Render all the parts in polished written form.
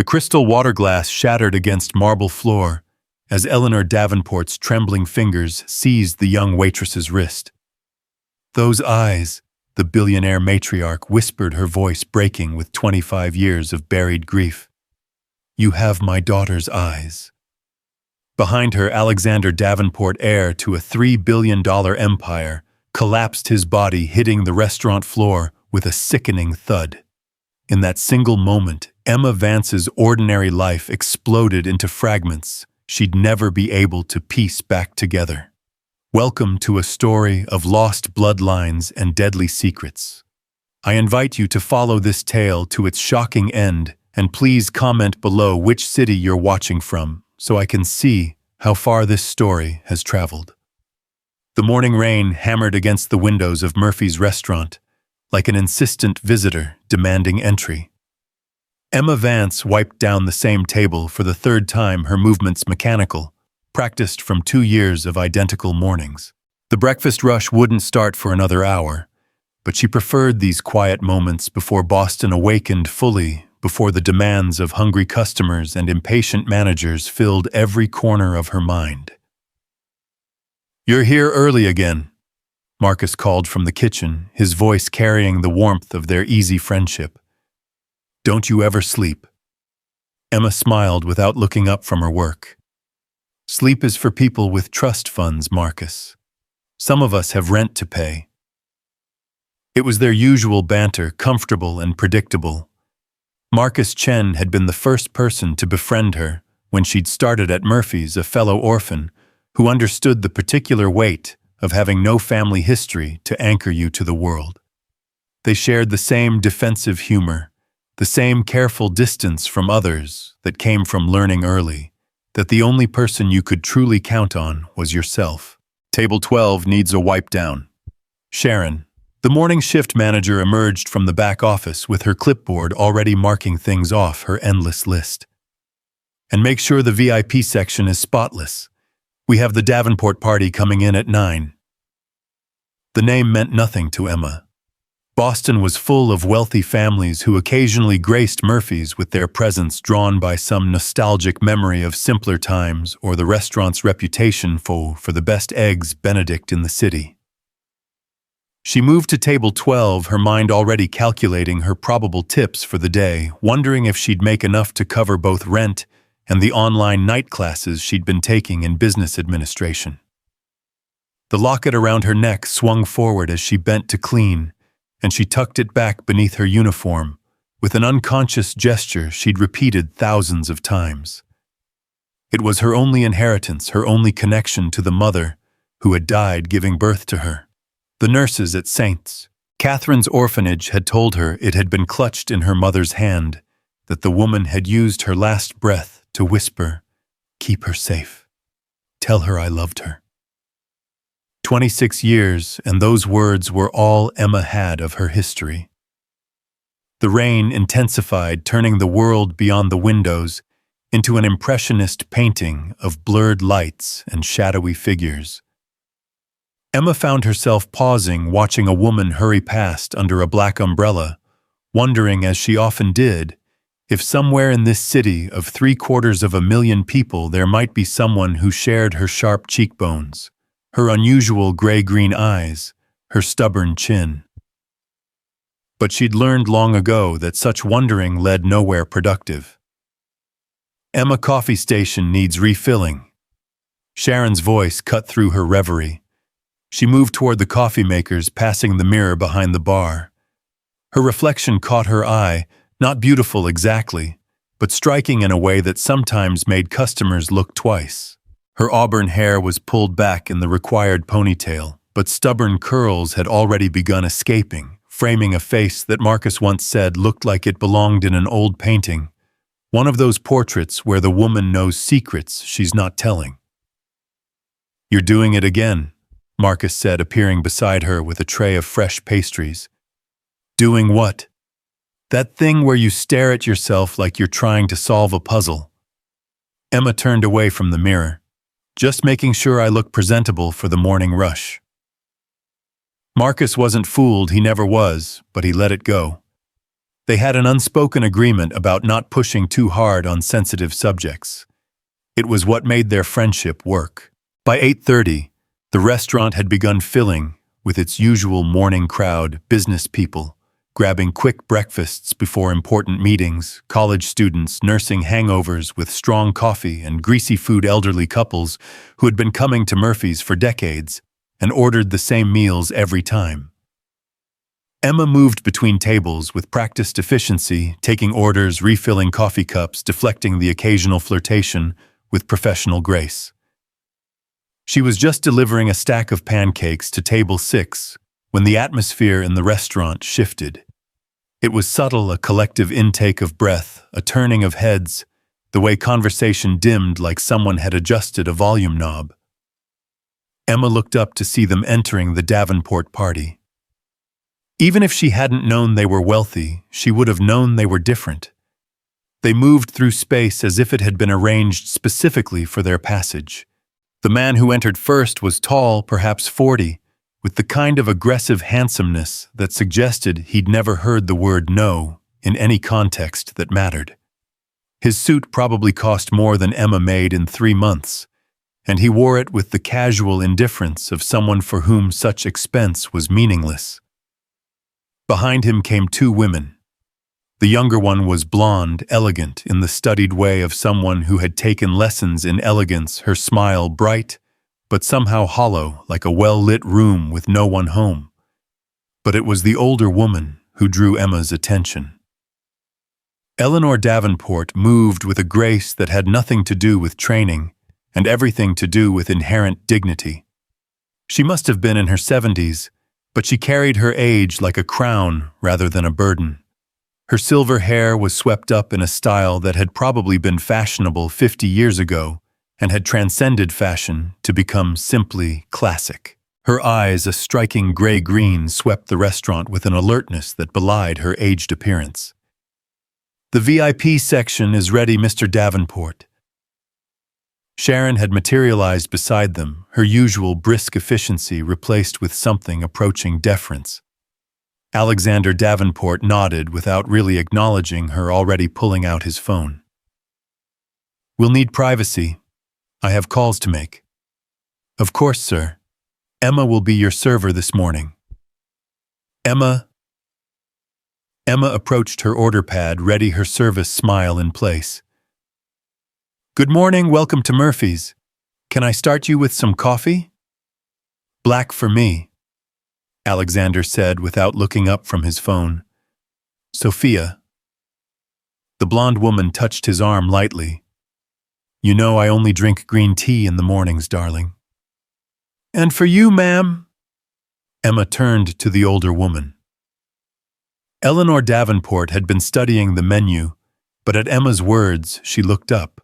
The crystal water glass shattered against marble floor as Eleanor Davenport's trembling fingers seized the young waitress's wrist. "Those eyes," the billionaire matriarch whispered, her voice breaking with 25 years of buried grief. "You have my daughter's eyes." Behind her, Alexander Davenport, heir to a $3 billion empire, collapsed, his body hitting the restaurant floor with a sickening thud. In that single moment, Emma Vance's ordinary life exploded into fragments she'd never be able to piece back together. Welcome to a story of lost bloodlines and deadly secrets. I invite you to follow this tale to its shocking end, and please comment below which city you're watching from so I can see how far this story has traveled. The morning rain hammered against the windows of Murphy's restaurant, like an insistent visitor demanding entry. Emma Vance wiped down the same table for the third time, her movements mechanical, practiced from 2 years of identical mornings. The breakfast rush wouldn't start for another hour, but she preferred these quiet moments before Boston awakened fully, before the demands of hungry customers and impatient managers filled every corner of her mind. "You're here early again," Marcus called from the kitchen, his voice carrying the warmth of their easy friendship. "Don't you ever sleep?" Emma smiled without looking up from her work. "Sleep is for people with trust funds, Marcus. Some of us have rent to pay." It was their usual banter, comfortable and predictable. Marcus Chen had been the first person to befriend her when she'd started at Murphy's, a fellow orphan who understood the particular weight of having no family history to anchor you to the world. They shared the same defensive humor, the same careful distance from others that came from learning early that the only person you could truly count on was yourself. "Table 12 needs a wipe down." Sharon, the morning shift manager, emerged from the back office with her clipboard already marking things off her endless list. "And make sure the VIP section is spotless. We have the Davenport party coming in at 9. The name meant nothing to Emma. Boston was full of wealthy families who occasionally graced Murphy's with their presence, drawn by some nostalgic memory of simpler times or the restaurant's reputation for the best eggs Benedict in the city. She moved to table 12, her mind already calculating her probable tips for the day, wondering if she'd make enough to cover both rent and the online night classes she'd been taking in business administration. The locket around her neck swung forward as she bent to clean, and she tucked it back beneath her uniform with an unconscious gesture she'd repeated thousands of times. It was her only inheritance, her only connection to the mother who had died giving birth to her. The nurses at St. Catherine's orphanage had told her it had been clutched in her mother's hand, that the woman had used her last breath to whisper, "Keep her safe. Tell her I loved her." 26 years, and those words were all Emma had of her history. The rain intensified, turning the world beyond the windows into an impressionist painting of blurred lights and shadowy figures. Emma found herself pausing, watching a woman hurry past under a black umbrella, wondering, as she often did, if somewhere in this city of 750,000 people there might be someone who shared her sharp cheekbones, her unusual gray-green eyes, her stubborn chin. But she'd learned long ago that such wondering led nowhere productive. "Emma, coffee station needs refilling." Sharon's voice cut through her reverie. She moved toward the coffee makers, passing the mirror behind the bar. Her reflection caught her eye, not beautiful exactly, but striking in a way that sometimes made customers look twice. Her auburn hair was pulled back in the required ponytail, but stubborn curls had already begun escaping, framing a face that Marcus once said looked like it belonged in an old painting, one of those portraits where the woman knows secrets she's not telling. "You're doing it again," Marcus said, appearing beside her with a tray of fresh pastries. "Doing what?" "That thing where you stare at yourself like you're trying to solve a puzzle." Emma turned away from the mirror. "Just making sure I look presentable for the morning rush." Marcus wasn't fooled, he never was, but he let it go. They had an unspoken agreement about not pushing too hard on sensitive subjects. It was what made their friendship work. By 8:30, the restaurant had begun filling with its usual morning crowd, business people, grabbing quick breakfasts before important meetings, college students nursing hangovers with strong coffee, and greasy food elderly couples who had been coming to Murphy's for decades and ordered the same meals every time. Emma moved between tables with practiced efficiency, taking orders, refilling coffee cups, deflecting the occasional flirtation with professional grace. She was just delivering a stack of pancakes to table 6 when the atmosphere in the restaurant shifted. It was subtle, a collective intake of breath, a turning of heads, the way conversation dimmed like someone had adjusted a volume knob. Emma looked up to see them entering the Davenport party. Even if she hadn't known they were wealthy, she would have known they were different. They moved through space as if it had been arranged specifically for their passage. The man who entered first was tall, perhaps 40, with the kind of aggressive handsomeness that suggested he'd never heard the word no in any context that mattered. His suit probably cost more than Emma made in 3 months, and he wore it with the casual indifference of someone for whom such expense was meaningless. Behind him came 2 women. The younger one was blonde, elegant, in the studied way of someone who had taken lessons in elegance, her smile bright, but somehow hollow, like a well-lit room with no one home. But it was the older woman who drew Emma's attention. Eleanor Davenport moved with a grace that had nothing to do with training and everything to do with inherent dignity. She must have been in her 70s, but she carried her age like a crown rather than a burden. Her silver hair was swept up in a style that had probably been fashionable 50 years ago and had transcended fashion to become simply classic. Her eyes, a striking gray-green, swept the restaurant with an alertness that belied her aged appearance. "The VIP section is ready, Mr. Davenport." Sharon had materialized beside them, her usual brisk efficiency replaced with something approaching deference. Alexander Davenport nodded without really acknowledging her, already pulling out his phone. "We'll need privacy. I have calls to make." "Of course, sir. Emma will be your server this morning." Emma approached her order pad, ready, her service smile in place. "Good morning, welcome to Murphy's. Can I start you with some coffee?" "Black for me," Alexander said without looking up from his phone. "Sophia." The blonde woman touched his arm lightly. "You know I only drink green tea in the mornings, darling." "And for you, ma'am?" Emma turned to the older woman. Eleanor Davenport had been studying the menu, but at Emma's words she looked up.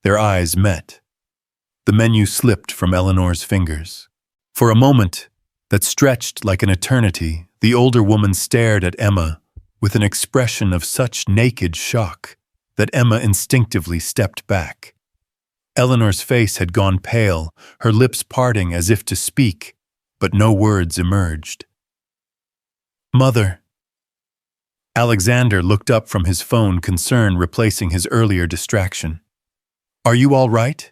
Their eyes met. The menu slipped from Eleanor's fingers. For a moment, that stretched like an eternity, the older woman stared at Emma with an expression of such naked shock that Emma instinctively stepped back. Eleanor's face had gone pale, her lips parting as if to speak, but no words emerged. "Mother." Alexander looked up from his phone, concern replacing his earlier distraction. "Are you all right?"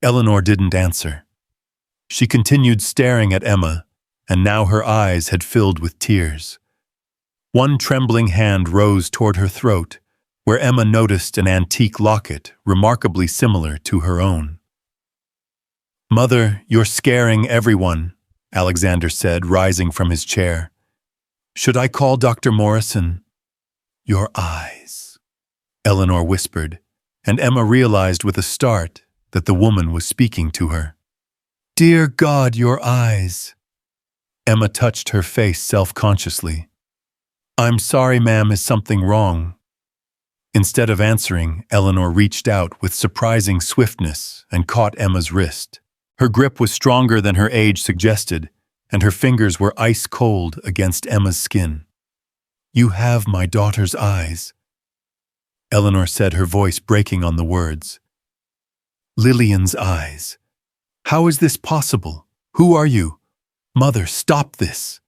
Eleanor didn't answer. She continued staring at Emma, and now her eyes had filled with tears. One trembling hand rose toward her throat, where Emma noticed an antique locket remarkably similar to her own. "Mother, you're scaring everyone," Alexander said, rising from his chair. "Should I call Dr. Morrison?" "Your eyes," Eleanor whispered, and Emma realized with a start that the woman was speaking to her. "Dear God, your eyes." Emma touched her face self-consciously. "I'm sorry, ma'am, is something wrong?" Instead of answering, Eleanor reached out with surprising swiftness and caught Emma's wrist. Her grip was stronger than her age suggested, and her fingers were ice-cold against Emma's skin. "You have my daughter's eyes," Eleanor said, her voice breaking on the words. "Lillian's eyes. How is this possible? Who are you? Mother, stop this."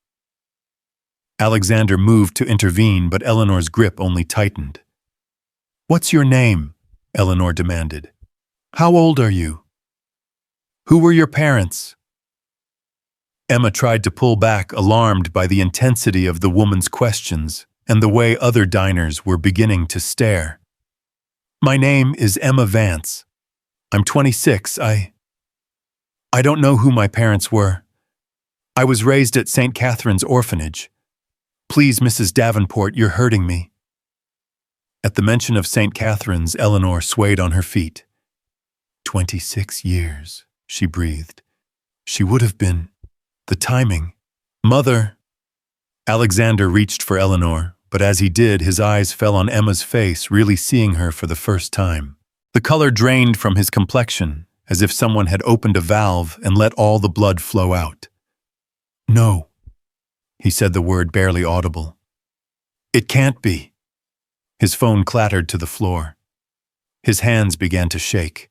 Alexander moved to intervene, but Eleanor's grip only tightened. "What's your name?" Eleanor demanded. "How old are you? Who were your parents?" Emma tried to pull back, alarmed by the intensity of the woman's questions and the way other diners were beginning to stare. "My name is Emma Vance. I'm 26. I don't know who my parents were. I was raised at St. Catherine's Orphanage. Please, Mrs. Davenport, you're hurting me." At the mention of St. Catherine's, Eleanor swayed on her feet. 26 years, she breathed. She would have been. The timing. "Mother!" Alexander reached for Eleanor, but as he did, his eyes fell on Emma's face, really seeing her for the first time. The color drained from his complexion, as if someone had opened a valve and let all the blood flow out. "No," he said, the word barely audible. "It can't be." His phone clattered to the floor. His hands began to shake.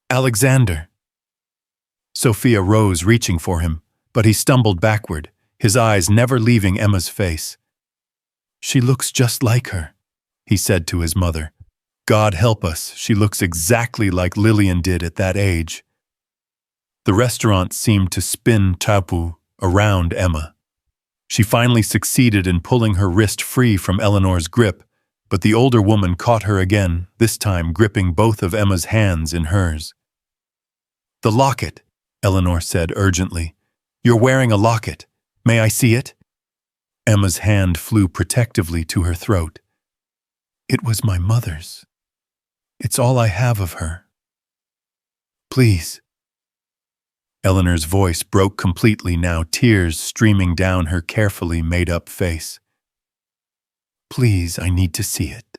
"Alexander!" Sophia rose, reaching for him, but he stumbled backward, his eyes never leaving Emma's face. "She looks just like her," he said to his mother. "God help us, she looks exactly like Lillian did at that age." The restaurant seemed to spin tapu around Emma. She finally succeeded in pulling her wrist free from Eleanor's grip, but the older woman caught her again, this time gripping both of Emma's hands in hers. "The locket," Eleanor said urgently. "You're wearing a locket. May I see it?" Emma's hand flew protectively to her throat. "It was my mother's. It's all I have of her. Please." Eleanor's voice broke completely now, tears streaming down her carefully made-up face. "Please, I need to see it."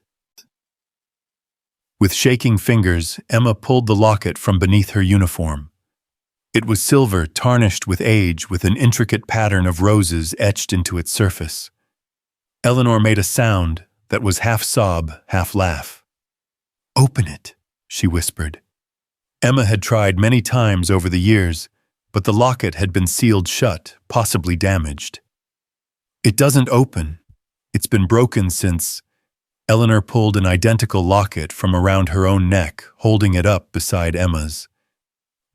With shaking fingers, Emma pulled the locket from beneath her uniform. It was silver, tarnished with age, with an intricate pattern of roses etched into its surface. Eleanor made a sound that was half sob, half laugh. "Open it," she whispered. Emma had tried many times over the years, but the locket had been sealed shut, possibly damaged. "It doesn't open. It's been broken since—" Eleanor pulled an identical locket from around her own neck, holding it up beside Emma's.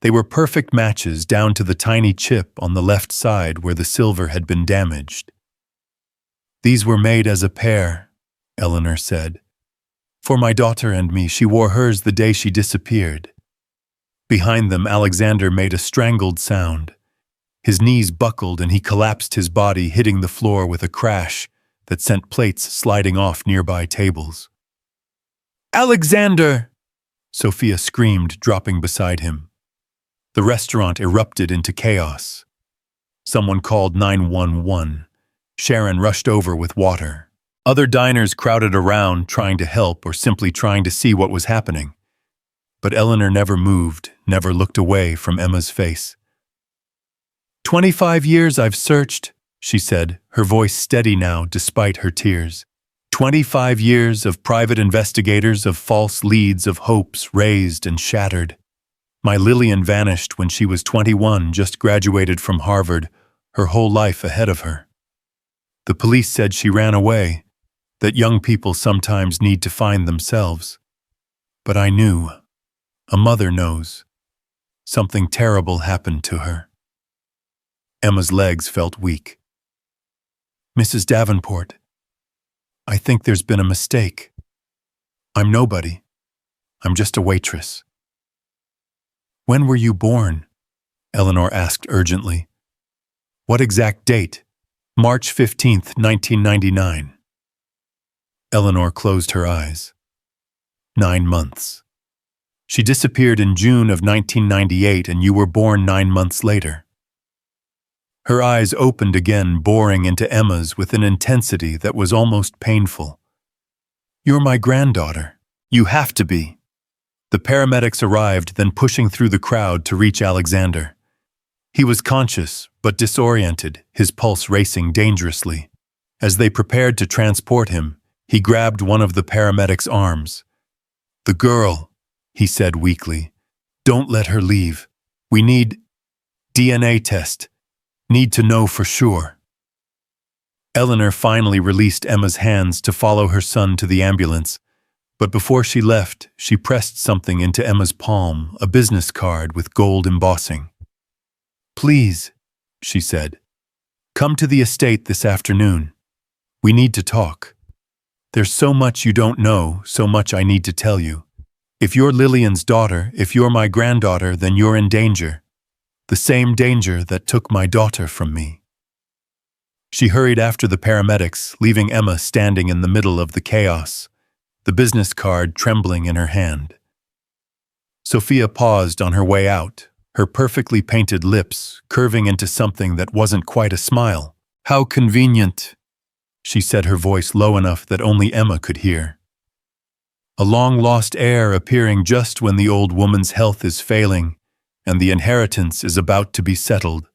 They were perfect matches down to the tiny chip on the left side where the silver had been damaged. "These were made as a pair," Eleanor said. "For my daughter and me. She wore hers the day she disappeared." Behind them, Alexander made a strangled sound. His knees buckled and he collapsed, his body hitting the floor with a crash that sent plates sliding off nearby tables. "Alexander!" Sophia screamed, dropping beside him. The restaurant erupted into chaos. Someone called 911. Sharon rushed over with water. Other diners crowded around, trying to help or simply trying to see what was happening. But Eleanor never moved, never looked away from Emma's face. 25 years I've searched," she said, her voice steady now despite her tears. 25 years of private investigators, of false leads, of hopes raised and shattered. My Lillian vanished when she was 21, just graduated from Harvard, her whole life ahead of her. The police said she ran away, that young people sometimes need to find themselves. But I knew. A mother knows. Something terrible happened to her. Emma's legs felt weak. "Mrs. Davenport, I think there's been a mistake. I'm nobody. I'm just a waitress." "When were you born?" Eleanor asked urgently. "What exact date?" "March 15th, 1999. Eleanor closed her eyes. 9 months. She disappeared in June of 1998 and you were born 9 months later. Her eyes opened again, boring into Emma's with an intensity that was almost painful. "You're my granddaughter. You have to be." The paramedics arrived, then pushing through the crowd to reach Alexander. He was conscious, but disoriented, his pulse racing dangerously. As they prepared to transport him, he grabbed one of the paramedics' arms. "The girl," he said weakly. "Don't let her leave. We need DNA test. Need to know for sure." Eleanor finally released Emma's hands to follow her son to the ambulance, but before she left, she pressed something into Emma's palm, a business card with gold embossing. "Please," she said, "come to the estate this afternoon. We need to talk. There's so much you don't know, so much I need to tell you. If you're Lillian's daughter, if you're my granddaughter, then you're in danger. The same danger that took my daughter from me." She hurried after the paramedics, leaving Emma standing in the middle of the chaos, the business card trembling in her hand. Sophia paused on her way out, her perfectly painted lips curving into something that wasn't quite a smile. "How convenient," she said, her voice low enough that only Emma could hear. "A long-lost heir appearing just when the old woman's health is failing and the inheritance is about to be settled.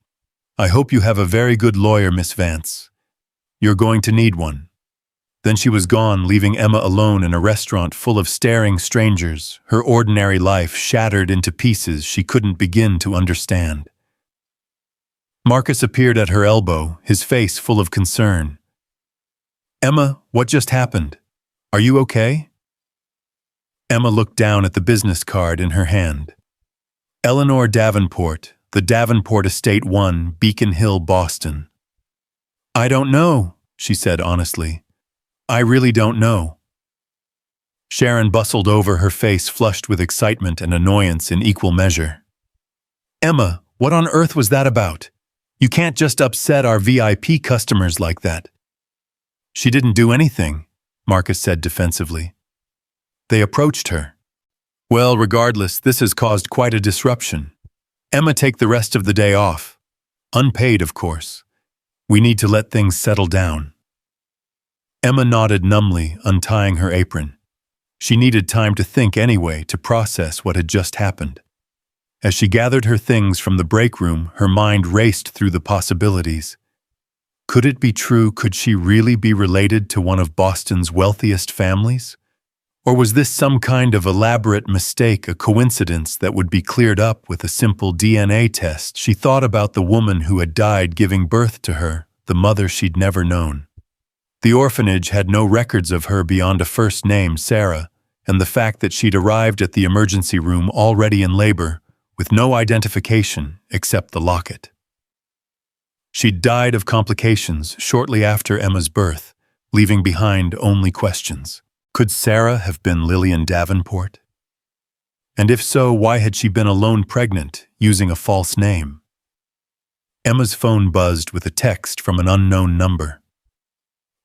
I hope you have a very good lawyer, Miss Vance. You're going to need one." Then she was gone, leaving Emma alone in a restaurant full of staring strangers, her ordinary life shattered into pieces she couldn't begin to understand. Marcus appeared at her elbow, his face full of concern. "Emma, what just happened? Are you okay?" Emma looked down at the business card in her hand. Eleanor Davenport, the Davenport Estate 1, Beacon Hill, Boston. "I don't know," she said honestly. "I really don't know." Sharon bustled over, her face flushed with excitement and annoyance in equal measure. "Emma, what on earth was that about? You can't just upset our VIP customers like that." "She didn't do anything," Marcus said defensively. "They approached her." "Well, regardless, this has caused quite a disruption. Emma, take the rest of the day off. Unpaid, of course. We need to let things settle down." Emma nodded numbly, untying her apron. She needed time to think anyway, to process what had just happened. As she gathered her things from the break room, her mind raced through the possibilities. Could it be true? Could she really be related to one of Boston's wealthiest families? Or was this some kind of elaborate mistake, a coincidence that would be cleared up with a simple DNA test? She thought about the woman who had died giving birth to her, the mother she'd never known. The orphanage had no records of her beyond a first name, Sarah, and the fact that she'd arrived at the emergency room already in labor, with no identification except the locket. She'd died of complications shortly after Emma's birth, leaving behind only questions. Could Sarah have been Lillian Davenport? And if so, why had she been alone pregnant, using a false name? Emma's phone buzzed with a text from an unknown number.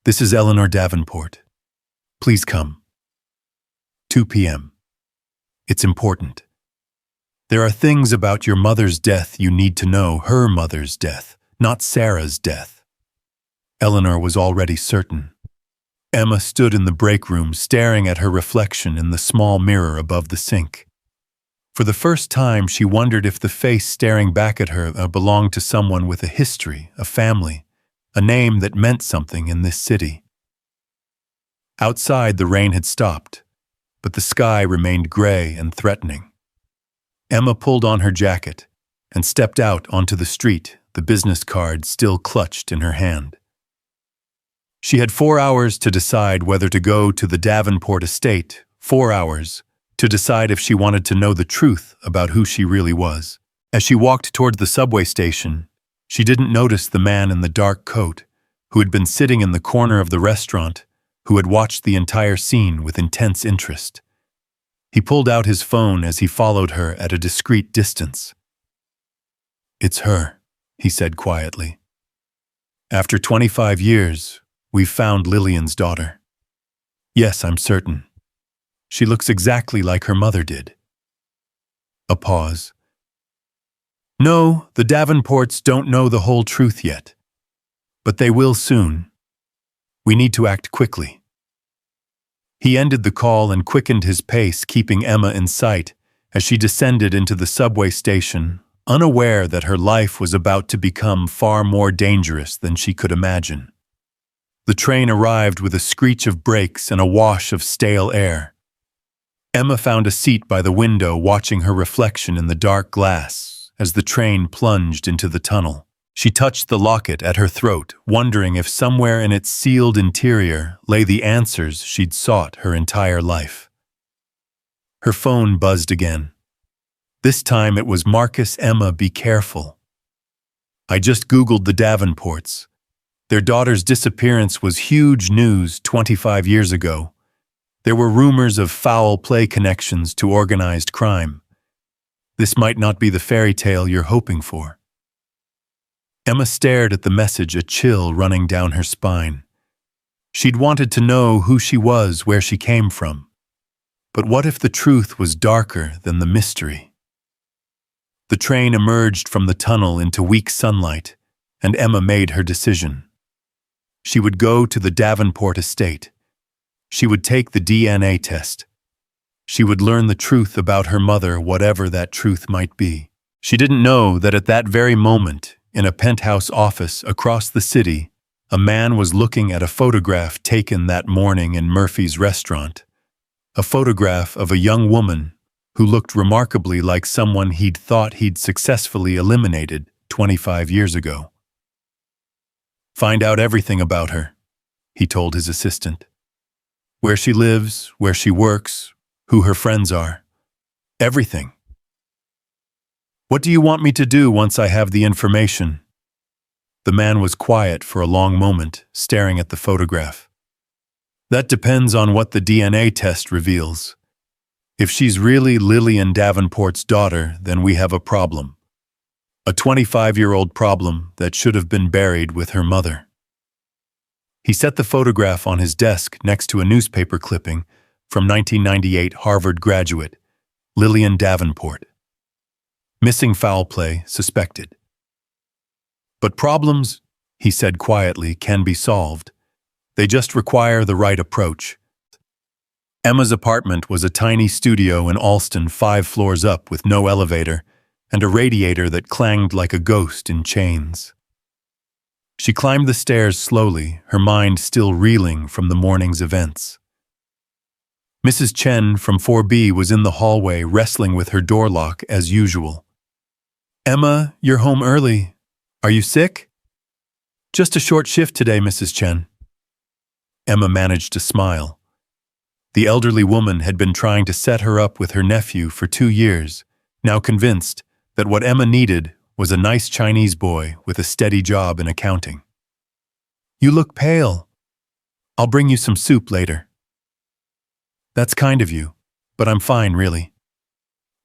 "This is Eleanor Davenport. Please come. 2 p.m. It's important. There are things about your mother's death you need to know, her mother's death, not Sarah's death." Eleanor was already certain. Emma stood in the break room, staring at her reflection in the small mirror above the sink. For the first time, she wondered if the face staring back at her belonged to someone with a history, a family, a name that meant something in this city. Outside, the rain had stopped, but the sky remained gray and threatening. Emma pulled on her jacket and stepped out onto the street, the business card still clutched in her hand. She had 4 hours to decide whether to go to the Davenport estate, 4 hours to decide if she wanted to know the truth about who she really was. As she walked toward the subway station, she didn't notice the man in the dark coat, who had been sitting in the corner of the restaurant, who had watched the entire scene with intense interest. He pulled out his phone as he followed her at a discreet distance. "It's her," he said quietly. "After 25 years, we've found Lillian's daughter. Yes, I'm certain. She looks exactly like her mother did." A pause. "No, the Davenports don't know the whole truth yet. But they will soon. We need to act quickly." He ended the call and quickened his pace, keeping Emma in sight as she descended into the subway station, unaware that her life was about to become far more dangerous than she could imagine. The train arrived with a screech of brakes and a wash of stale air. Emma found a seat by the window, watching her reflection in the dark glass as the train plunged into the tunnel. She touched the locket at her throat, wondering if somewhere in its sealed interior lay the answers she'd sought her entire life. Her phone buzzed again. This time it was Marcus. Emma, be careful. I just Googled the Davenports. Their daughter's disappearance was huge news 25 years ago. There were rumors of foul play connections to organized crime. This might not be the fairy tale you're hoping for. Emma stared at the message, a chill running down her spine. She'd wanted to know who she was, where she came from. But what if the truth was darker than the mystery? The train emerged from the tunnel into weak sunlight, and Emma made her decision. She would go to the Davenport estate. She would take the DNA test. She would learn the truth about her mother, whatever that truth might be. She didn't know that at that very moment, in a penthouse office across the city, a man was looking at a photograph taken that morning in Murphy's restaurant. A photograph of a young woman who looked remarkably like someone he'd thought he'd successfully eliminated 25 years ago. Find out everything about her, he told his assistant. Where she lives, where she works, who her friends are. Everything. What do you want me to do once I have the information? The man was quiet for a long moment, staring at the photograph. That depends on what the DNA test reveals. If she's really Lillian Davenport's daughter, then we have a problem. A 25-year-old problem that should have been buried with her mother. He set the photograph on his desk next to a newspaper clipping from 1998 Harvard graduate, Lillian Davenport. Missing foul play suspected. But problems, he said quietly, can be solved. They just require the right approach. Emma's apartment was a tiny studio in Alston 5 floors up with no elevator and a radiator that clanged like a ghost in chains. She climbed the stairs slowly, her mind still reeling from the morning's events. Mrs. Chen from 4B was in the hallway wrestling with her door lock as usual. Emma, you're home early. Are you sick? Just a short shift today, Mrs. Chen. Emma managed to smile. The elderly woman had been trying to set her up with her nephew for 2 years, now convinced that what Emma needed was a nice Chinese boy with a steady job in accounting. You look pale. I'll bring you some soup later. That's kind of you, but I'm fine, really.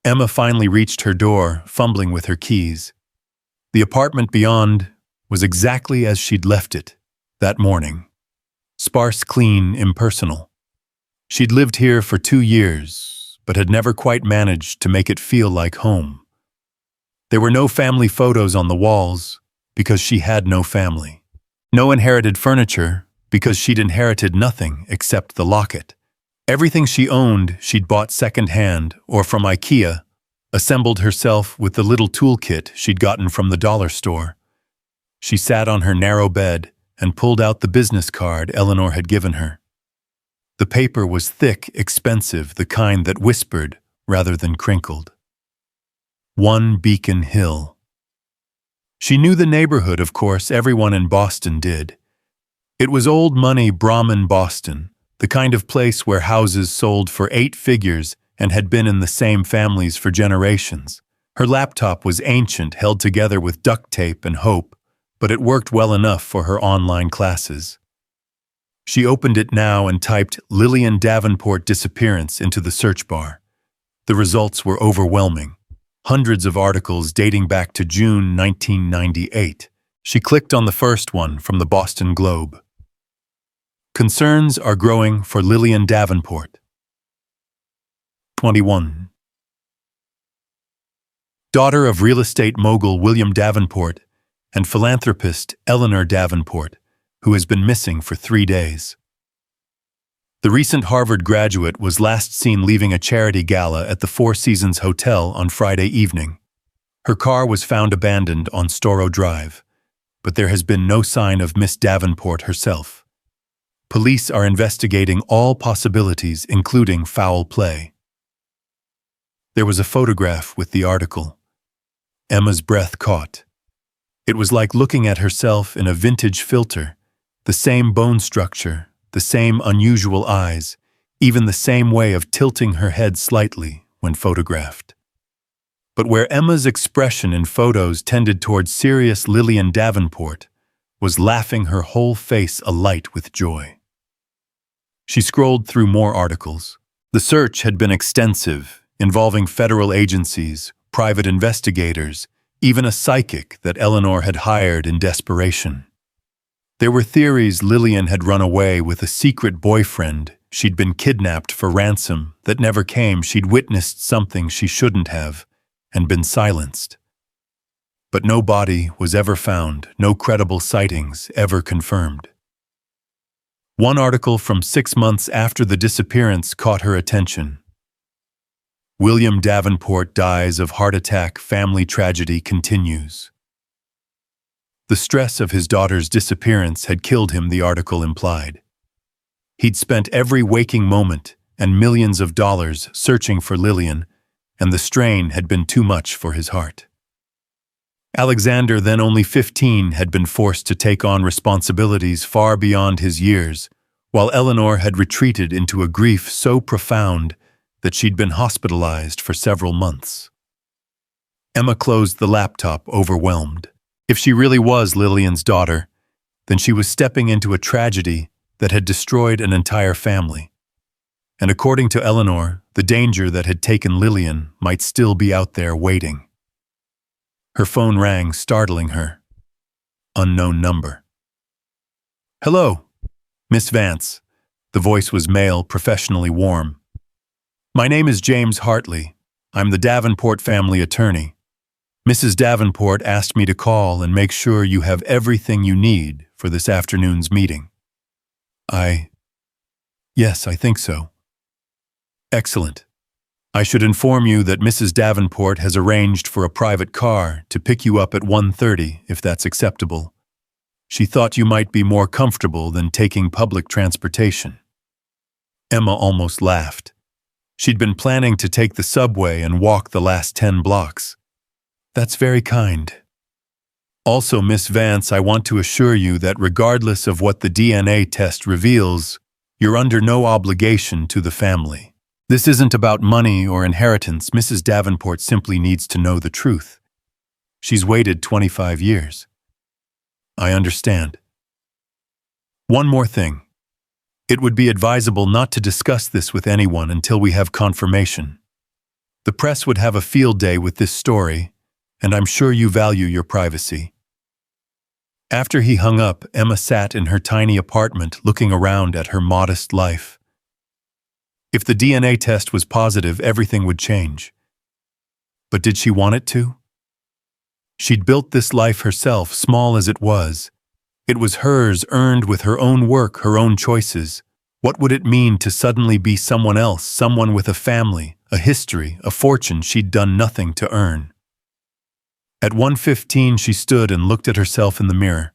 Emma finally reached her door, fumbling with her keys. The apartment beyond was exactly as she'd left it that morning. Sparse, clean, impersonal. She'd lived here for 2 years, but had never quite managed to make it feel like home. There were no family photos on the walls because she had no family. No inherited furniture because she'd inherited nothing except the locket. Everything she owned she'd bought second-hand or from IKEA, assembled herself with the little toolkit she'd gotten from the dollar store. She sat on her narrow bed and pulled out the business card Eleanor had given her. The paper was thick, expensive, the kind that whispered rather than crinkled. 1 Beacon Hill. She knew the neighborhood, of course, everyone in Boston did. It was old money Brahmin Boston, the kind of place where houses sold for 8 figures and had been in the same families for generations. Her laptop was ancient, held together with duct tape and hope, but it worked well enough for her online classes. She opened it now and typed Lillian Davenport disappearance into the search bar. The results were overwhelming. Hundreds of articles dating back to June 1998. She clicked on the first one from the Boston Globe. Concerns are growing for Lillian Davenport. 21. Daughter of real estate mogul William Davenport and philanthropist Eleanor Davenport, who has been missing for 3 days. The recent Harvard graduate was last seen leaving a charity gala at the Four Seasons Hotel on Friday evening. Her car was found abandoned on Storrow Drive, but there has been no sign of Miss Davenport herself. Police are investigating all possibilities, including foul play. There was a photograph with the article. Emma's breath caught. It was like looking at herself in a vintage filter, the same bone structure, the same unusual eyes, even the same way of tilting her head slightly when photographed. But where Emma's expression in photos tended toward serious Lillian Davenport, was laughing, her whole face alight with joy. She scrolled through more articles. The search had been extensive, involving federal agencies, private investigators, even a psychic that Eleanor had hired in desperation. There were theories Lillian had run away with a secret boyfriend, she'd been kidnapped for ransom that never came, she'd witnessed something she shouldn't have, and been silenced. But no body was ever found, no credible sightings ever confirmed. One article from 6 months after the disappearance caught her attention. William Davenport dies of heart attack, family tragedy continues. The stress of his daughter's disappearance had killed him, the article implied. He'd spent every waking moment and millions of dollars searching for Lillian, and the strain had been too much for his heart. Alexander, then only 15, had been forced to take on responsibilities far beyond his years, while Eleanor had retreated into a grief so profound that she'd been hospitalized for several months. Emma closed the laptop, overwhelmed. If she really was Lillian's daughter, then she was stepping into a tragedy that had destroyed an entire family. And according to Eleanor, the danger that had taken Lillian might still be out there waiting. Her phone rang, startling her. Unknown number. "Hello, Miss Vance." The voice was male, professionally warm. "My name is James Hartley. I'm the Davenport family attorney. Mrs. Davenport asked me to call and make sure you have everything you need for this afternoon's meeting." Yes, I think so." "Excellent. I should inform you that Mrs. Davenport has arranged for a private car to pick you up at 1:30, if that's acceptable. She thought you might be more comfortable than taking public transportation." Emma almost laughed. She'd been planning to take the subway and walk the last 10 blocks. "That's very kind. Also, Miss Vance, I want to assure you that regardless of what the DNA test reveals, you're under no obligation to the family. This isn't about money or inheritance. Mrs. Davenport simply needs to know the truth. She's waited 25 years. "I understand. One more thing. It would be advisable not to discuss this with anyone until we have confirmation. The press would have a field day with this story, and I'm sure you value your privacy." After he hung up, Emma sat in her tiny apartment looking around at her modest life. If the DNA test was positive, everything would change. But did she want it to? She'd built this life herself, small as it was. It was hers, earned with her own work, her own choices. What would it mean to suddenly be someone else, someone with a family, a history, a fortune she'd done nothing to earn? At 1:15, she stood and looked at herself in the mirror.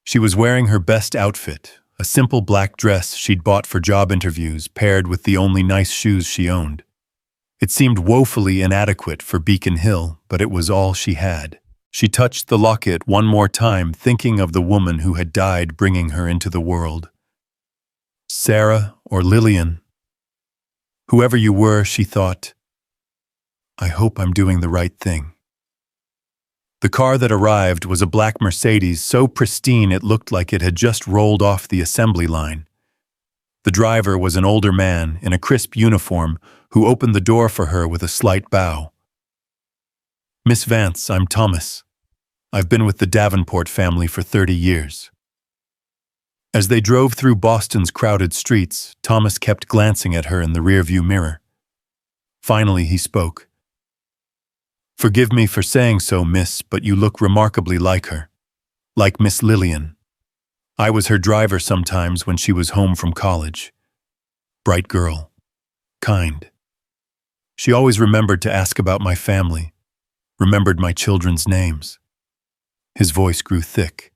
She was wearing her best outfit, a simple black dress she'd bought for job interviews, paired with the only nice shoes she owned. It seemed woefully inadequate for Beacon Hill, but it was all she had. She touched the locket one more time, thinking of the woman who had died bringing her into the world. Sarah or Lillian. Whoever you were, she thought, I hope I'm doing the right thing. The car that arrived was a black Mercedes, so pristine it looked like it had just rolled off the assembly line. The driver was an older man in a crisp uniform who opened the door for her with a slight bow. "Miss Vance, I'm Thomas. I've been with the Davenport family for 30 years. As they drove through Boston's crowded streets, Thomas kept glancing at her in the rearview mirror. Finally, he spoke. "Forgive me for saying so, miss, but you look remarkably like her. Like Miss Lillian. I was her driver sometimes when she was home from college. Bright girl. Kind. She always remembered to ask about my family, remembered my children's names." His voice grew thick.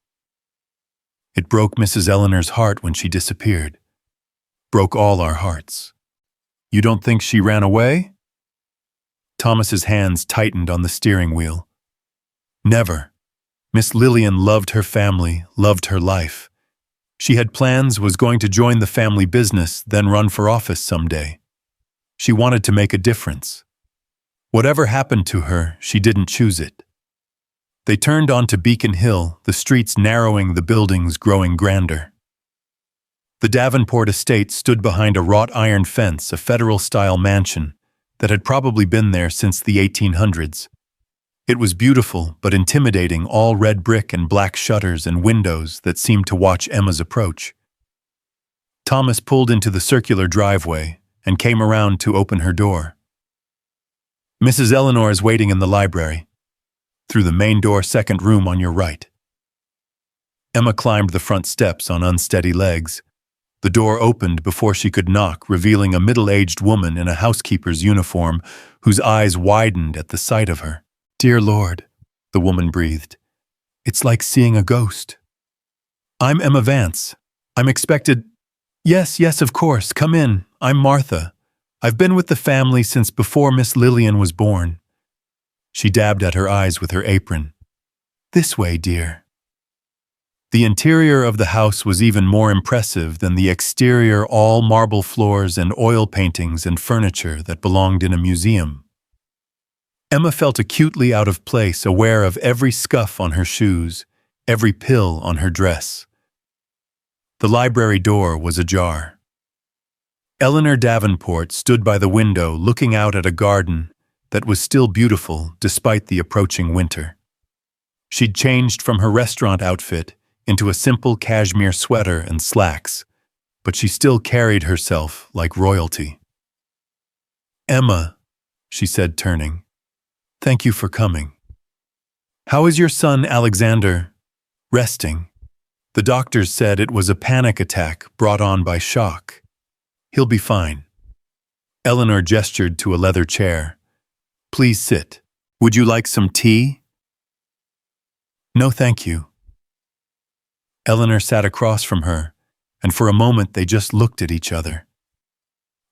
"It broke Mrs. Eleanor's heart when she disappeared. Broke all our hearts. You don't think she ran away?" Thomas's hands tightened on the steering wheel. "Never. Miss Lillian loved her family, loved her life. She had plans, was going to join the family business, then run for office someday. She wanted to make a difference. Whatever happened to her, she didn't choose it. They turned onto Beacon Hill, the streets narrowing, the buildings growing grander. The Davenport estate stood behind a wrought iron fence, a federal-style mansion that had probably been there since the 1800s. It was beautiful but intimidating, all red brick and black shutters and windows that seemed to watch Emma's approach. Thomas pulled into the circular driveway and came around to open her door. "Mrs. Eleanor is waiting in the library. Through the main door, second room on your right." Emma climbed the front steps on unsteady legs. The door opened before she could knock, revealing a middle-aged woman in a housekeeper's uniform whose eyes widened at the sight of her. "Dear Lord," the woman breathed. "It's like seeing a ghost." "I'm Emma Vance. I'm expected—" Yes, of course, come in. I'm Martha. I've been with the family since before Miss Lillian was born." She dabbed at her eyes with her apron. "This way, dear." The interior of the house was even more impressive than the exterior, all marble floors and oil paintings and furniture that belonged in a museum. Emma felt acutely out of place, aware of every scuff on her shoes, every pill on her dress. The library door was ajar. Eleanor Davenport stood by the window looking out at a garden that was still beautiful despite the approaching winter. She'd changed from her restaurant outfit into a simple cashmere sweater and slacks, but she still carried herself like royalty. "Emma," she said, turning, "thank you for coming. How is your son Alexander?" "Resting. The doctors said it was a panic attack brought on by shock. He'll be fine." Eleanor gestured to a leather chair. "Please sit. Would you like some tea?" "No, thank you." Eleanor sat across from her, and for a moment they just looked at each other.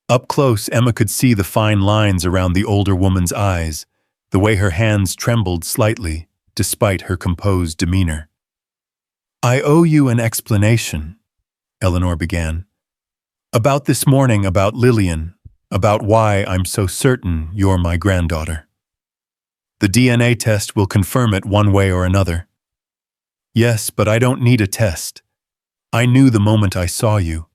Up close, Emma could see the fine lines around the older woman's eyes, the way her hands trembled slightly, despite her composed demeanor. "I owe you an explanation," Eleanor began. "About this morning, about Lillian, about why I'm so certain you're my granddaughter. The DNA test will confirm it one way or another." "Yes, but I don't need a test. I knew the moment I saw you.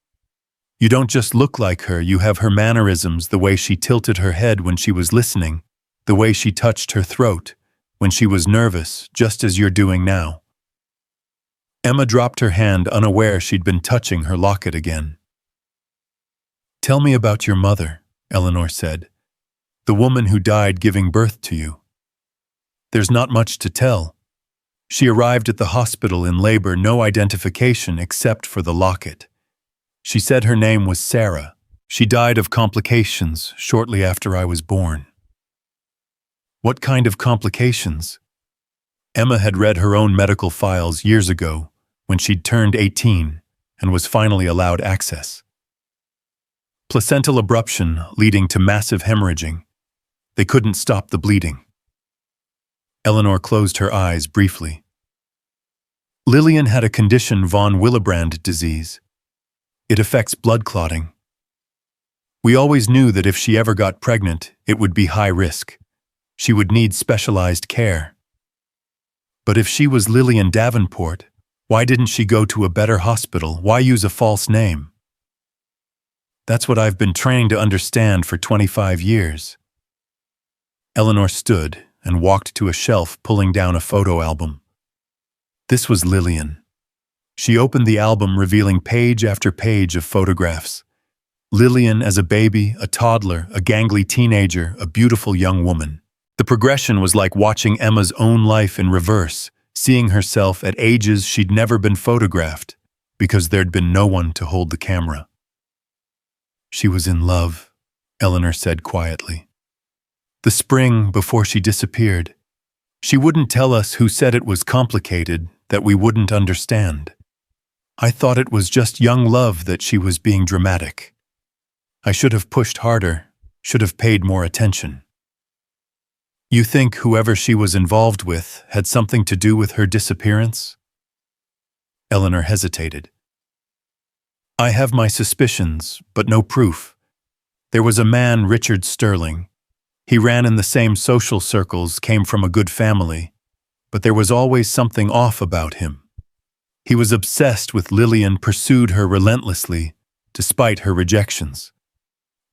You don't just look like her, you have her mannerisms, the way she tilted her head when she was listening, the way she touched her throat when she was nervous, just as you're doing now." Emma dropped her hand, unaware she'd been touching her locket again. "Tell me about your mother," Eleanor said. "The woman who died giving birth to you." "There's not much to tell. She arrived at the hospital in labor, no identification except for the locket. She said her name was Sarah. She died of complications shortly after I was born." "What kind of complications?" Emma had read her own medical files years ago, when she'd turned 18 and was finally allowed access. "Placental abruption leading to massive hemorrhaging. They couldn't stop the bleeding." Eleanor closed her eyes briefly. "Lillian had a condition, von Willebrand disease. It affects blood clotting. We always knew that if she ever got pregnant, it would be high risk. She would need specialized care. But if she was Lillian Davenport, why didn't she go to a better hospital? Why use a false name?" "That's what I've been trying to understand for 25 years. Eleanor stood and walked to a shelf, pulling down a photo album. This was Lillian. She opened the album, revealing page after page of photographs. Lillian as a baby, a toddler, a gangly teenager, a beautiful young woman. The progression was like watching Emma's own life in reverse, seeing herself at ages she'd never been photographed, because there'd been no one to hold the camera. "She was in love," Eleanor said quietly. "The spring before she disappeared. She wouldn't tell us who said it was complicated, that we wouldn't understand. I thought it was just young love, that she was being dramatic. I should have pushed harder, should have paid more attention." You think whoever she was involved with had something to do with her disappearance? Eleanor hesitated. I have my suspicions, but no proof. There was a man, Richard Sterling. He ran in the same social circles, came from a good family, but there was always something off about him. He was obsessed with Lillian, pursued her relentlessly, despite her rejections.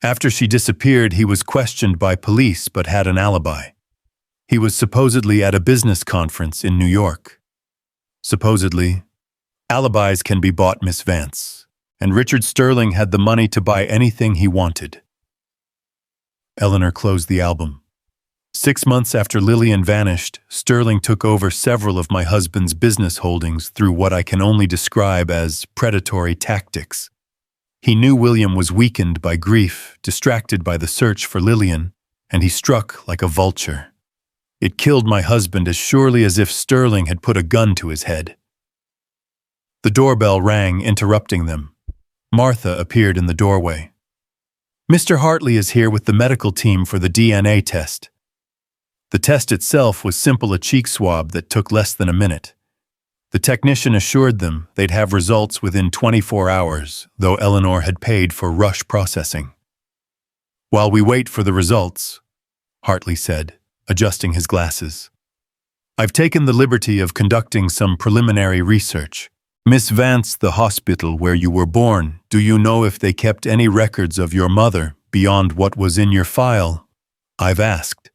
After she disappeared, he was questioned by police but had an alibi. He was supposedly at a business conference in New York. Supposedly, alibis can be bought, Miss Vance, and Richard Sterling had the money to buy anything he wanted. Eleanor closed the album. 6 months after Lillian vanished, Sterling took over several of my husband's business holdings through what I can only describe as predatory tactics. He knew William was weakened by grief, distracted by the search for Lillian, and he struck like a vulture. It killed my husband as surely as if Sterling had put a gun to his head. The doorbell rang, interrupting them. Martha appeared in the doorway. Mr. Hartley is here with the medical team for the DNA test. The test itself was simple, a cheek swab that took less than a minute. The technician assured them they'd have results within 24 hours, though Eleanor had paid for rush processing. While we wait for the results, Hartley said, adjusting his glasses, I've taken the liberty of conducting some preliminary research. Miss Vance, the hospital where you were born, do you know if they kept any records of your mother beyond what was in your file? I've asked.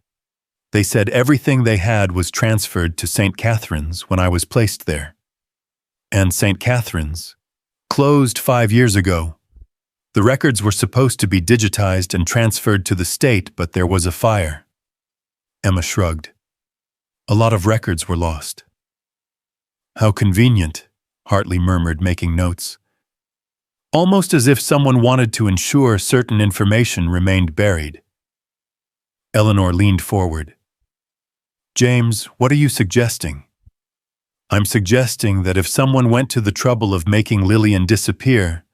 They said everything they had was transferred to St. Catherine's when I was placed there. And St. Catherine's closed 5 years ago. The records were supposed to be digitized and transferred to the state, but there was a fire. Emma shrugged. A lot of records were lost. How convenient, Hartley murmured, making notes. Almost as if someone wanted to ensure certain information remained buried. Eleanor leaned forward. James, what are you suggesting? I'm suggesting that if someone went to the trouble of making Lillian disappear,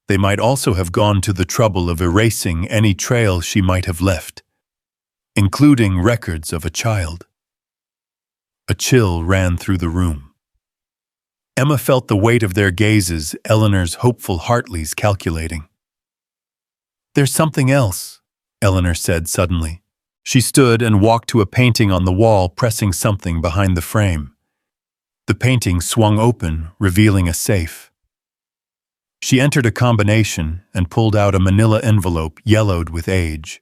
they might also have gone to the trouble of erasing any trail she might have left, including records of a child. A chill ran through the room. Emma felt the weight of their gazes, Eleanor's hopeful, Hartley's calculating. There's something else, Eleanor said suddenly. She stood and walked to a painting on the wall, pressing something behind the frame. The painting swung open, revealing a safe. She entered a combination and pulled out a manila envelope yellowed with age.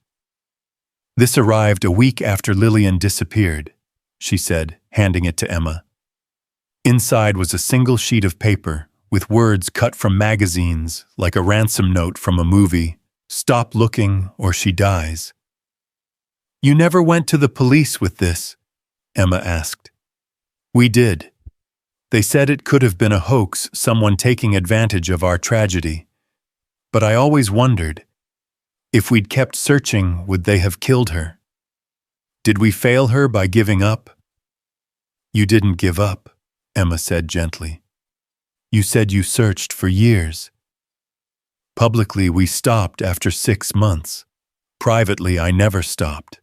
This arrived a week after Lillian disappeared, she said, handing it to Emma. Inside was a single sheet of paper with words cut from magazines like a ransom note from a movie. Stop looking or she dies. You never went to the police with this? Emma asked. We did. They said it could have been a hoax, someone taking advantage of our tragedy. But I always wondered, if we'd kept searching, would they have killed her? Did we fail her by giving up? You didn't give up, Emma said gently. You said you searched for years. Publicly, we stopped after 6 months. Privately, I never stopped.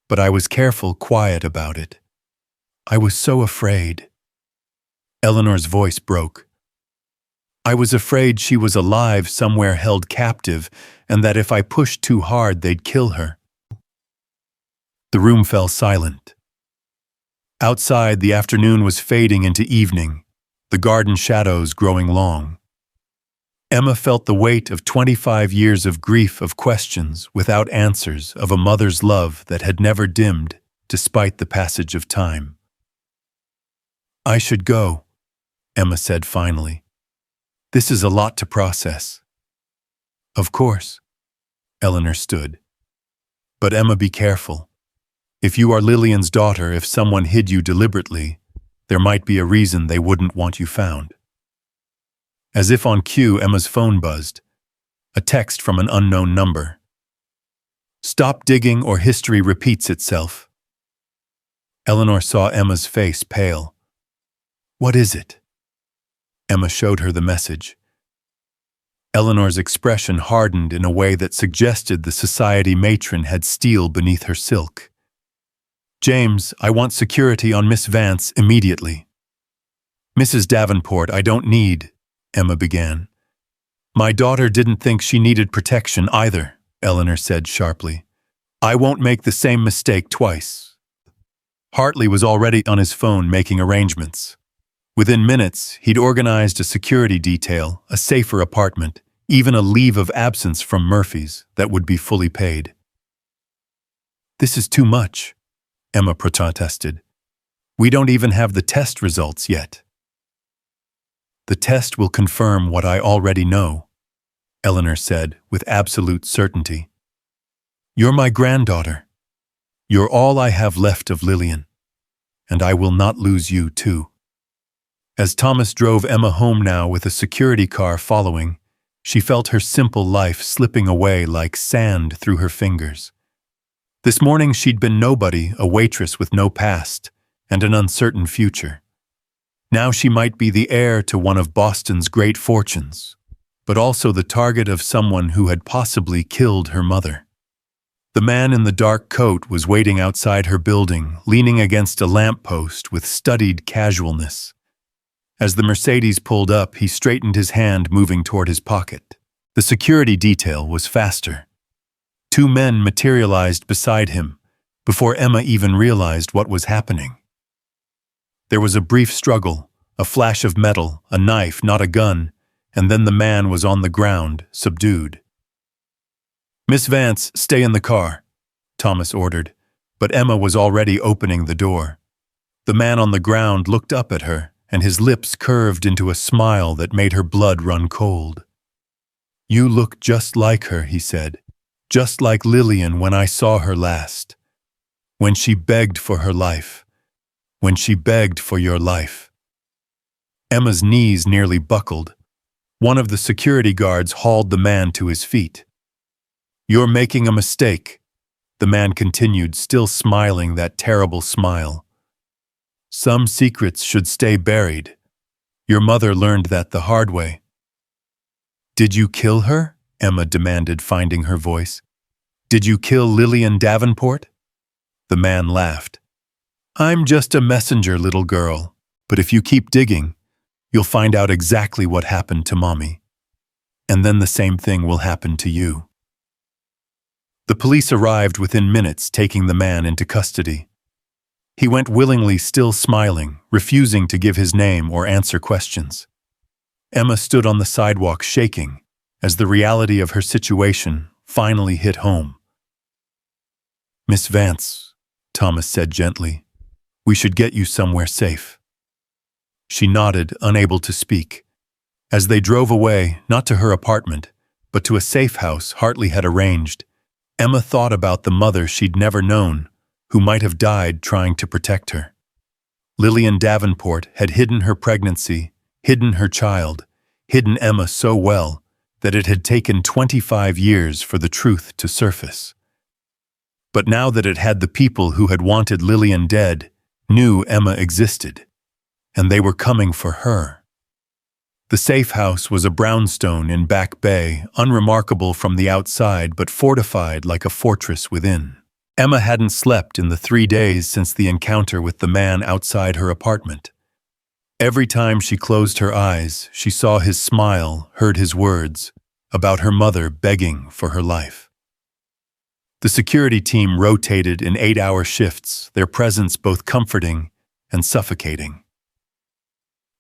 But I was careful, quiet about it. I was so afraid. Eleanor's voice broke. I was afraid she was alive somewhere, held captive, and that if I pushed too hard, they'd kill her. The room fell silent. Outside, the afternoon was fading into evening, the garden shadows growing long. Emma felt the weight of 25 years of grief, of questions without answers, of a mother's love that had never dimmed despite the passage of time. I should go, Emma said finally. This is a lot to process. Of course. Eleanor stood. But Emma, be careful. If you are Lillian's daughter, if someone hid you deliberately, there might be a reason they wouldn't want you found. As if on cue, Emma's phone buzzed. A text from an unknown number. Stop digging or history repeats itself. Eleanor saw Emma's face pale. What is it? Emma showed her the message. Eleanor's expression hardened in a way that suggested the society matron had steel beneath her silk. James, I want security on Miss Vance immediately. Mrs. Davenport, I don't need, Emma began. My daughter didn't think she needed protection either, Eleanor said sharply. I won't make the same mistake twice. Hartley was already on his phone making arrangements. Within minutes, he'd organized a security detail, a safer apartment, even a leave of absence from Murphy's that would be fully paid. This is too much, Emma protested. We don't even have the test results yet. The test will confirm what I already know, Eleanor said with absolute certainty. You're my granddaughter. You're all I have left of Lillian, and I will not lose you too. As Thomas drove Emma home now with a security car following, she felt her simple life slipping away like sand through her fingers. This morning she'd been nobody, a waitress with no past and an uncertain future. Now she might be the heir to one of Boston's great fortunes, but also the target of someone who had possibly killed her mother. The man in the dark coat was waiting outside her building, leaning against a lamppost with studied casualness. As the Mercedes pulled up, he straightened his hand, moving toward his pocket. The security detail was faster. Two men materialized beside him before Emma even realized what was happening. There was a brief struggle, a flash of metal, a knife, not a gun, and then the man was on the ground, subdued. Miss Vance, stay in the car, Thomas ordered, but Emma was already opening the door. The man on the ground looked up at her, and his lips curved into a smile that made her blood run cold. You look just like her, he said, just like Lillian when I saw her last. When she begged for her life. When she begged for your life. Emma's knees nearly buckled. One of the security guards hauled the man to his feet. You're making a mistake, the man continued, still smiling that terrible smile. Some secrets should stay buried. Your mother learned that the hard way. Did you kill her? Emma demanded, finding her voice. Did you kill Lillian Davenport? The man laughed. I'm just a messenger, little girl, but if you keep digging, you'll find out exactly what happened to Mommy. And then the same thing will happen to you. The police arrived within minutes, taking the man into custody. He went willingly, still smiling, refusing to give his name or answer questions. Emma stood on the sidewalk shaking as the reality of her situation finally hit home. Miss Vance, Thomas said gently, we should get you somewhere safe. She nodded, unable to speak. As they drove away, not to her apartment, but to a safe house Hartley had arranged, Emma thought about the mother she'd never known, who might have died trying to protect her. Lillian Davenport had hidden her pregnancy, hidden her child, hidden Emma so well that it had taken 25 years for the truth to surface. But now that it had the people who had wanted Lillian dead, knew Emma existed, and they were coming for her. The safe house was a brownstone in Back Bay, unremarkable from the outside but fortified like a fortress within. Emma hadn't slept in the 3 days since the encounter with the man outside her apartment. Every time she closed her eyes, she saw his smile, heard his words about her mother begging for her life. The security team rotated in 8-hour shifts, their presence both comforting and suffocating.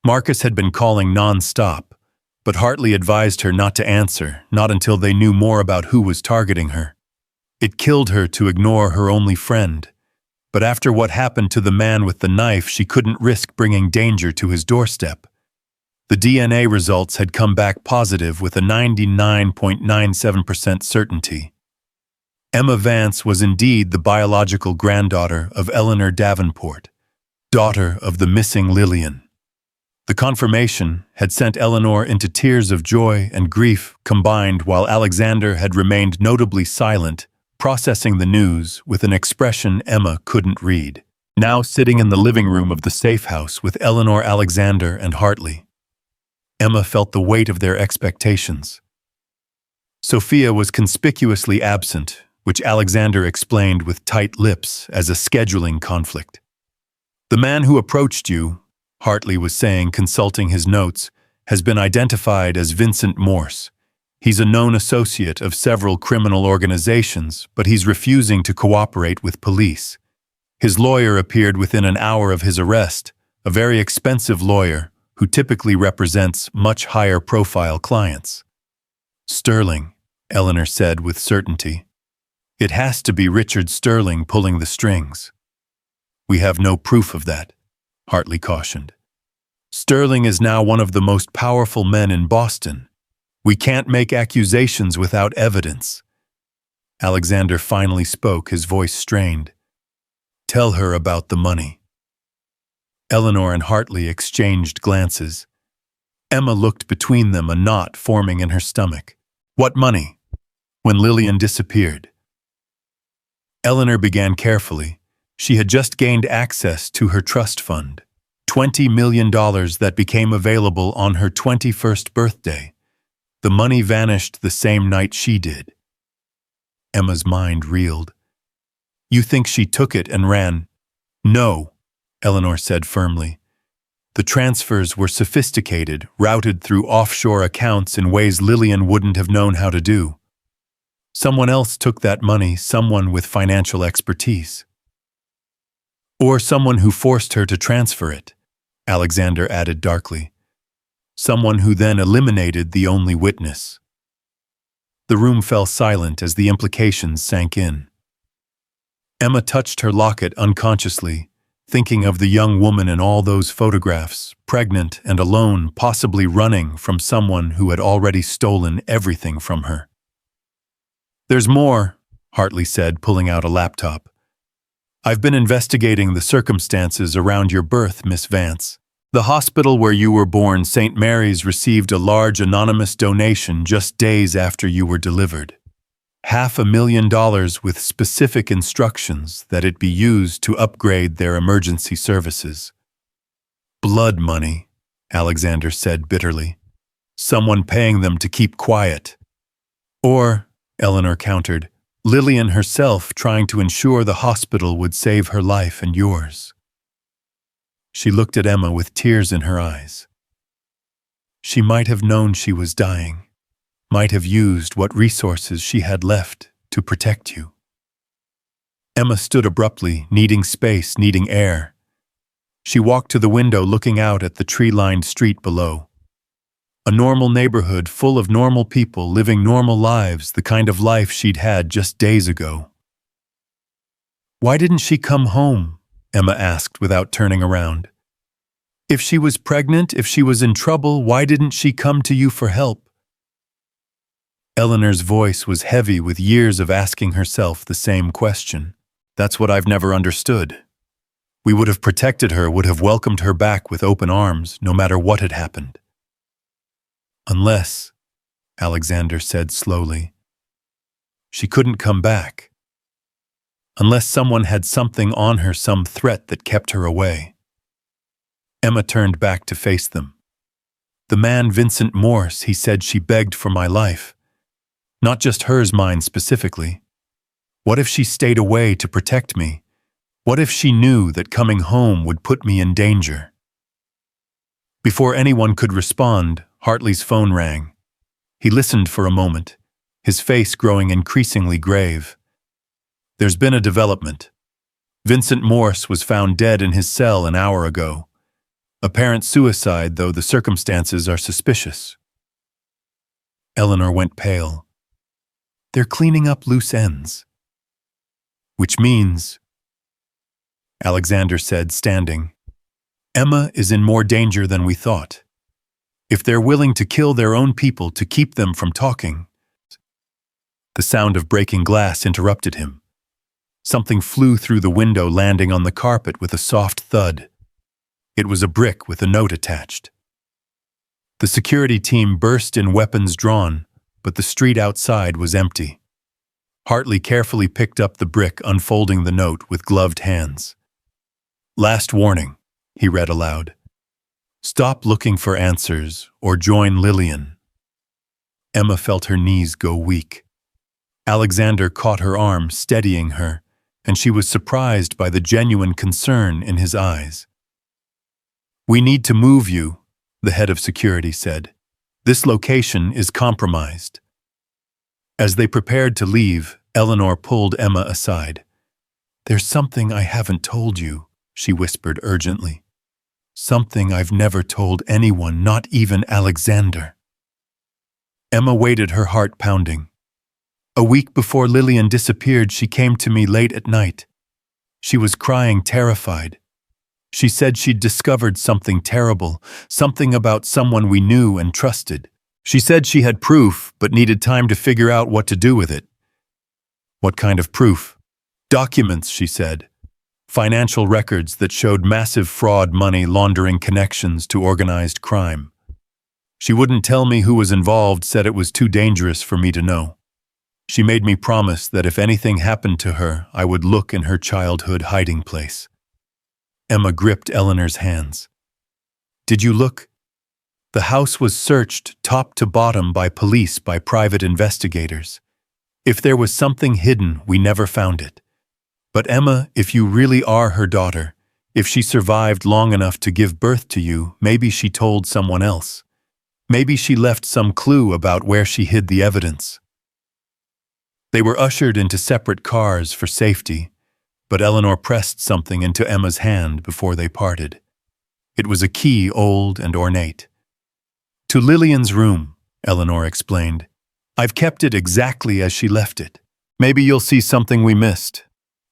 Marcus had been calling non-stop, but Hartley advised her not to answer, not until they knew more about who was targeting her. It killed her to ignore her only friend, but after what happened to the man with the knife, she couldn't risk bringing danger to his doorstep. The DNA results had come back positive with a 99.97% certainty. Emma Vance was indeed the biological granddaughter of Eleanor Davenport, daughter of the missing Lillian. The confirmation had sent Eleanor into tears of joy and grief combined, while Alexander had remained notably silent, processing the news with an expression Emma couldn't read. Now sitting in the living room of the safe house with Eleanor, Alexander, and Hartley, Emma felt the weight of their expectations. Sophia was conspicuously absent, which Alexander explained with tight lips as a scheduling conflict. The man who approached you, Hartley was saying, consulting his notes, has been identified as Vincent Morse. He's a known associate of several criminal organizations, but he's refusing to cooperate with police. His lawyer appeared within an hour of his arrest, a very expensive lawyer who typically represents much higher profile clients. Sterling, Eleanor said with certainty. It has to be Richard Sterling pulling the strings. We have no proof of that, Hartley cautioned. Sterling is now one of the most powerful men in Boston. We can't make accusations without evidence. Alexander finally spoke, his voice strained. Tell her about the money. Eleanor and Hartley exchanged glances. Emma looked between them, a knot forming in her stomach. What money? When Lillian disappeared. Eleanor began carefully. She had just gained access to her trust fund, $20 million that became available on her 21st birthday. The money vanished the same night she did. Emma's mind reeled. You think she took it and ran? No, Eleanor said firmly. The transfers were sophisticated, routed through offshore accounts in ways Lillian wouldn't have known how to do. Someone else took that money, someone with financial expertise. Or someone who forced her to transfer it, Alexander added darkly. Someone who then eliminated the only witness. The room fell silent as the implications sank in. Emma touched her locket unconsciously, thinking of the young woman in all those photographs, pregnant and alone, possibly running from someone who had already stolen everything from her. There's more, Hartley said, pulling out a laptop. I've been investigating the circumstances around your birth, Miss Vance. The hospital where you were born, St. Mary's, received a large anonymous donation just days after you were delivered. $500,000 with specific instructions that it be used to upgrade their emergency services. Blood money, Alexander said bitterly. Someone paying them to keep quiet. Or, Eleanor countered, Lillian herself trying to ensure the hospital would save her life and yours. She looked at Emma with tears in her eyes. She might have known she was dying, might have used what resources she had left to protect you. Emma stood abruptly, needing space, needing air. She walked to the window, looking out at the tree-lined street below. A normal neighborhood full of normal people living normal lives, the kind of life she'd had just days ago. Why didn't she come home? Emma asked without turning around. If she was pregnant, if she was in trouble, why didn't she come to you for help? Eleanor's voice was heavy with years of asking herself the same question. That's what I've never understood. We would have protected her, would have welcomed her back with open arms, no matter what had happened. Unless, Alexander said slowly, she couldn't come back. Unless someone had something on her, some threat that kept her away. Emma turned back to face them. The man Vincent Morse, he said she begged for my life. Not just hers, mine specifically. What if she stayed away to protect me? What if she knew that coming home would put me in danger? Before anyone could respond, Hartley's phone rang. He listened for a moment, his face growing increasingly grave. There's been a development. Vincent Morse was found dead in his cell an hour ago. Apparent suicide, though the circumstances are suspicious. Eleanor went pale. They're cleaning up loose ends. Which means, Alexander said, standing, Emma is in more danger than we thought. If they're willing to kill their own people to keep them from talking. The sound of breaking glass interrupted him. Something flew through the window, landing on the carpet with a soft thud. It was a brick with a note attached. The security team burst in, weapons drawn, but the street outside was empty. Hartley carefully picked up the brick, unfolding the note with gloved hands. Last warning, he read aloud. Stop looking for answers or join Lillian. Emma felt her knees go weak. Alexander caught her arm, steadying her, and she was surprised by the genuine concern in his eyes. "We need to move you," the head of security said. "This location is compromised." As they prepared to leave, Eleanor pulled Emma aside. "There's something I haven't told you," she whispered urgently. "Something I've never told anyone, not even Alexander." Emma waited, her heart pounding. "A week before Lillian disappeared, she came to me late at night. She was crying, terrified. She said she'd discovered something terrible, something about someone we knew and trusted. She said she had proof, but needed time to figure out what to do with it." "What kind of proof?" "Documents," she said. "Financial records that showed massive fraud, money laundering connections to organized crime. She wouldn't tell me who was involved, said it was too dangerous for me to know. She made me promise that if anything happened to her, I would look in her childhood hiding place." Emma gripped Eleanor's hands. "Did you look?" "The house was searched top to bottom by police, by private investigators. If there was something hidden, we never found it. But Emma, if you really are her daughter, if she survived long enough to give birth to you, maybe she told someone else. Maybe she left some clue about where she hid the evidence." They were ushered into separate cars for safety, but Eleanor pressed something into Emma's hand before they parted. It was a key, old and ornate. "To Lillian's room," Eleanor explained. "I've kept it exactly as she left it. Maybe you'll see something we missed."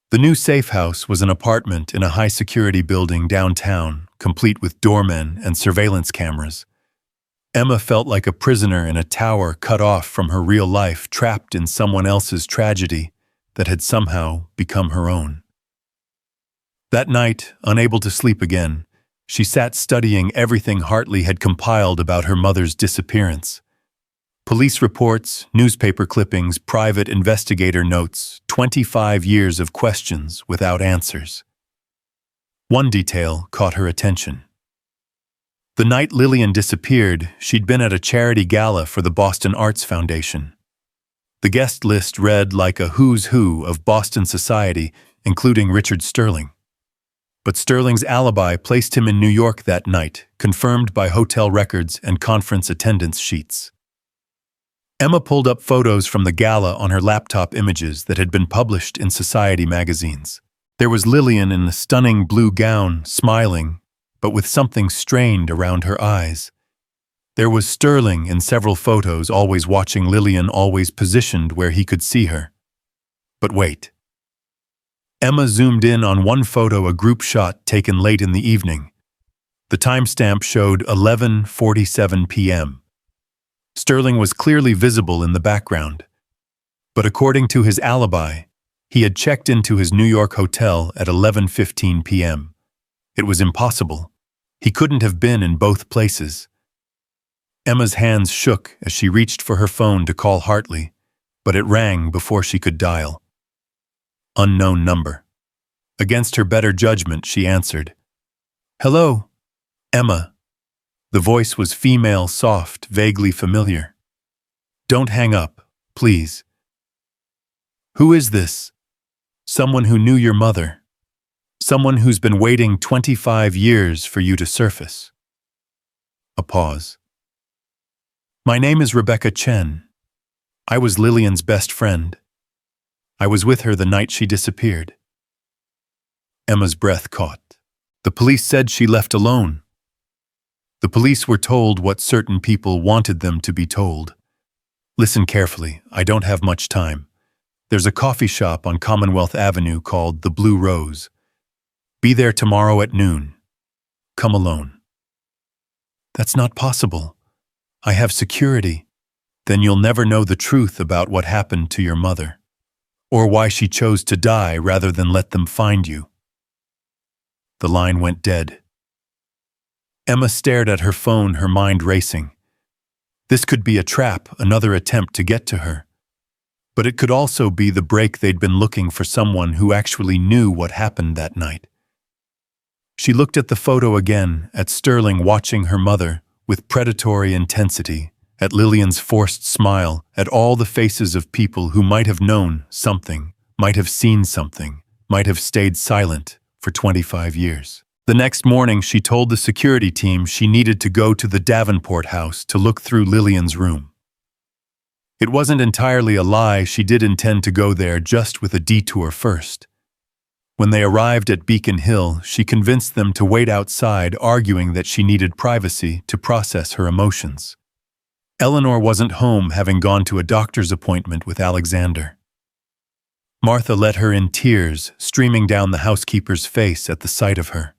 The new safe house was an apartment in a high-security building downtown, complete with doormen and surveillance cameras. Emma felt like a prisoner in a tower, cut off from her real life, trapped in someone else's tragedy that had somehow become her own. That night, unable to sleep again, she sat studying everything Hartley had compiled about her mother's disappearance. Police reports, newspaper clippings, private investigator notes, 25 years of questions without answers. One detail caught her attention. The night Lillian disappeared, she'd been at a charity gala for the Boston Arts Foundation. The guest list read like a who's who of Boston society, including Richard Sterling. But Sterling's alibi placed him in New York that night, confirmed by hotel records and conference attendance sheets. Emma pulled up photos from the gala on her laptop, images that had been published in society magazines. There was Lillian in the stunning blue gown, smiling, but with something strained around her eyes. There was Sterling in several photos, always watching Lillian, always positioned where he could see her. But wait. Emma zoomed in on one photo, a group shot taken late in the evening. The timestamp showed 11:47 p.m. Sterling was clearly visible in the background. But according to his alibi, he had checked into his New York hotel at 11:15 p.m. It was impossible. He couldn't have been in both places. Emma's hands shook as she reached for her phone to call Hartley, but it rang before she could dial. Unknown number. Against her better judgment, she answered. "Hello, Emma." The voice was female, soft, vaguely familiar. "Don't hang up, please." "Who is this?" "Someone who knew your mother. Someone who's been waiting 25 years for you to surface." A pause. "My name is Rebecca Chen. I was Lillian's best friend. I was with her the night she disappeared." Emma's breath caught. "The police said she left alone." "The police were told what certain people wanted them to be told. Listen carefully, I don't have much time. There's a coffee shop on Commonwealth Avenue called The Blue Rose. Be there tomorrow at noon. Come alone." "That's not possible. I have security." "Then you'll never know the truth about what happened to your mother, or why she chose to die rather than let them find you." The line went dead. Emma stared at her phone, her mind racing. This could be a trap, another attempt to get to her. But it could also be the break they'd been looking for, someone who actually knew what happened that night. She looked at the photo again, at Sterling watching her mother with predatory intensity, at Lillian's forced smile, at all the faces of people who might have known something, might have seen something, might have stayed silent for 25 years. The next morning, she told the security team she needed to go to the Davenport house to look through Lillian's room. It wasn't entirely a lie. She did intend to go there, just with a detour first. When they arrived at Beacon Hill, she convinced them to wait outside, arguing that she needed privacy to process her emotions. Eleanor wasn't home, having gone to a doctor's appointment with Alexander. Martha let her in, tears streaming down the housekeeper's face at the sight of her.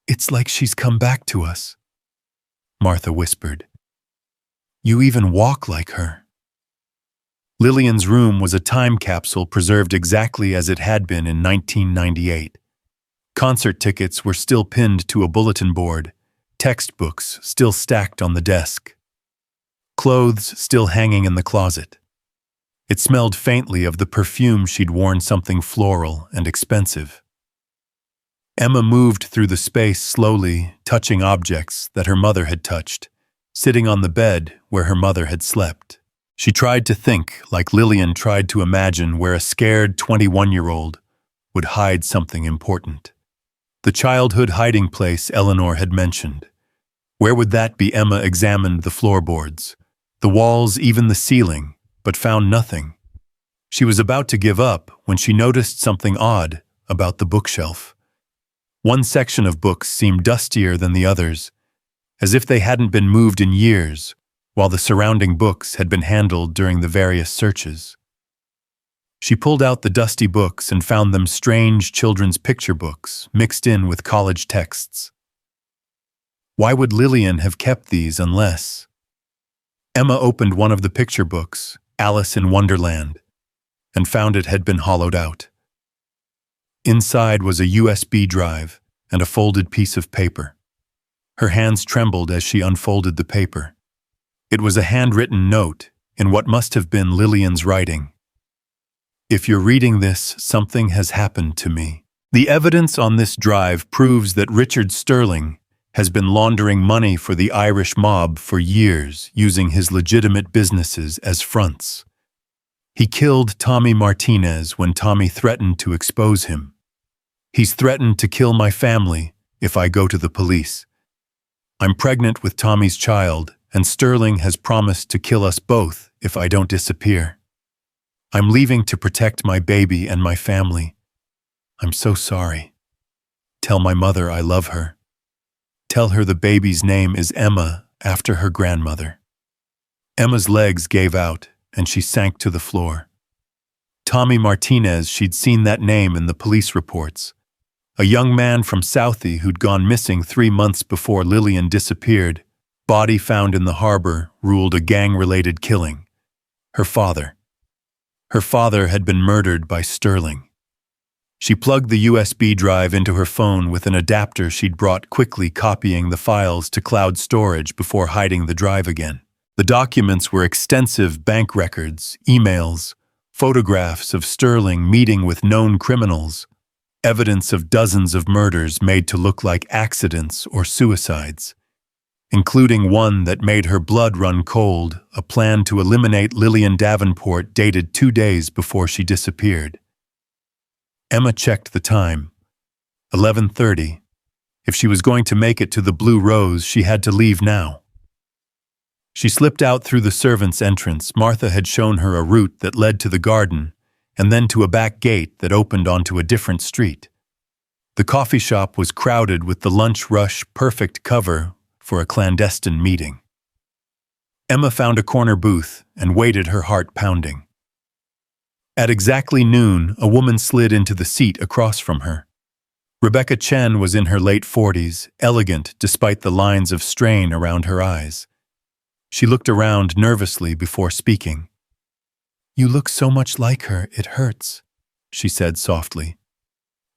"It's like she's come back to us," Martha whispered. "You even walk like her." Lillian's room was a time capsule preserved exactly as it had been in 1998. Concert tickets were still pinned to a bulletin board, textbooks still stacked on the desk, clothes still hanging in the closet. It smelled faintly of the perfume she'd worn, something floral and expensive. Emma moved through the space slowly, touching objects that her mother had touched, sitting on the bed where her mother had slept. She tried to think like Lillian tried to imagine, where a scared 21-year-old would hide something important. The childhood hiding place Eleanor had mentioned. Where would that be? Emma examined the floorboards, the walls, even the ceiling, but found nothing. She was about to give up when she noticed something odd about the bookshelf. One section of books seemed dustier than the others, as if they hadn't been moved in years, while the surrounding books had been handled during the various searches. She pulled out the dusty books and found them strange children's picture books mixed in with college texts. Why would Lillian have kept these unless... Emma opened one of the picture books, Alice in Wonderland, and found it had been hollowed out. Inside was a USB drive and a folded piece of paper. Her hands trembled as she unfolded the paper. It was a handwritten note in what must have been Lillian's writing. "If you're reading this, something has happened to me." The evidence on this drive proves that Richard Sterling has been laundering money for the Irish mob for years, using his legitimate businesses as fronts. He killed Tommy Martinez when Tommy threatened to expose him. "He's threatened to kill my family if I go to the police. I'm pregnant with Tommy's child, and Sterling has promised to kill us both if I don't disappear. I'm leaving to protect my baby and my family. I'm so sorry. Tell my mother I love her. Tell her the baby's name is Emma, after her grandmother." Emma's legs gave out, and she sank to the floor. Tommy Martinez, she'd seen that name in the police reports. A young man from Southie who'd gone missing 3 months before Lillian disappeared. Body found in the harbor, ruled a gang-related killing. Her father. Her father had been murdered by Sterling. She plugged the USB drive into her phone with an adapter she'd brought, quickly copying the files to cloud storage before hiding the drive again. The documents were extensive bank records, emails, photographs of Sterling meeting with known criminals, evidence of dozens of murders made to look like accidents or suicides, including one that made her blood run cold, a plan to eliminate Lillian Davenport dated 2 days before she disappeared. Emma checked the time. 11:30. If she was going to make it to the Blue Rose, she had to leave now. She slipped out through the servants' entrance. Martha had shown her a route that led to the garden, and then to a back gate that opened onto a different street. The coffee shop was crowded with the lunch rush, perfect cover for a clandestine meeting. Emma found a corner booth and waited, her heart pounding. At exactly noon, a woman slid into the seat across from her. Rebecca Chen was in her late 40s, elegant despite the lines of strain around her eyes. She looked around nervously before speaking. "You look so much like her, it hurts," she said softly.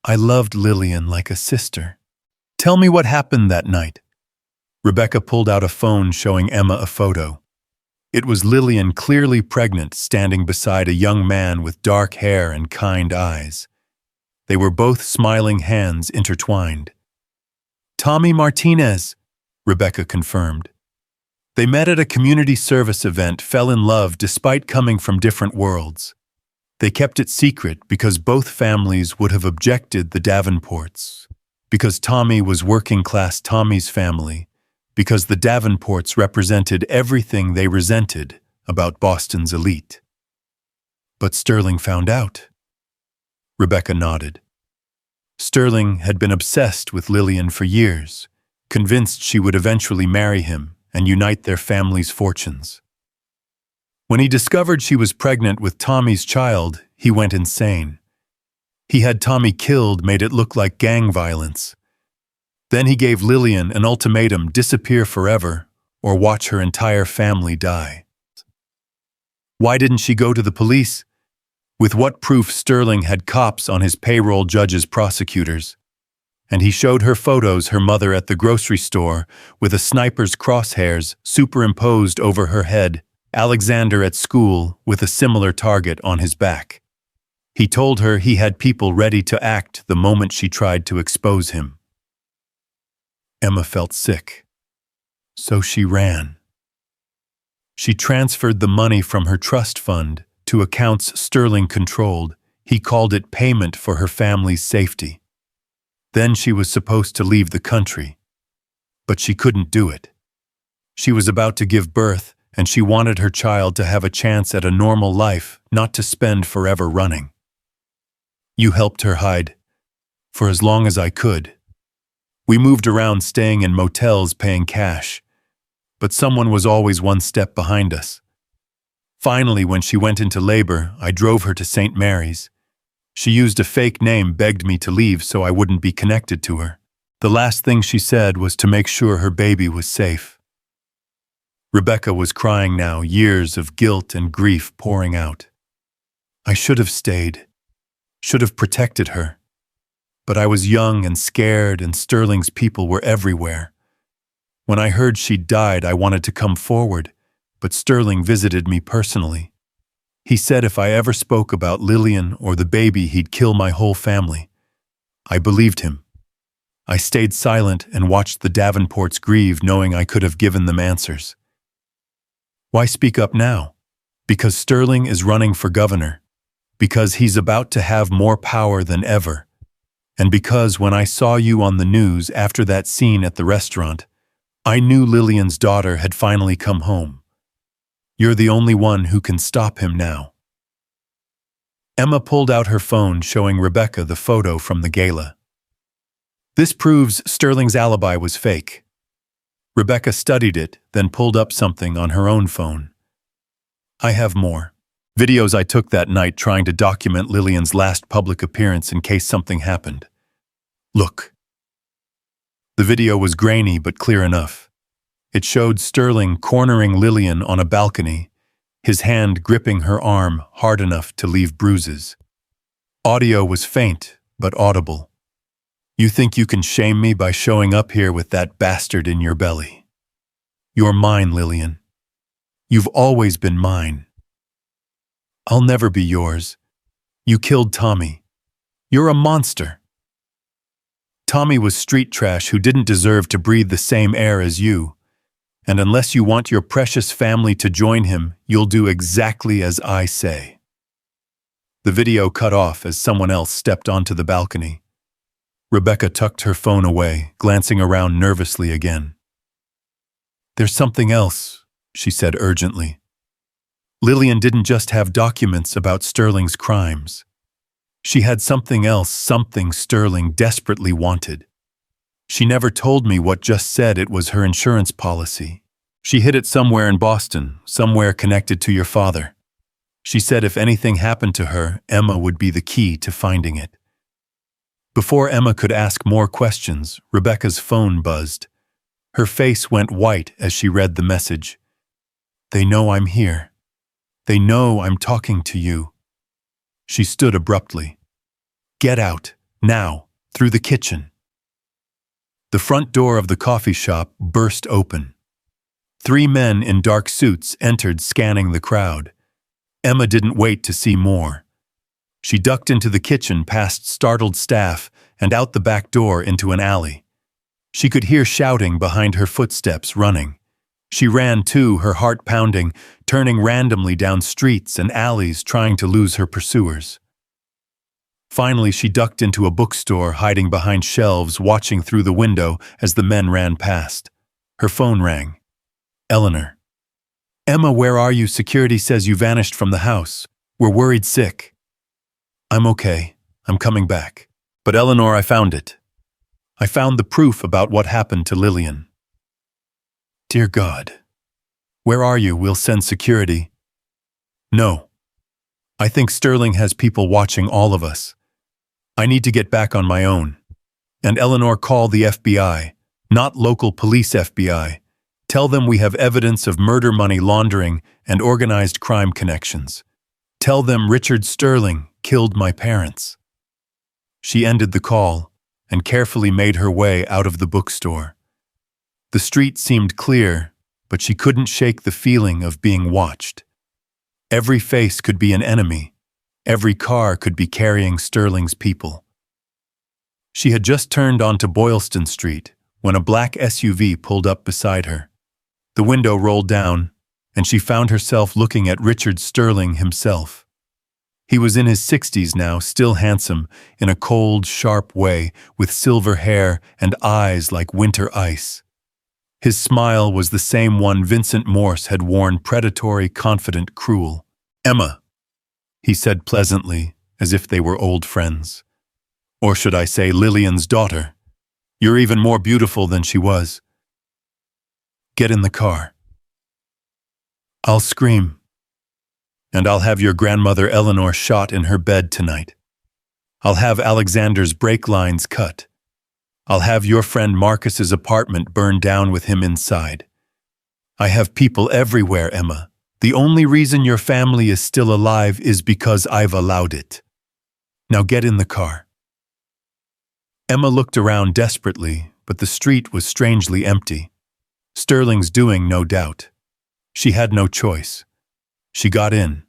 "I loved Lillian like a sister. Tell me what happened that night." Rebecca pulled out a phone showing Emma a photo. It was Lillian, clearly pregnant, standing beside a young man with dark hair and kind eyes. They were both smiling, hands intertwined. "Tommy Martinez," Rebecca confirmed. They met at a community service event, fell in love despite coming from different worlds. They kept it secret because both families would have objected the Davenports. Because Tommy was working-class Tommy's family. Because the Davenports represented everything they resented about Boston's elite. But Sterling found out. Rebecca nodded. Sterling had been obsessed with Lillian for years, convinced she would eventually marry him and unite their families' fortunes. When he discovered she was pregnant with Tommy's child, he went insane. He had Tommy killed, made it look like gang violence. Then he gave Lillian an ultimatum: disappear forever or watch her entire family die. Why didn't she go to the police? With what proof? Sterling had cops on his payroll, judges, prosecutors. And he showed her photos, her mother at the grocery store with a sniper's crosshairs superimposed over her head, Alexander at school with a similar target on his back. He told her he had people ready to act the moment she tried to expose him. Emma felt sick. So she ran. She transferred the money from her trust fund to accounts Sterling controlled. He called it payment for her family's safety. Then she was supposed to leave the country. But she couldn't do it. She was about to give birth, and she wanted her child to have a chance at a normal life, not to spend forever running. You helped her hide. For as long as I could. We moved around, staying in motels, paying cash. But someone was always one step behind us. Finally, when she went into labor, I drove her to St. Mary's. She used a fake name, begged me to leave so I wouldn't be connected to her. The last thing she said was to make sure her baby was safe. Rebecca was crying now, years of guilt and grief pouring out. I should have stayed, should have protected her. But I was young and scared, and Sterling's people were everywhere. When I heard she'd died, I wanted to come forward, but Sterling visited me personally. He said if I ever spoke about Lillian or the baby, he'd kill my whole family. I believed him. I stayed silent and watched the Davenports grieve, knowing I could have given them answers. Why speak up now? Because Sterling is running for governor. Because he's about to have more power than ever. And because when I saw you on the news after that scene at the restaurant, I knew Lillian's daughter had finally come home. You're the only one who can stop him now. Emma pulled out her phone, showing Rebecca the photo from the gala. This proves Sterling's alibi was fake. Rebecca studied it, then pulled up something on her own phone. I have more. Videos I took that night trying to document Lillian's last public appearance in case something happened. Look. The video was grainy but clear enough. It showed Sterling cornering Lillian on a balcony, his hand gripping her arm hard enough to leave bruises. Audio was faint but audible. You think you can shame me by showing up here with that bastard in your belly? You're mine, Lillian. You've always been mine. I'll never be yours. You killed Tommy. You're a monster. Tommy was street trash who didn't deserve to breathe the same air as you. And unless you want your precious family to join him, you'll do exactly as I say. The video cut off as someone else stepped onto the balcony. Rebecca tucked her phone away, glancing around nervously again. There's something else, she said urgently. Lillian didn't just have documents about Sterling's crimes. She had something else, something Sterling desperately wanted. She never told me what, just said it was her insurance policy. She hid it somewhere in Boston, somewhere connected to your father. She said if anything happened to her, Emma would be the key to finding it. Before Emma could ask more questions, Rebecca's phone buzzed. Her face went white as she read the message. They know I'm here. They know I'm talking to you. She stood abruptly. Get out, now, through the kitchen. The front door of the coffee shop burst open. 3 men in dark suits entered, scanning the crowd. Emma didn't wait to see more. She ducked into the kitchen past startled staff and out the back door into an alley. She could hear shouting behind her, footsteps running. She ran too, her heart pounding, turning randomly down streets and alleys trying to lose her pursuers. Finally, she ducked into a bookstore, hiding behind shelves, watching through the window as the men ran past. Her phone rang. Eleanor. Emma, where are you? Security says you vanished from the house. We're worried sick. I'm okay. I'm coming back. But Eleanor, I found it. I found the proof about what happened to Lillian. Dear God. Where are you? We'll send security. No. I think Sterling has people watching all of us. I need to get back on my own. And Eleanor, call the FBI, not local police FBI. Tell them we have evidence of murder, money laundering, and organized crime connections. Tell them Richard Sterling killed my parents. She ended the call and carefully made her way out of the bookstore. The street seemed clear, but she couldn't shake the feeling of being watched. Every face could be an enemy. Every car could be carrying Sterling's people. She had just turned onto Boylston Street when a black SUV pulled up beside her. The window rolled down, and she found herself looking at Richard Sterling himself. He was in his 60s now, still handsome, in a cold, sharp way, with silver hair and eyes like winter ice. His smile was the same one Vincent Morse had worn, predatory, confident, cruel. Emma, he said pleasantly, as if they were old friends. Or should I say Lillian's daughter? You're even more beautiful than she was. Get in the car. I'll scream. And I'll have your grandmother Eleanor shot in her bed tonight. I'll have Alexander's brake lines cut. I'll have your friend Marcus's apartment burned down with him inside. I have people everywhere, Emma. The only reason your family is still alive is because I've allowed it. Now get in the car. Emma looked around desperately, but the street was strangely empty. Sterling's doing, no doubt. She had no choice. She got in.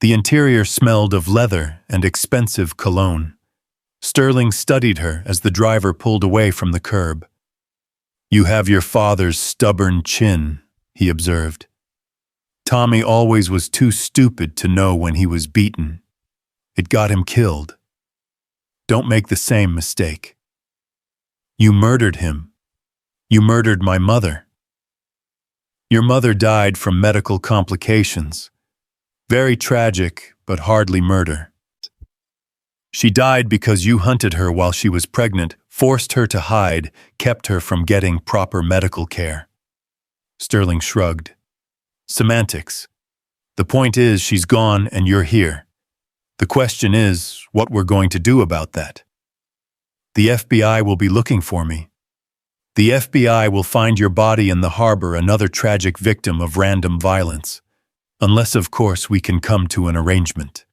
The interior smelled of leather and expensive cologne. Sterling studied her as the driver pulled away from the curb. You have your father's stubborn chin, he observed. Tommy always was too stupid to know when he was beaten. It got him killed. Don't make the same mistake. You murdered him. You murdered my mother. Your mother died from medical complications. Very tragic, but hardly murder. She died because you hunted her while she was pregnant, forced her to hide, kept her from getting proper medical care. Sterling shrugged. Semantics. The point is, she's gone and you're here. The question is, what we're going to do about that. The FBI will be looking for me. The FBI will find your body in the harbor, another tragic victim of random violence. Unless, of course, we can come to an arrangement.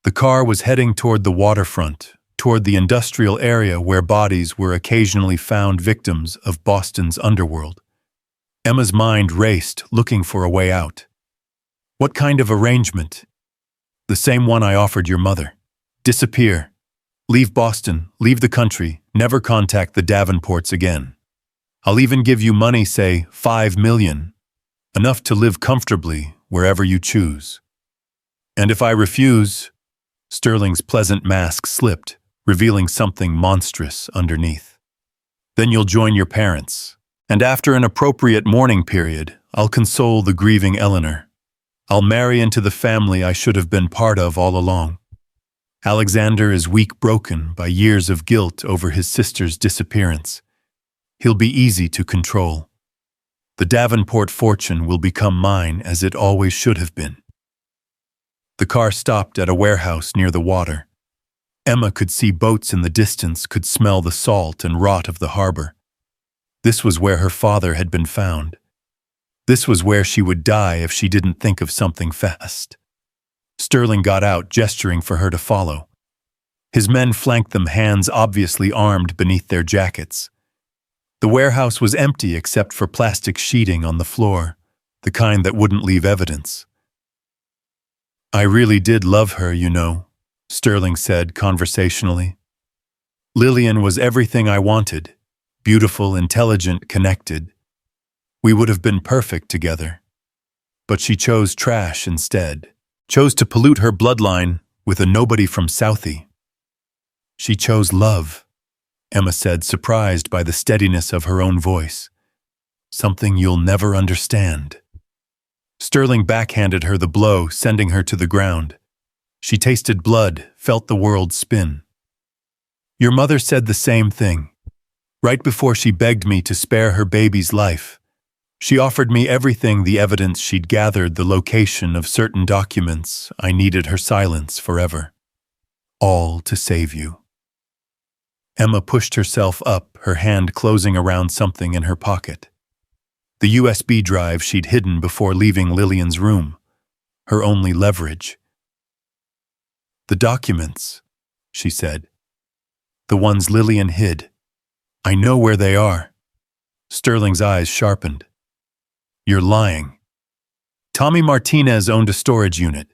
The car was heading toward the waterfront, toward the industrial area where bodies were occasionally found, victims of Boston's underworld. Emma's mind raced, looking for a way out. What kind of arrangement? The same one I offered your mother. Disappear. Leave Boston, leave the country, never contact the Davenports again. I'll even give you money, say $5 million. Enough to live comfortably wherever you choose. And if I refuse, Sterling's pleasant mask slipped, revealing something monstrous underneath. Then you'll join your parents, and after an appropriate mourning period, I'll console the grieving Eleanor. I'll marry into the family I should have been part of all along. Alexander is weak, broken by years of guilt over his sister's disappearance. He'll be easy to control. The Davenport fortune will become mine as it always should have been. The car stopped at a warehouse near the water. Emma could see boats in the distance, could smell the salt and rot of the harbor. This was where her father had been found. This was where she would die if she didn't think of something fast. Sterling got out, gesturing for her to follow. His men flanked them, hands obviously armed beneath their jackets. The warehouse was empty except for plastic sheeting on the floor, the kind that wouldn't leave evidence. I really did love her, you know, Sterling said conversationally. Lillian was everything I wanted, beautiful, intelligent, connected. We would have been perfect together. But she chose trash instead, chose to pollute her bloodline with a nobody from Southie. She chose love, Emma said, surprised by the steadiness of her own voice. Something you'll never understand. Sterling backhanded her the blow, sending her to the ground. She tasted blood, felt the world spin. Your mother said the same thing. Right before she begged me to spare her baby's life, she offered me everything, the evidence she'd gathered, the location of certain documents. I needed her silence forever. All to save you. Emma pushed herself up, her hand closing around something in her pocket. The USB drive she'd hidden before leaving Lillian's room. Her only leverage. The documents, she said. The ones Lillian hid. I know where they are. Sterling's eyes sharpened. You're lying. Tommy Martinez owned a storage unit,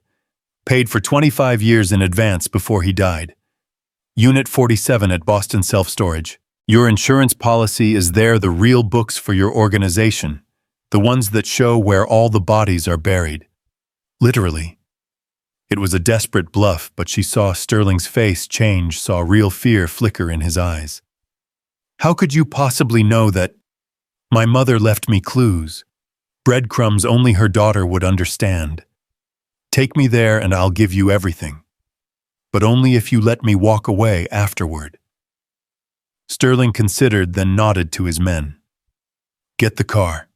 paid for 25 years in advance before he died. Unit 47 at Boston Self-Storage. Your insurance policy is there, the real books for your organization, the ones that show where all the bodies are buried. Literally. It was a desperate bluff, but she saw Sterling's face change, saw real fear flicker in his eyes. How could you possibly know that? My mother left me clues. Breadcrumbs only her daughter would understand. Take me there and I'll give you everything. But only if you let me walk away afterward. Sterling considered, then nodded to his men. Get the car.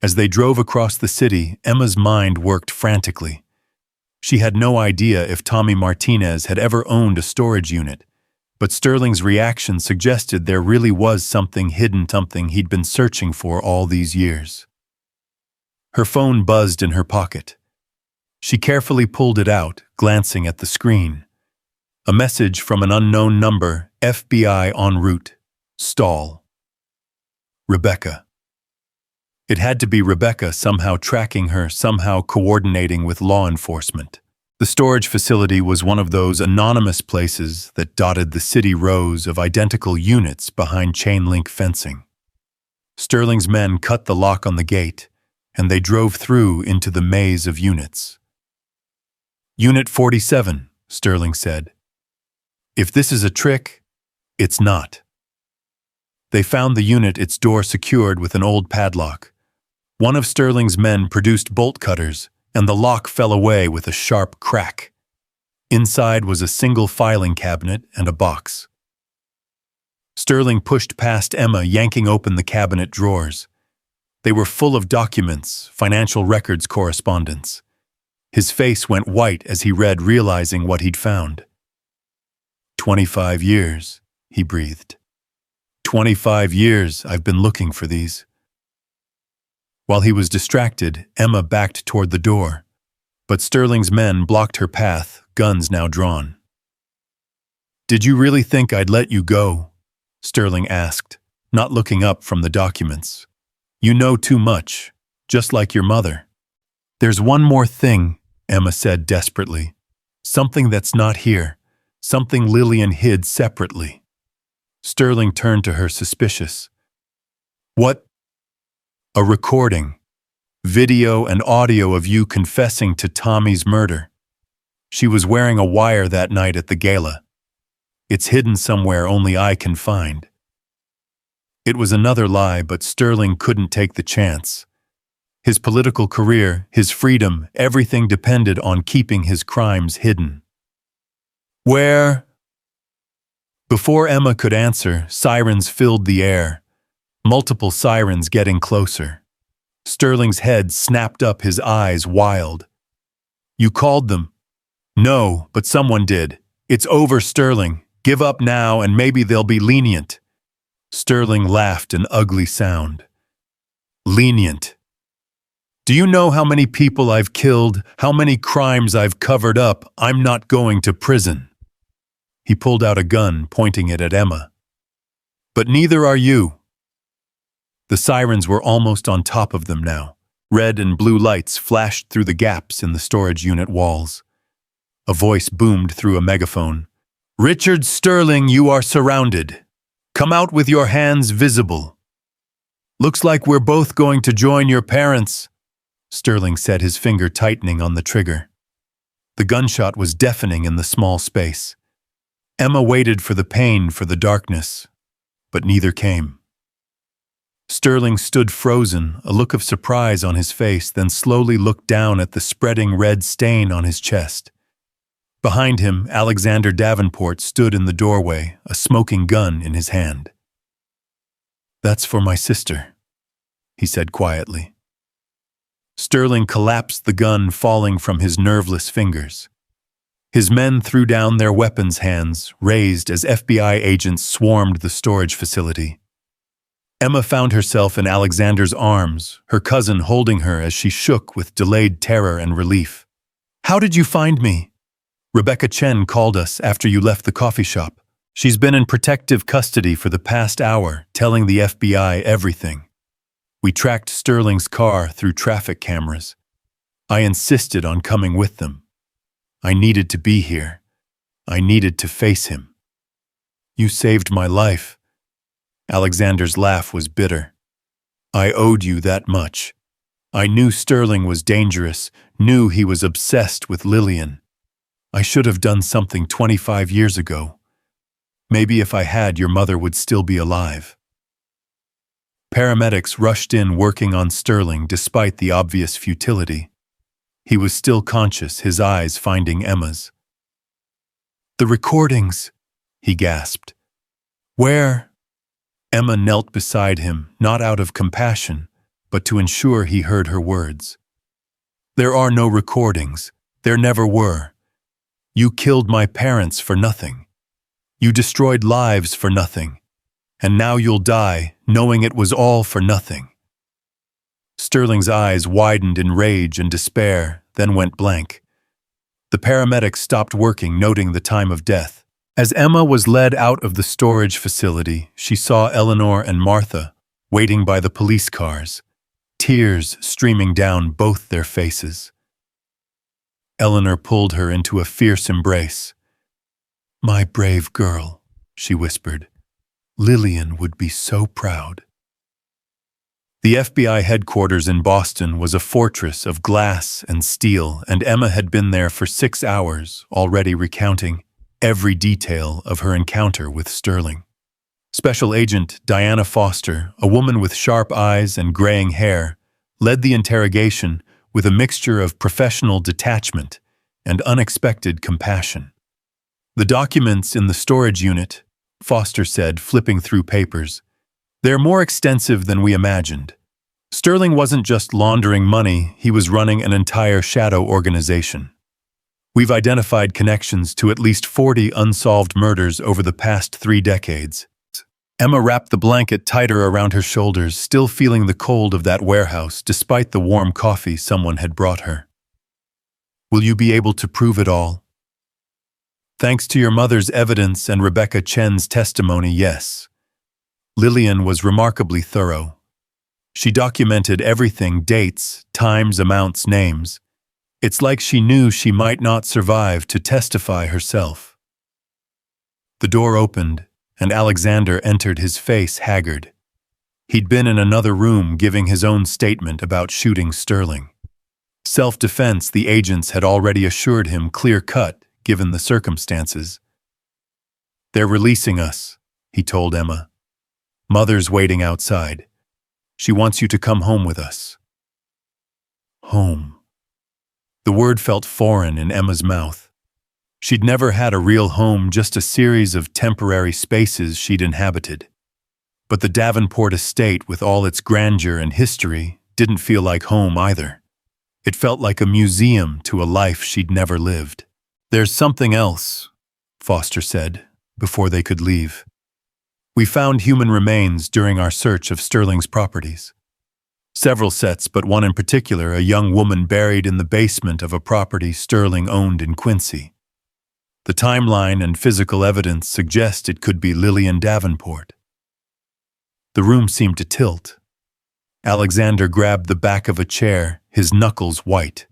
As they drove across the city, Emma's mind worked frantically. She had no idea if Tommy Martinez had ever owned a storage unit, but Sterling's reaction suggested there really was something hidden, something he'd been searching for all these years. Her phone buzzed in her pocket. She carefully pulled it out, glancing at the screen. A message from an unknown number, FBI en route. Stall. Rebecca. It had to be Rebecca, somehow tracking her, somehow coordinating with law enforcement. The storage facility was one of those anonymous places that dotted the city, rows of identical units behind chain-link fencing. Sterling's men cut the lock on the gate, and they drove through into the maze of units. Unit 47, Sterling said. If this is a trick, it's not. They found the unit, its door secured with an old padlock. One of Sterling's men produced bolt cutters, and the lock fell away with a sharp crack. Inside was a single filing cabinet and a box. Sterling pushed past Emma, yanking open the cabinet drawers. They were full of documents, financial records, correspondence. His face went white as he read, realizing what he'd found. 25 years, he breathed. 25 years I've been looking for these. While he was distracted, Emma backed toward the door, but Sterling's men blocked her path, guns now drawn. Did you really think I'd let you go? Sterling asked, not looking up from the documents. You know too much, just like your mother. There's one more thing, Emma said desperately. Something that's not here, something Lillian hid separately. Sterling turned to her, suspicious. What? A recording, video and audio of you confessing to Tommy's murder. She was wearing a wire that night at the gala. It's hidden somewhere only I can find. It was another lie, but Sterling couldn't take the chance. His political career, his freedom, everything depended on keeping his crimes hidden. Where? Before Emma could answer, sirens filled the air. Multiple sirens getting closer. Sterling's head snapped up, his eyes wild. You called them? No, but someone did. It's over, Sterling. Give up now and maybe they'll be lenient. Sterling laughed, an ugly sound. Lenient. Do you know how many people I've killed, how many crimes I've covered up? I'm not going to prison. He pulled out a gun, pointing it at Emma. But neither are you. The sirens were almost on top of them now. Red and blue lights flashed through the gaps in the storage unit walls. A voice boomed through a megaphone. Richard Sterling, you are surrounded. Come out with your hands visible. Looks like we're both going to join your parents, Sterling said, his finger tightening on the trigger. The gunshot was deafening in the small space. Emma waited for the pain, for the darkness, but neither came. Sterling stood frozen, a look of surprise on his face, then slowly looked down at the spreading red stain on his chest. Behind him, Alexander Davenport stood in the doorway, a smoking gun in his hand. "That's for my sister," he said quietly. Sterling collapsed, the gun falling from his nerveless fingers. His men threw down their weapons, hands raised as FBI agents swarmed the storage facility. Emma found herself in Alexander's arms, her cousin holding her as she shook with delayed terror and relief. "How did you find me?" "Rebecca Chen called us after you left the coffee shop. She's been in protective custody for the past hour, telling the FBI everything. We tracked Sterling's car through traffic cameras. I insisted on coming with them. I needed to be here. I needed to face him. You saved my life." Alexander's laugh was bitter. "I owed you that much. I knew Sterling was dangerous, knew he was obsessed with Lillian. I should have done something 25 years ago. Maybe if I had, your mother would still be alive." Paramedics rushed in, working on Sterling despite the obvious futility. He was still conscious, his eyes finding Emma's. "The recordings," he gasped. "Where?" Emma knelt beside him, not out of compassion, but to ensure he heard her words. "There are no recordings. There never were. You killed my parents for nothing. You destroyed lives for nothing. And now you'll die, knowing it was all for nothing." Sterling's eyes widened in rage and despair, then went blank. The paramedics stopped working, noting the time of death. As Emma was led out of the storage facility, she saw Eleanor and Martha waiting by the police cars, tears streaming down both their faces. Eleanor pulled her into a fierce embrace. "My brave girl," she whispered. "Lillian would be so proud." The FBI headquarters in Boston was a fortress of glass and steel, and Emma had been there for 6 hours, already recounting every detail of her encounter with Sterling. Special Agent Diana Foster, a woman with sharp eyes and graying hair, led the interrogation with a mixture of professional detachment and unexpected compassion. "The documents in the storage unit," Foster said, flipping through papers, "they're more extensive than we imagined. Sterling wasn't just laundering money, he was running an entire shadow organization. We've identified connections to at least 40 unsolved murders over the past 3 decades. Emma wrapped the blanket tighter around her shoulders, still feeling the cold of that warehouse despite the warm coffee someone had brought her. "Will you be able to prove it all?" "Thanks to your mother's evidence and Rebecca Chen's testimony, yes." Lillian was remarkably thorough. She documented everything: dates, times, amounts, names. It's like she knew she might not survive to testify herself. The door opened, and Alexander entered, his face haggard. He'd been in another room giving his own statement about shooting Sterling. Self-defense, the agents had already assured him, clear-cut, given the circumstances. "They're releasing us," he told Emma. "Mother's waiting outside. She wants you to come home with us." Home. The word felt foreign in Emma's mouth. She'd never had a real home, just a series of temporary spaces she'd inhabited. But the Davenport estate, with all its grandeur and history, didn't feel like home either. It felt like a museum to a life she'd never lived. "There's something else," Foster said, before they could leave. "We found human remains during our search of Sterling's properties. Several sets, but one in particular, a young woman buried in the basement of a property Sterling owned in Quincy. The timeline and physical evidence suggest it could be Lillian Davenport." The room seemed to tilt. Alexander grabbed the back of a chair, his knuckles white.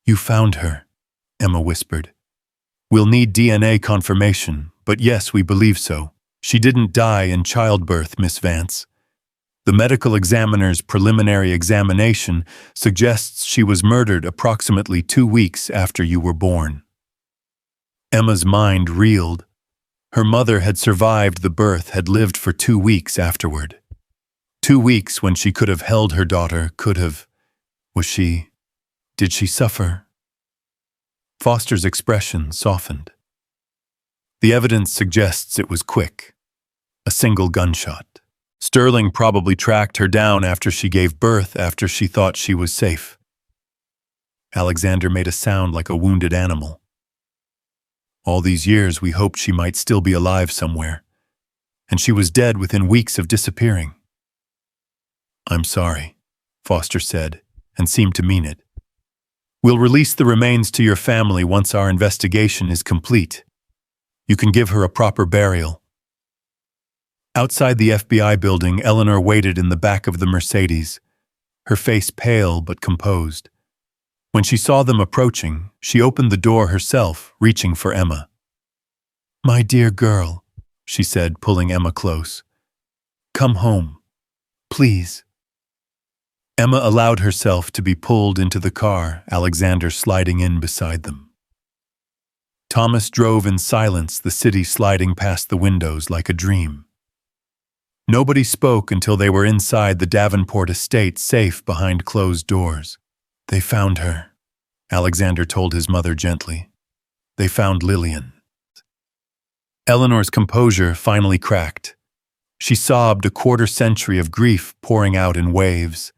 "You found her," Emma whispered. "We'll need DNA confirmation, but yes, we believe so. She didn't die in childbirth, Miss Vance. The medical examiner's preliminary examination suggests she was murdered approximately 2 weeks after you were born. Emma's mind reeled. Her mother had survived the birth, had lived for 2 weeks afterward. 2 weeks when she could have held her daughter, could have. Did she suffer? Foster's expression softened. The evidence suggests it was quick. A single gunshot. Sterling probably tracked her down after she gave birth, after she thought she was safe. Alexander made a sound like a wounded animal. All these years we hoped she might still be alive somewhere, and she was dead within weeks of disappearing. I'm sorry, Foster said, and seemed to mean it. We'll release the remains to your family once our investigation is complete. You can give her a proper burial. Outside the FBI building, Eleanor waited in the back of the Mercedes, her face pale but composed. When she saw them approaching, she opened the door herself, reaching for Emma. My dear girl, she said, pulling Emma close. Come home, please. Emma allowed herself to be pulled into the car, Alexander sliding in beside them. Thomas drove in silence, the city sliding past the windows like a dream. Nobody spoke until they were inside the Davenport estate, safe behind closed doors. They found her, Alexander told his mother gently. They found Lillian. Eleanor's composure finally cracked. She sobbed, a quarter century of grief pouring out in waves.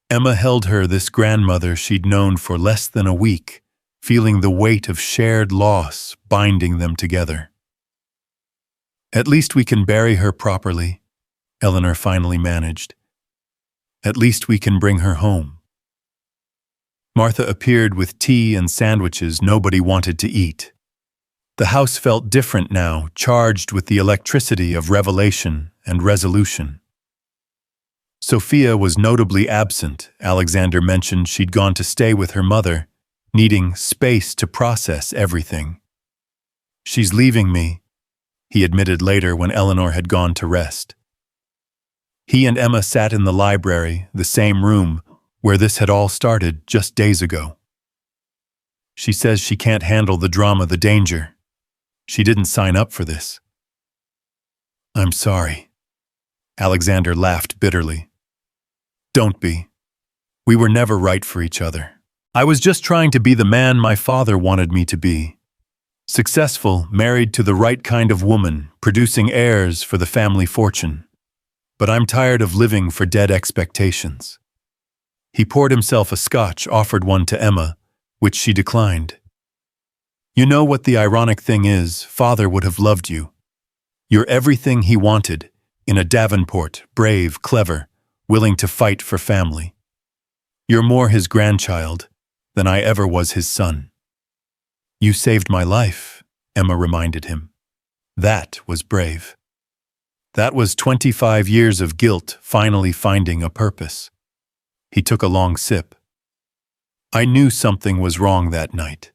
Emma held her, this grandmother she'd known for less than a week, feeling the weight of shared loss binding them together. At least we can bury her properly, Eleanor finally managed. At least we can bring her home. Martha appeared with tea and sandwiches nobody wanted to eat. The house felt different now, charged with the electricity of revelation and resolution. Sophia was notably absent. Alexander mentioned she'd gone to stay with her mother, needing space to process everything. She's leaving me, he admitted later when Eleanor had gone to rest. He and Emma sat in the library, the same room where this had all started just days ago. She says she can't handle the drama, the danger. She didn't sign up for this. I'm sorry. Alexander laughed bitterly. Don't be. We were never right for each other. I was just trying to be the man my father wanted me to be. Successful, married to the right kind of woman, producing heirs for the family fortune. But I'm tired of living for dead expectations. He poured himself a scotch, offered one to Emma, which she declined. You know what the ironic thing is? Father would have loved you. You're everything he wanted, in a Davenport, brave, clever, willing to fight for family. You're more his grandchild than I ever was his son. You saved my life, Emma reminded him. That was brave. That was 25 years of guilt finally finding a purpose. He took a long sip. I knew something was wrong that night.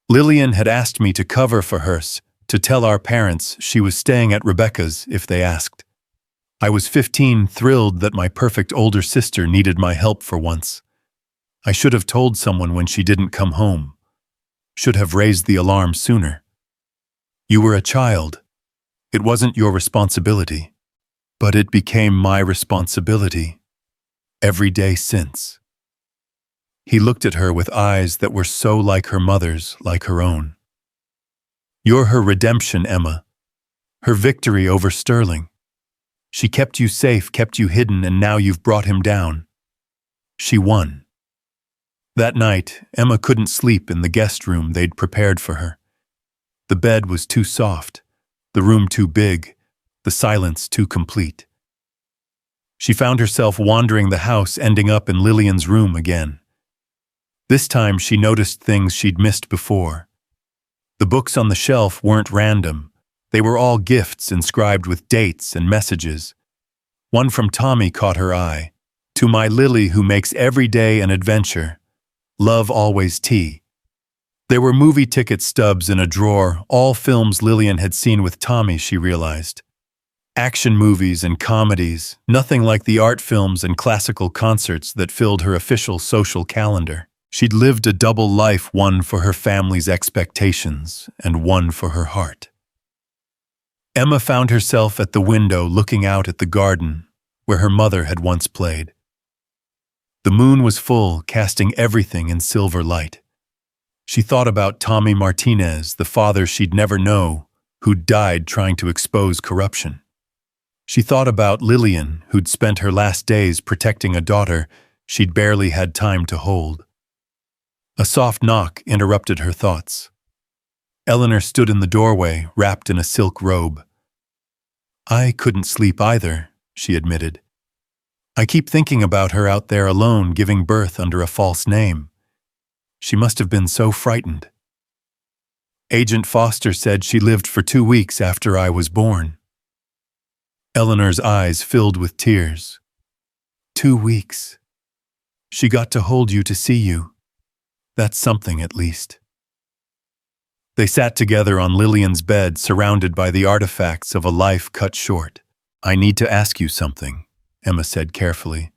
Lillian had asked me to cover for her, to tell our parents she was staying at Rebecca's if they asked. I was 15, thrilled that my perfect older sister needed my help for once. I should have told someone when she didn't come home. Should have raised the alarm sooner. You were a child. It wasn't your responsibility. But it became my responsibility. Every day since. He looked at her with eyes that were so like her mother's, like her own. You're her redemption, Emma. Her victory over Sterling. She kept you safe, kept you hidden, and now you've brought him down. She won. That night, Emma couldn't sleep in the guest room they'd prepared for her. The bed was too soft, the room too big, the silence too complete. She found herself wandering the house, ending up in Lillian's room again. This time she noticed things she'd missed before. The books on the shelf weren't random. They were all gifts inscribed with dates and messages. One from Tommy caught her eye. To my Lily who makes every day an adventure. Love always tea. There were movie ticket stubs in a drawer, all films Lillian had seen with Tommy, she realized. Action movies and comedies, nothing like the art films and classical concerts that filled her official social calendar. She'd lived a double life, one for her family's expectations and one for her heart. Emma found herself at the window looking out at the garden where her mother had once played. The moon was full, casting everything in silver light. She thought about Tommy Martinez, the father she'd never know, who'd died trying to expose corruption. She thought about Lillian, who'd spent her last days protecting a daughter she'd barely had time to hold. A soft knock interrupted her thoughts. Eleanor stood in the doorway, wrapped in a silk robe. "I couldn't sleep either," she admitted. "I keep thinking about her out there alone, giving birth under a false name. She must have been so frightened. Agent Foster said she lived for 2 weeks after I was born." Eleanor's eyes filled with tears. 2 weeks. She got to hold you to see you. That's something, at least. They sat together on Lillian's bed, surrounded by the artifacts of a life cut short. "I need to ask you something," Emma said carefully.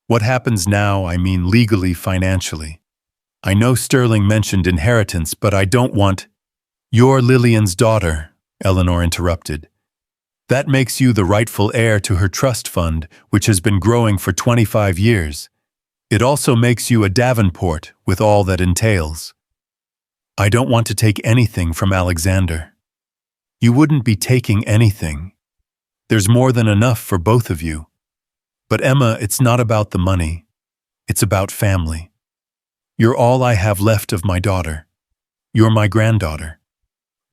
"What happens now, I mean legally, financially? I know Sterling mentioned inheritance, but I don't want—" "You're Lillian's daughter," Eleanor interrupted. "That makes you the rightful heir to her trust fund, which has been growing for 25 years. It also makes you a Davenport, with all that entails. I don't want to take anything from Alexander." "You wouldn't be taking anything. There's more than enough for both of you. But Emma, it's not about the money. It's about family. You're all I have left of my daughter. You're my granddaughter.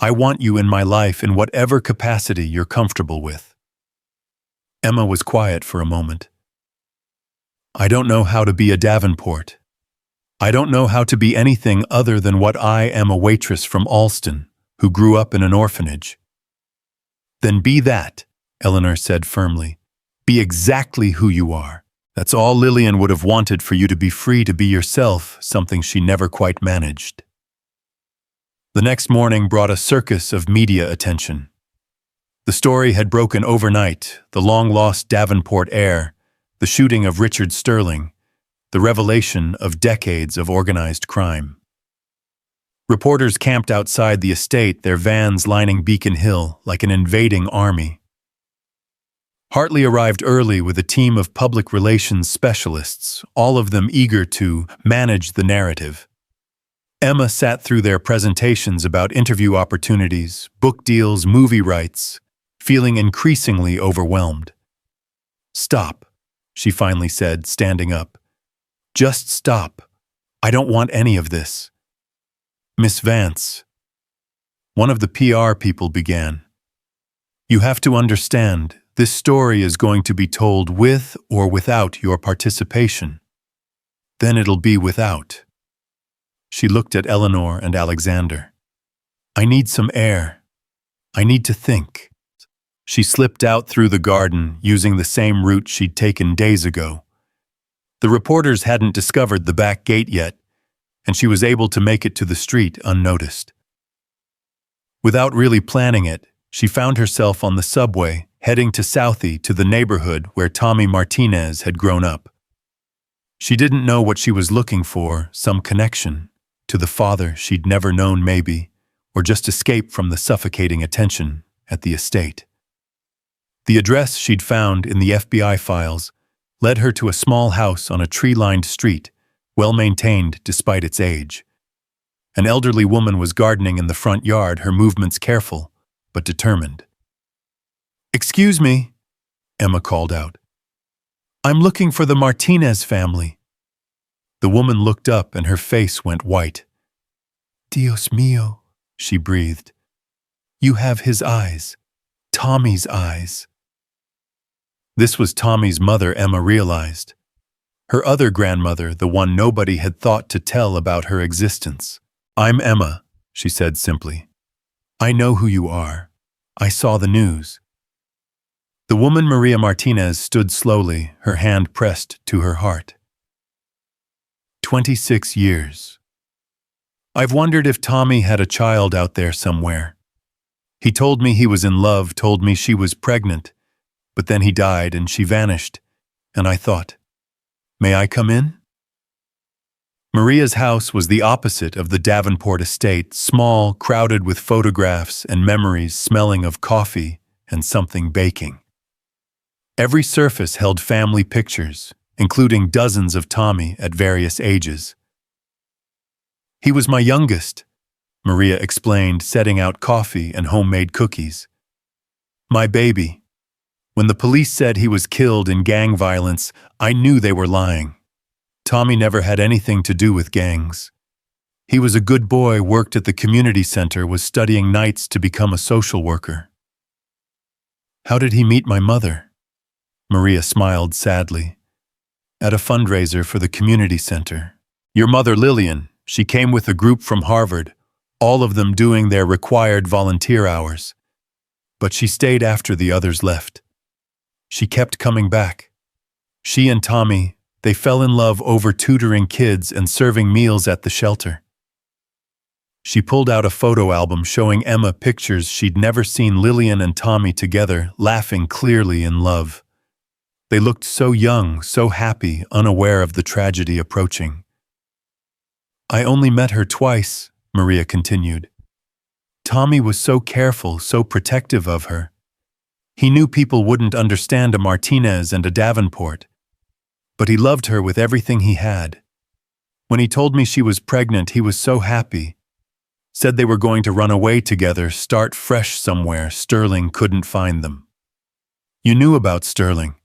I want you in my life in whatever capacity you're comfortable with." Emma was quiet for a moment. "I don't know how to be a Davenport. I don't know how to be anything other than what I am, a waitress from Alston, who grew up in an orphanage." "Then be that," Eleanor said firmly. "Be exactly who you are. That's all Lillian would have wanted, for you to be free to be yourself, something she never quite managed." The next morning brought a circus of media attention. The story had broken overnight: the long-lost Davenport heir, the shooting of Richard Sterling, the revelation of decades of organized crime. Reporters camped outside the estate, their vans lining Beacon Hill like an invading army. Hartley arrived early with a team of public relations specialists, all of them eager to manage the narrative. Emma sat through their presentations about interview opportunities, book deals, movie rights, feeling increasingly overwhelmed. "Stop," she finally said, standing up. "Just stop. I don't want any of this." "Miss Vance," one of the PR people began, "you have to understand, this story is going to be told with or without your participation. Then it'll be without." She looked at Eleanor and Alexander. "I need some air. I need to think." She slipped out through the garden, using the same route she'd taken days ago. The reporters hadn't discovered the back gate yet, and she was able to make it to the street unnoticed. Without really planning it, she found herself on the subway, heading to Southie, to the neighborhood where Tommy Martinez had grown up. She didn't know what she was looking for, some connection to the father she'd never known maybe, or just escape from the suffocating attention at the estate. The address she'd found in the FBI files led her to a small house on a tree-lined street, well-maintained despite its age. An elderly woman was gardening in the front yard, her movements careful but determined. "Excuse me," Emma called out. "I'm looking for the Martinez family." The woman looked up and her face went white. "Dios mío," she breathed. "You have his eyes. Tommy's eyes." This was Tommy's mother, Emma realized. Her other grandmother, the one nobody had thought to tell about her existence. "I'm Emma," she said simply. "I know who you are. I saw the news." The woman, Maria Martinez, stood slowly, her hand pressed to her heart. 26 years. "I've wondered if Tommy had a child out there somewhere. He told me he was in love, told me she was pregnant, but then he died and she vanished, and I thought, may I come in? Maria's house was the opposite of the Davenport estate, small, crowded with photographs and memories, smelling of coffee and something baking. Every surface held family pictures, including dozens of Tommy at various ages. He was my youngest, Maria explained, setting out coffee and homemade cookies. My baby. When the police said he was killed in gang violence, I knew they were lying. Tommy never had anything to do with gangs. He was a good boy, worked at the community center, was studying nights to become a social worker. How did he meet my mother? Maria smiled sadly. At a fundraiser for the community center. Your mother, Lillian, she came with a group from Harvard, all of them doing their required volunteer hours. But she stayed after the others left. She kept coming back. She and Tommy, they fell in love over tutoring kids and serving meals at the shelter. She pulled out a photo album showing Emma pictures she'd never seen Lillian and Tommy together, laughing clearly in love. They looked so young, so happy, unaware of the tragedy approaching. I only met her twice, Maria continued. Tommy was so careful, so protective of her. He knew people wouldn't understand a Martinez and a Davenport, but he loved her with everything he had. When he told me she was pregnant, he was so happy. Said they were going to run away together, start fresh somewhere. Sterling couldn't find them. You knew about Sterling.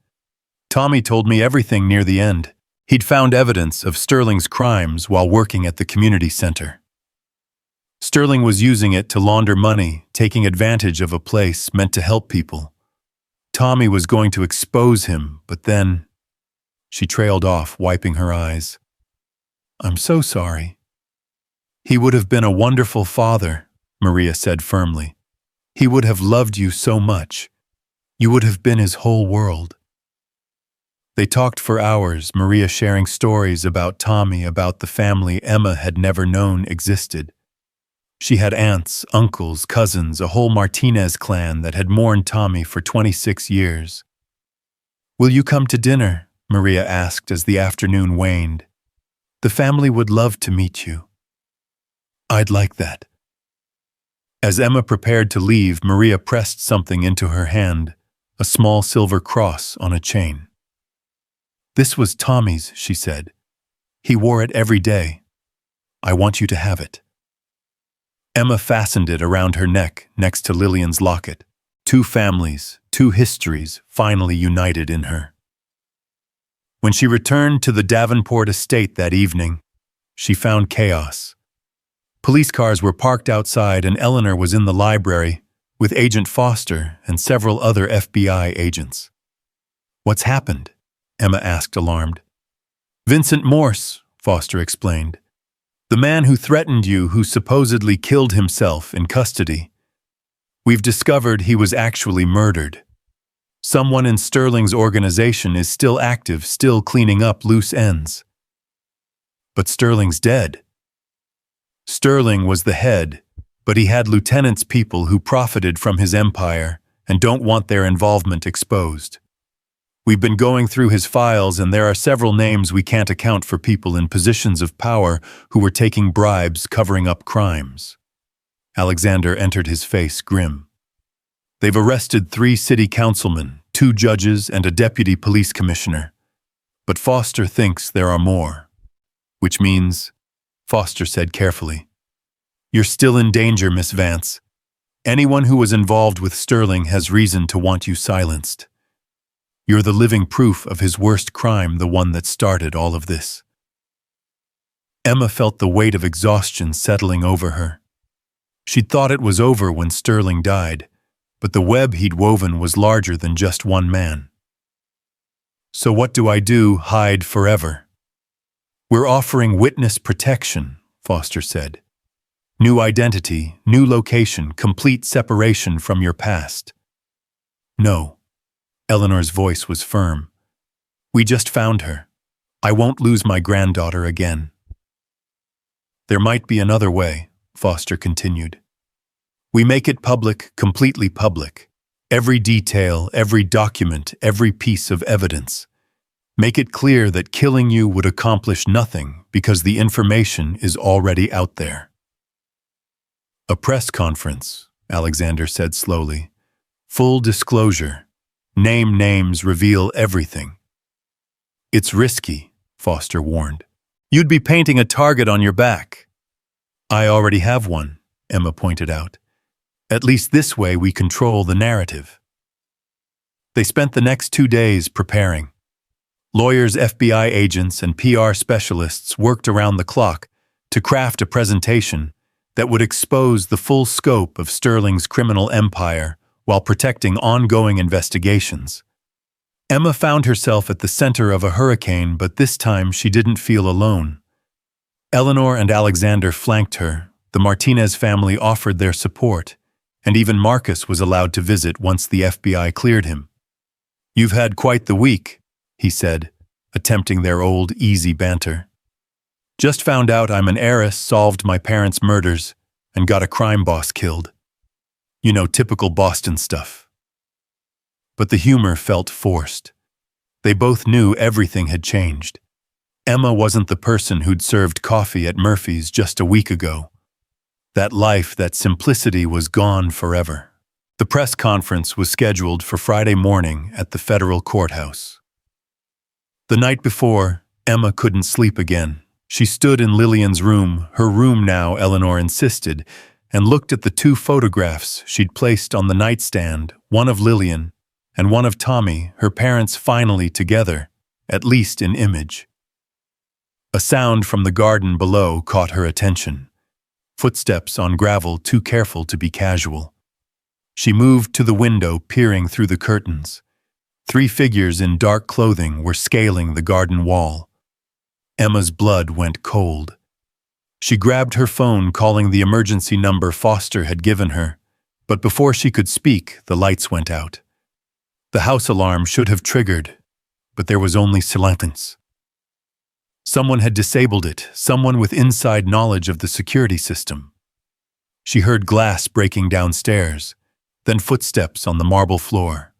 Tommy told me everything near the end. He'd found evidence of Sterling's crimes while working at the community center. Sterling was using it to launder money, taking advantage of a place meant to help people. Tommy was going to expose him, but then... She trailed off, wiping her eyes. I'm so sorry. He would have been a wonderful father, Maria said firmly. He would have loved you so much. You would have been his whole world. They talked for hours, Maria sharing stories about Tommy, about the family Emma had never known existed. She had aunts, uncles, cousins, a whole Martinez clan that had mourned Tommy for 26 years. Will you come to dinner? Maria asked as the afternoon waned. The family would love to meet you. I'd like that. As Emma prepared to leave, Maria pressed something into her hand, a small silver cross on a chain. This was Tommy's, she said. He wore it every day. I want you to have it. Emma fastened it around her neck next to Lillian's locket. Two families, two histories finally united in her. When she returned to the Davenport estate that evening, she found chaos. Police cars were parked outside and Eleanor was in the library with Agent Foster and several other FBI agents. What's happened? Emma asked, alarmed. Vincent Morse, Foster explained. The man who threatened you, who supposedly killed himself in custody. We've discovered he was actually murdered. Someone in Sterling's organization is still active, still cleaning up loose ends. But Sterling's dead. Sterling was the head, but he had lieutenants, people who profited from his empire and don't want their involvement exposed. We've been going through his files and there are several names we can't account for, people in positions of power who were taking bribes, covering up crimes. Alexander entered, his face grim. They've arrested 3 city councilmen, 2 judges, and a deputy police commissioner. But Foster thinks there are more. Which means, Foster said carefully, you're still in danger, Miss Vance. Anyone who was involved with Sterling has reason to want you silenced. You're the living proof of his worst crime, the one that started all of this. Emma felt the weight of exhaustion settling over her. She'd thought it was over when Sterling died, but the web he'd woven was larger than just one man. So what do I do? Hide forever? We're offering witness protection, Foster said. New identity, new location, complete separation from your past. No. Eleanor's voice was firm. We just found her. I won't lose my granddaughter again. There might be another way, Foster continued. We make it public, completely public. Every detail, every document, every piece of evidence. Make it clear that killing you would accomplish nothing because the information is already out there. A press conference, Alexander said slowly. Full disclosure. Name names, reveal everything. It's risky, Foster warned. You'd be painting a target on your back. I already have one, Emma pointed out. At least this way we control the narrative. They spent the next 2 days preparing. Lawyers, FBI agents, and PR specialists worked around the clock to craft a presentation that would expose the full scope of Sterling's criminal empire while protecting ongoing investigations. Emma found herself at the center of a hurricane, but this time she didn't feel alone. Eleanor and Alexander flanked her, the Martinez family offered their support, and even Marcus was allowed to visit once the FBI cleared him. You've had quite the week, he said, attempting their old, easy banter. Just found out I'm an heiress, solved my parents' murders, and got a crime boss killed. You know, typical Boston stuff. But the humor felt forced. They both knew everything had changed. Emma wasn't the person who'd served coffee at Murphy's just a week ago. That life, that simplicity was gone forever. The press conference was scheduled for Friday morning at the federal courthouse. The night before, Emma couldn't sleep again. She stood in Lillian's room, her room now, Eleanor insisted, and looked at the 2 photographs she'd placed on the nightstand, one of Lillian and one of Tommy, her parents finally together, at least in image. A sound from the garden below caught her attention. Footsteps on gravel too careful to be casual. She moved to the window, peering through the curtains. 3 figures in dark clothing were scaling the garden wall. Emma's blood went cold. She grabbed her phone, calling the emergency number Foster had given her, but before she could speak, the lights went out. The house alarm should have triggered, but there was only silence. Someone had disabled it, someone with inside knowledge of the security system. She heard glass breaking downstairs, then footsteps on the marble floor.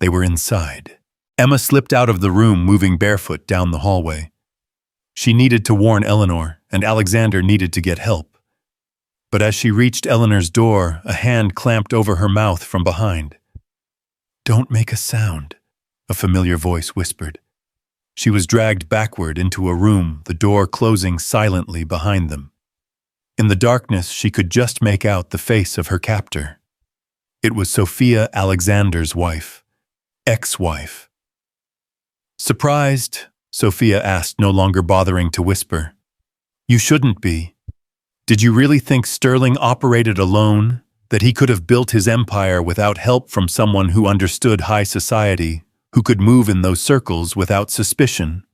They were inside. Emma slipped out of the room, moving barefoot down the hallway. She needed to warn Eleanor, and Alexander needed to get help. But as she reached Eleanor's door, a hand clamped over her mouth from behind. "Don't make a sound," a familiar voice whispered. She was dragged backward into a room, the door closing silently behind them. In the darkness, she could just make out the face of her captor. It was Sophia, Alexander's wife. Ex-wife. Surprised? Sophia asked, no longer bothering to whisper. "You shouldn't be. Did you really think Sterling operated alone, that he could have built his empire without help from someone who understood high society, who could move in those circles without suspicion?"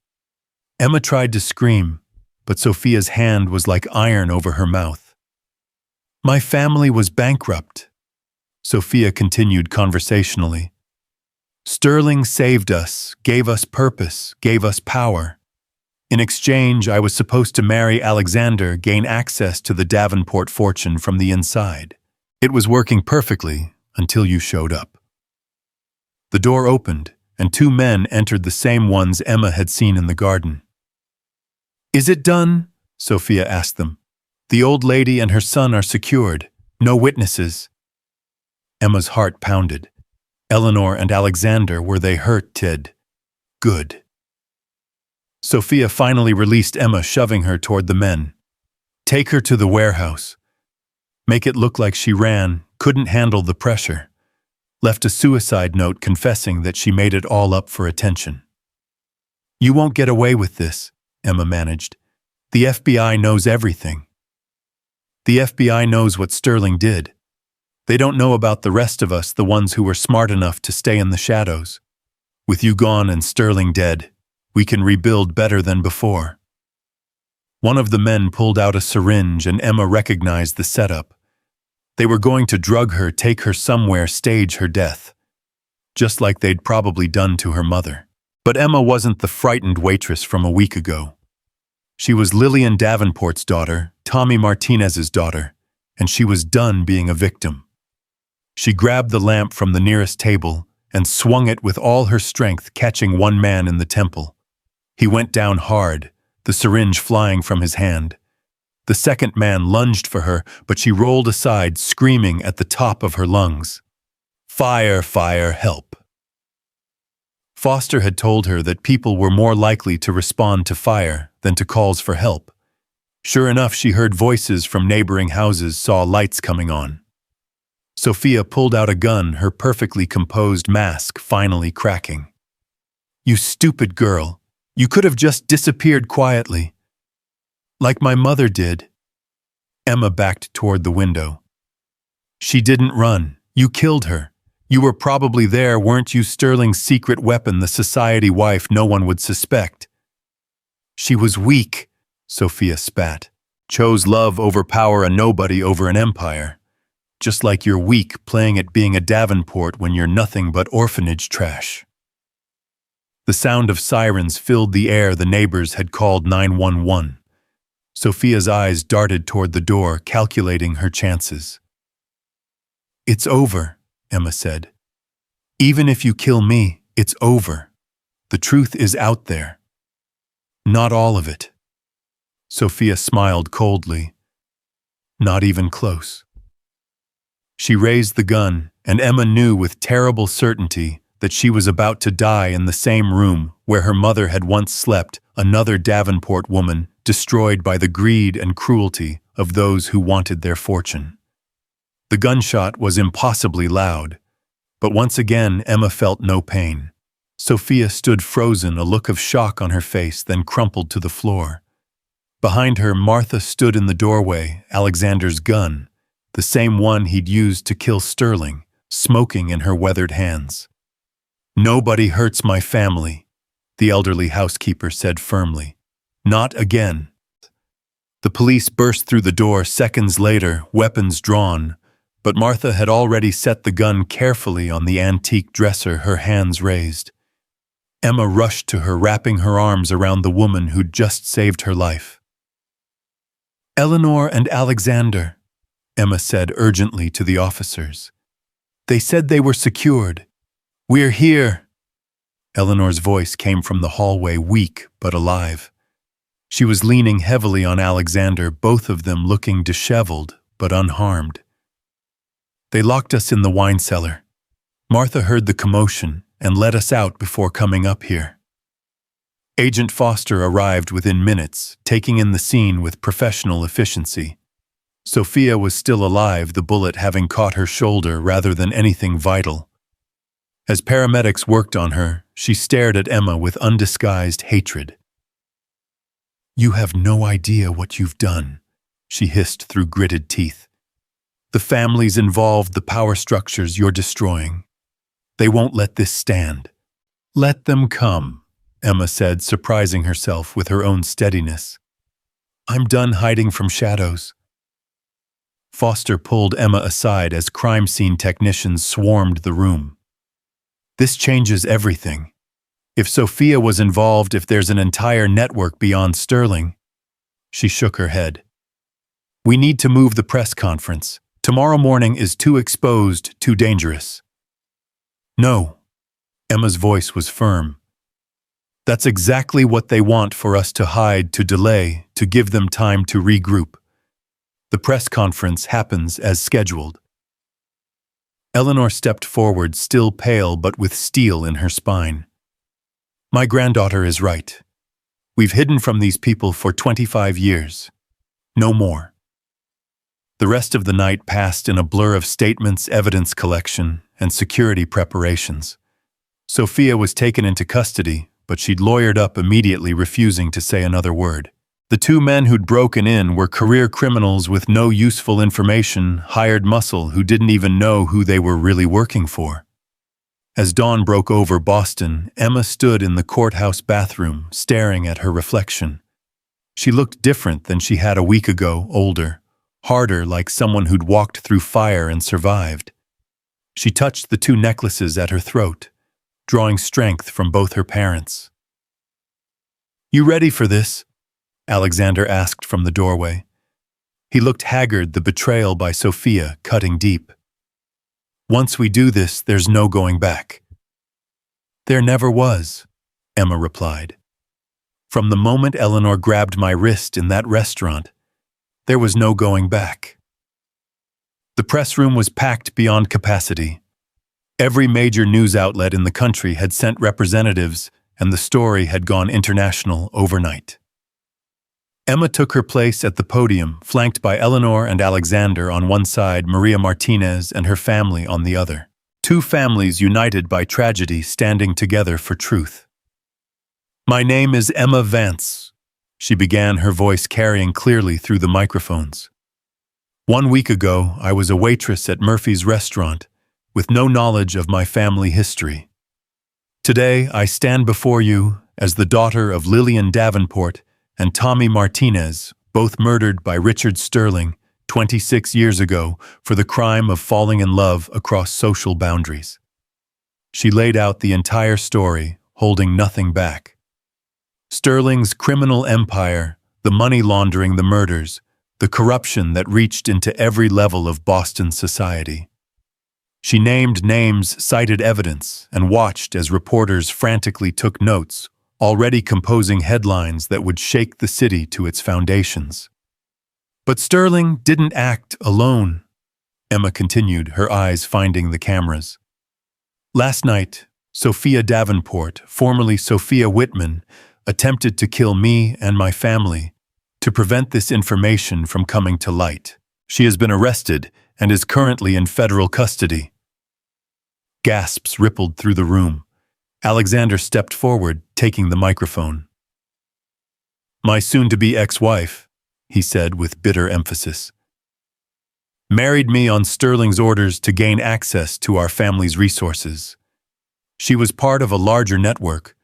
Emma tried to scream, but Sophia's hand was like iron over her mouth. "My family was bankrupt," Sophia continued conversationally. "Sterling saved us, gave us purpose, gave us power. In exchange, I was supposed to marry Alexander, gain access to the Davenport fortune from the inside. It was working perfectly until you showed up." The door opened, and 2 men entered, the same ones Emma had seen in the garden. "Is it done?" Sophia asked them. "The old lady and her son are secured. No witnesses." Emma's heart pounded. Eleanor and Alexander, were they hurt, Ted? Good. Sophia finally released Emma, shoving her toward the men. "Take her to the warehouse. Make it look like she ran, couldn't handle the pressure. Left a suicide note confessing that she made it all up for attention." "You won't get away with this," Emma managed. "The FBI knows everything. The FBI knows what Sterling did. They don't know about the rest of us, the ones who were smart enough to stay in the shadows. With you gone and Sterling dead, we can rebuild better than before." One of the men pulled out a syringe, and Emma recognized the setup. They were going to drug her, take her somewhere, stage her death, just like they'd probably done to her mother. But Emma wasn't the frightened waitress from a week ago. She was Lillian Davenport's daughter, Tommy Martinez's daughter, and she was done being a victim. She grabbed the lamp from the nearest table and swung it with all her strength, catching one man in the temple. He went down hard, the syringe flying from his hand. The second man lunged for her, but she rolled aside, screaming at the top of her lungs. "Fire, fire, help!" Foster had told her that people were more likely to respond to fire than to calls for help. Sure enough, she heard voices from neighboring houses, saw lights coming on. Sophia pulled out a gun, her perfectly composed mask finally cracking. "You stupid girl. You could have just disappeared quietly. Like my mother did." Emma backed toward the window. "She didn't run. You killed her. You were probably there, weren't you? Sterling's secret weapon, the society wife no one would suspect." "She was weak," Sophia spat. "Chose love over power, a nobody over an empire. Just like you're weak playing at being a Davenport when you're nothing but orphanage trash." The sound of sirens filled the air. The neighbors had called 911. Sophia's eyes darted toward the door, calculating her chances. "It's over," Emma said. "Even if you kill me, it's over. The truth is out there." "Not all of it." Sophia smiled coldly. "Not even close." She raised the gun, and Emma knew with terrible certainty that she was about to die in the same room where her mother had once slept, another Davenport woman destroyed by the greed and cruelty of those who wanted their fortune. The gunshot was impossibly loud, but once again Emma felt no pain. Sophia stood frozen, a look of shock on her face, then crumpled to the floor. Behind her, Martha stood in the doorway, Alexander's gun, the same one he'd used to kill Sterling, smoking in her weathered hands. "Nobody hurts my family," the elderly housekeeper said firmly. "Not again." The police burst through the door seconds later, weapons drawn, but Martha had already set the gun carefully on the antique dresser, her hands raised. Emma rushed to her, wrapping her arms around the woman who'd just saved her life. "Eleanor and Alexander," Emma said urgently to the officers. "They said they were secured. We're here." Eleanor's voice came from the hallway, weak but alive. She was leaning heavily on Alexander, both of them looking disheveled but unharmed. "They locked us in the wine cellar. Martha heard the commotion and let us out before coming up here." Agent Foster arrived within minutes, taking in the scene with professional efficiency. Sophia was still alive, the bullet having caught her shoulder rather than anything vital. As paramedics worked on her, she stared at Emma with undisguised hatred. "You have no idea what you've done," she hissed through gritted teeth. "The families involved, the power structures you're destroying. They won't let this stand." "Let them come," Emma said, surprising herself with her own steadiness. "I'm done hiding from shadows." Foster pulled Emma aside as crime scene technicians swarmed the room. "This changes everything. If Sophia was involved, if there's an entire network beyond Sterling." She shook her head. "We need to move the press conference. Tomorrow morning is too exposed, too dangerous." "No." Emma's voice was firm. "That's exactly what they want, for us to hide, to delay, to give them time to regroup. The press conference happens as scheduled." Eleanor stepped forward, still pale but with steel in her spine. "My granddaughter is right. We've hidden from these people for 25 years. No more." The rest of the night passed in a blur of statements, evidence collection, and security preparations. Sophia was taken into custody, but she'd lawyered up immediately, refusing to say another word. The two men who'd broken in were career criminals with no useful information, hired muscle who didn't even know who they were really working for. As dawn broke over Boston, Emma stood in the courthouse bathroom, staring at her reflection. She looked different than she had a week ago, older, harder, like someone who'd walked through fire and survived. She touched the two necklaces at her throat, drawing strength from both her parents. "You ready for this?" Alexander asked from the doorway. He looked haggard, the betrayal by Sophia cutting deep. "Once we do this, there's no going back." "There never was," Emma replied. "From the moment Eleanor grabbed my wrist in that restaurant, there was no going back." The press room was packed beyond capacity. Every major news outlet in the country had sent representatives, and the story had gone international overnight. Emma took her place at the podium, flanked by Eleanor and Alexander on one side, Maria Martinez and her family on the other. Two families united by tragedy, standing together for truth. "My name is Emma Vance," she began, her voice carrying clearly through the microphones. "1 week ago, I was a waitress at Murphy's restaurant, with no knowledge of my family history. Today, I stand before you as the daughter of Lillian Davenport and Tommy Martinez, both murdered by Richard Sterling 26 years ago for the crime of falling in love across social boundaries." She laid out the entire story, holding nothing back. Sterling's criminal empire, the money laundering, the murders, the corruption that reached into every level of Boston society. She named names, cited evidence, and watched as reporters frantically took notes, already composing headlines that would shake the city to its foundations. "But Sterling didn't act alone," Emma continued, her eyes finding the cameras. "Last night, Sophia Davenport, formerly Sophia Whitman, attempted to kill me and my family to prevent this information from coming to light. She has been arrested and is currently in federal custody." Gasps rippled through the room. Alexander stepped forward, taking the microphone. "My soon-to-be ex-wife," he said with bitter emphasis, "married me on Sterling's orders to gain access to our family's resources. She was part of a larger network.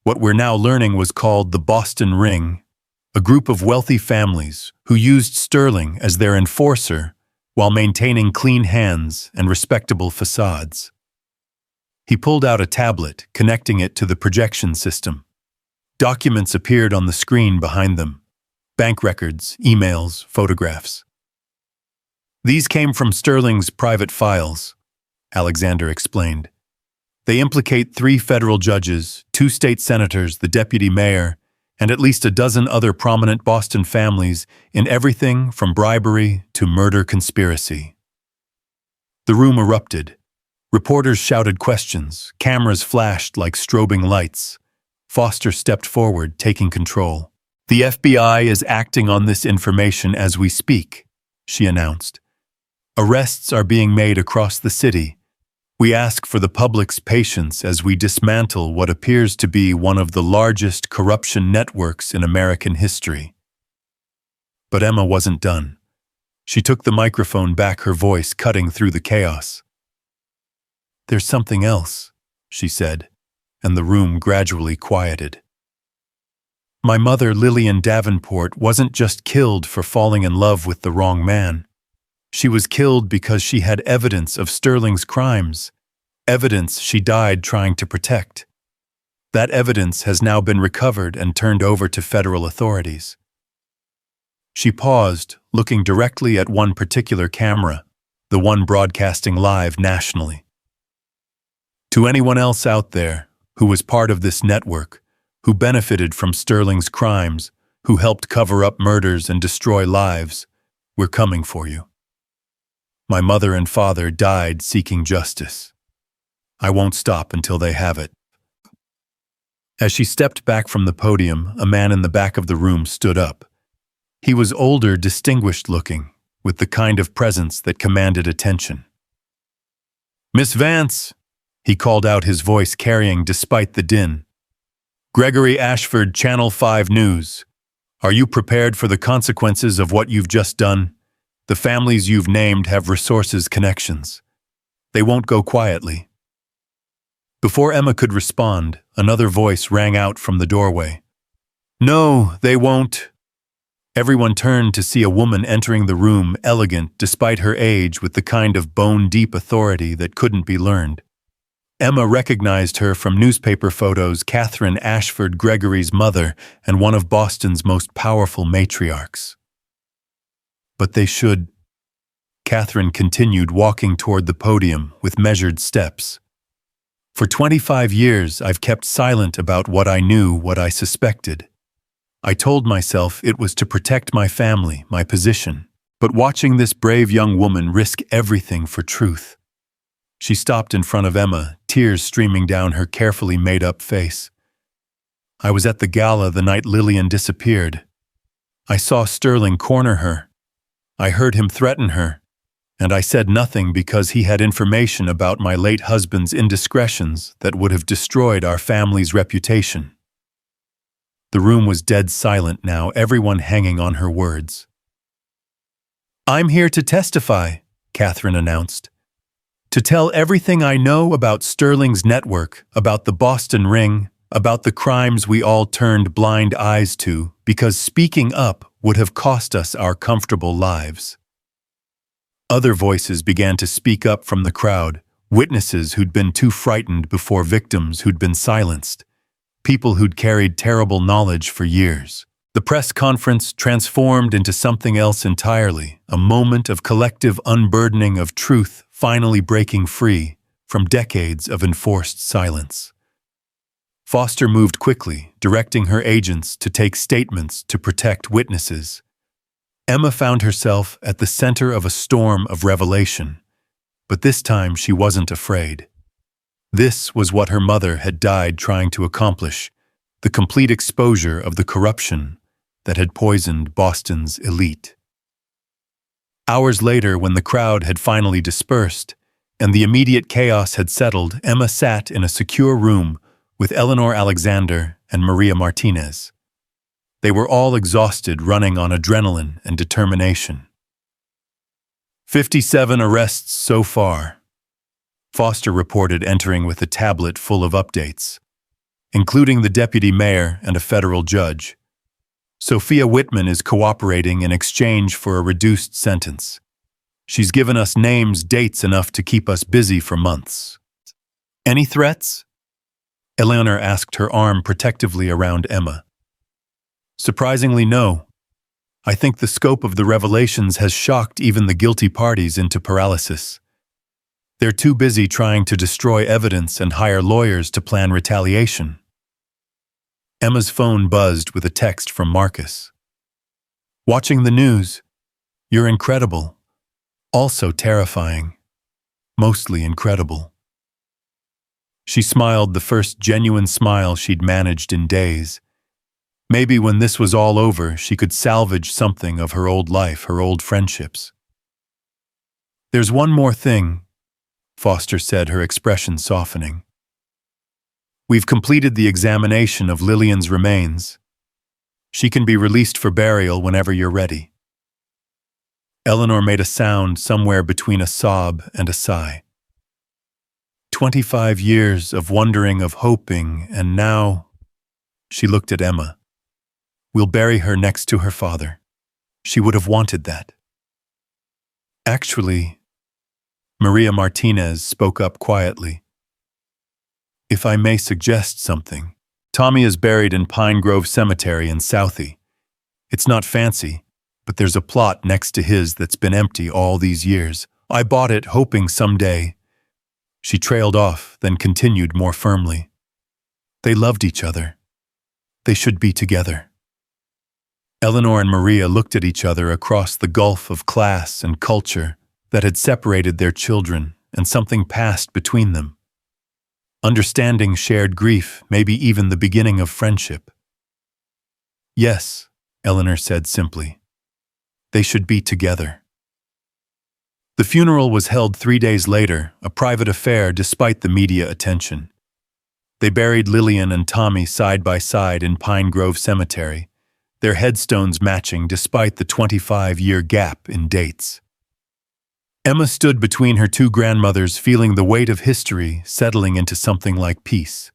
What we're now learning was called the Boston Ring, a group of wealthy families who used Sterling as their enforcer while maintaining clean hands and respectable facades." He pulled out a tablet, connecting it to the projection system. Documents appeared on the screen behind them. Bank records, emails, photographs. "These came from Sterling's private files," Alexander explained. "They implicate 3 federal judges, 2 state senators, the deputy mayor, and at least a dozen other prominent Boston families in everything from bribery to murder conspiracy." The room erupted. Reporters shouted questions, cameras flashed like strobing lights. Foster stepped forward, taking control. "The FBI is acting on this information as we speak," she announced. "Arrests are being made across the city. We ask for the public's patience as we dismantle what appears to be one of the largest corruption networks in American history." But Emma wasn't done. She took the microphone back, her voice cutting through the chaos. "There's something else," she said, and the room gradually quieted. "My mother, Lillian Davenport, wasn't just killed for falling in love with the wrong man. She was killed because she had evidence of Sterling's crimes, evidence she died trying to protect. That evidence has now been recovered and turned over to federal authorities." She paused, looking directly at one particular camera, the one broadcasting live nationally. "To anyone else out there who was part of this network, who benefited from Sterling's crimes, who helped cover up murders and destroy lives, we're coming for you. My mother and father died seeking justice. I won't stop until they have it." As she stepped back from the podium, a man in the back of the room stood up. He was older, distinguished-looking, with the kind of presence that commanded attention. "Miss Vance," he called out, his voice carrying despite the din. "Gregory Ashford, Channel 5 News. Are you prepared for the consequences of what you've just done? The families you've named have resources connections. They won't go quietly." Before Emma could respond, another voice rang out from the doorway. "No, they won't." Everyone turned to see a woman entering the room, elegant despite her age, with the kind of bone-deep authority that couldn't be learned. Emma recognized her from newspaper photos, Catherine Ashford, Gregory's mother and one of Boston's most powerful matriarchs. But they should. Catherine continued walking toward the podium with measured steps. For 25 years, I've kept silent about what I knew, what I suspected. I told myself it was to protect my family, my position. But watching this brave young woman risk everything for truth. She stopped in front of Emma, tears streaming down her carefully made-up face. I was at the gala the night Lillian disappeared. I saw Sterling corner her. I heard him threaten her. And I said nothing because he had information about my late husband's indiscretions that would have destroyed our family's reputation. The room was dead silent now, everyone hanging on her words. I'm here to testify, Catherine announced. To tell everything I know about Sterling's network, about the Boston ring, about the crimes we all turned blind eyes to because speaking up would have cost us our comfortable lives. Other voices began to speak up from the crowd, witnesses who'd been too frightened before victims who'd been silenced, people who'd carried terrible knowledge for years. The press conference transformed into something else entirely, a moment of collective unburdening of truth finally breaking free from decades of enforced silence. Foster moved quickly, directing her agents to take statements to protect witnesses. Emma found herself at the center of a storm of revelation, but this time she wasn't afraid. This was what her mother had died trying to accomplish, the complete exposure of the corruption that had poisoned Boston's elite. Hours later, when the crowd had finally dispersed and the immediate chaos had settled, Emma sat in a secure room with Eleanor Alexander and Maria Martinez. They were all exhausted, running on adrenaline and determination. 57 arrests so far, Foster reported, entering with a tablet full of updates, including the deputy mayor and a federal judge. Sophia Whitman is cooperating in exchange for a reduced sentence. She's given us names, dates enough to keep us busy for months. Any threats? Eleanor asked, her arm protectively around Emma. Surprisingly, no. I think the scope of the revelations has shocked even the guilty parties into paralysis. They're too busy trying to destroy evidence and hire lawyers to plan retaliation. Emma's phone buzzed with a text from Marcus. Watching the news. You're incredible. Also terrifying. Mostly incredible. She smiled, the first genuine smile she'd managed in days. Maybe when this was all over, she could salvage something of her old life, her old friendships. There's one more thing, Foster said, her expression softening. We've completed the examination of Lillian's remains. She can be released for burial whenever you're ready. Eleanor made a sound somewhere between a sob and a sigh. 25 years of wondering, of hoping, and now... She looked at Emma. We'll bury her next to her father. She would have wanted that. Actually, Maria Martinez spoke up quietly. If I may suggest something, Tommy is buried in Pine Grove Cemetery in Southie. It's not fancy, but there's a plot next to his that's been empty all these years. I bought it hoping someday. She trailed off, then continued more firmly. They loved each other. They should be together. Eleanor and Maria looked at each other across the gulf of class and culture that had separated their children, and something passed between them. Understanding, shared grief, maybe even the beginning of friendship. Yes, Eleanor said simply. They should be together. The funeral was held 3 days later, a private affair despite the media attention. They buried Lillian and Tommy side by side in Pine Grove Cemetery, their headstones matching despite the 25-year gap in dates. Emma stood between her two grandmothers, feeling the weight of history settling into something like peace.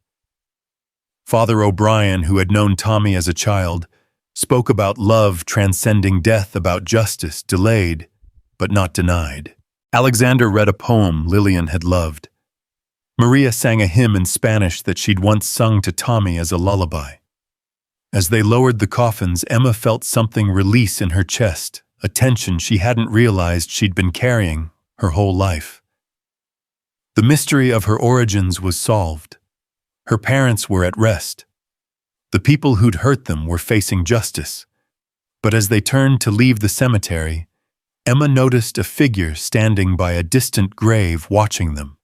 Father O'Brien, who had known Tommy as a child, spoke about love transcending death, about justice delayed but not denied. Alexander read a poem Lillian had loved. Maria sang a hymn in Spanish that she'd once sung to Tommy as a lullaby. As they lowered the coffins, Emma felt something release in her chest, a tension she hadn't realized she'd been carrying her whole life. The mystery of her origins was solved. Her parents were at rest. The people who'd hurt them were facing justice. But as they turned to leave the cemetery, Emma noticed a figure standing by a distant grave watching them.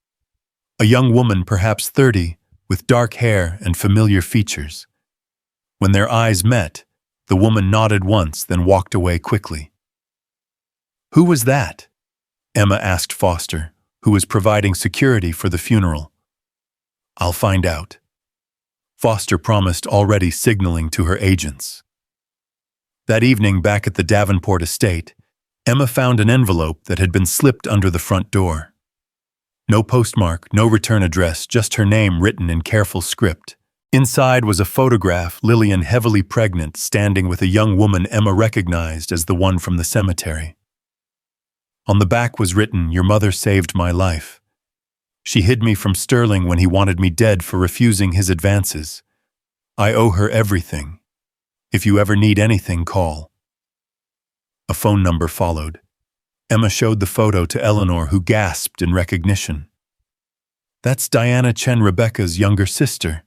A young woman, perhaps 30, with dark hair and familiar features. When their eyes met, the woman nodded once, then walked away quickly. "Who was that?" Emma asked Foster, who was providing security for the funeral. "I'll find out," Foster promised, already signaling to her agents. That evening, back at the Davenport estate, Emma found an envelope that had been slipped under the front door. No postmark, no return address, just her name written in careful script. Inside was a photograph, Lillian heavily pregnant, standing with a young woman Emma recognized as the one from the cemetery. On the back was written, "Your mother saved my life. She hid me from Sterling when he wanted me dead for refusing his advances. I owe her everything. If you ever need anything, call." A phone number followed. Emma showed the photo to Eleanor, who gasped in recognition. "That's Diana Chen, Rebecca's younger sister.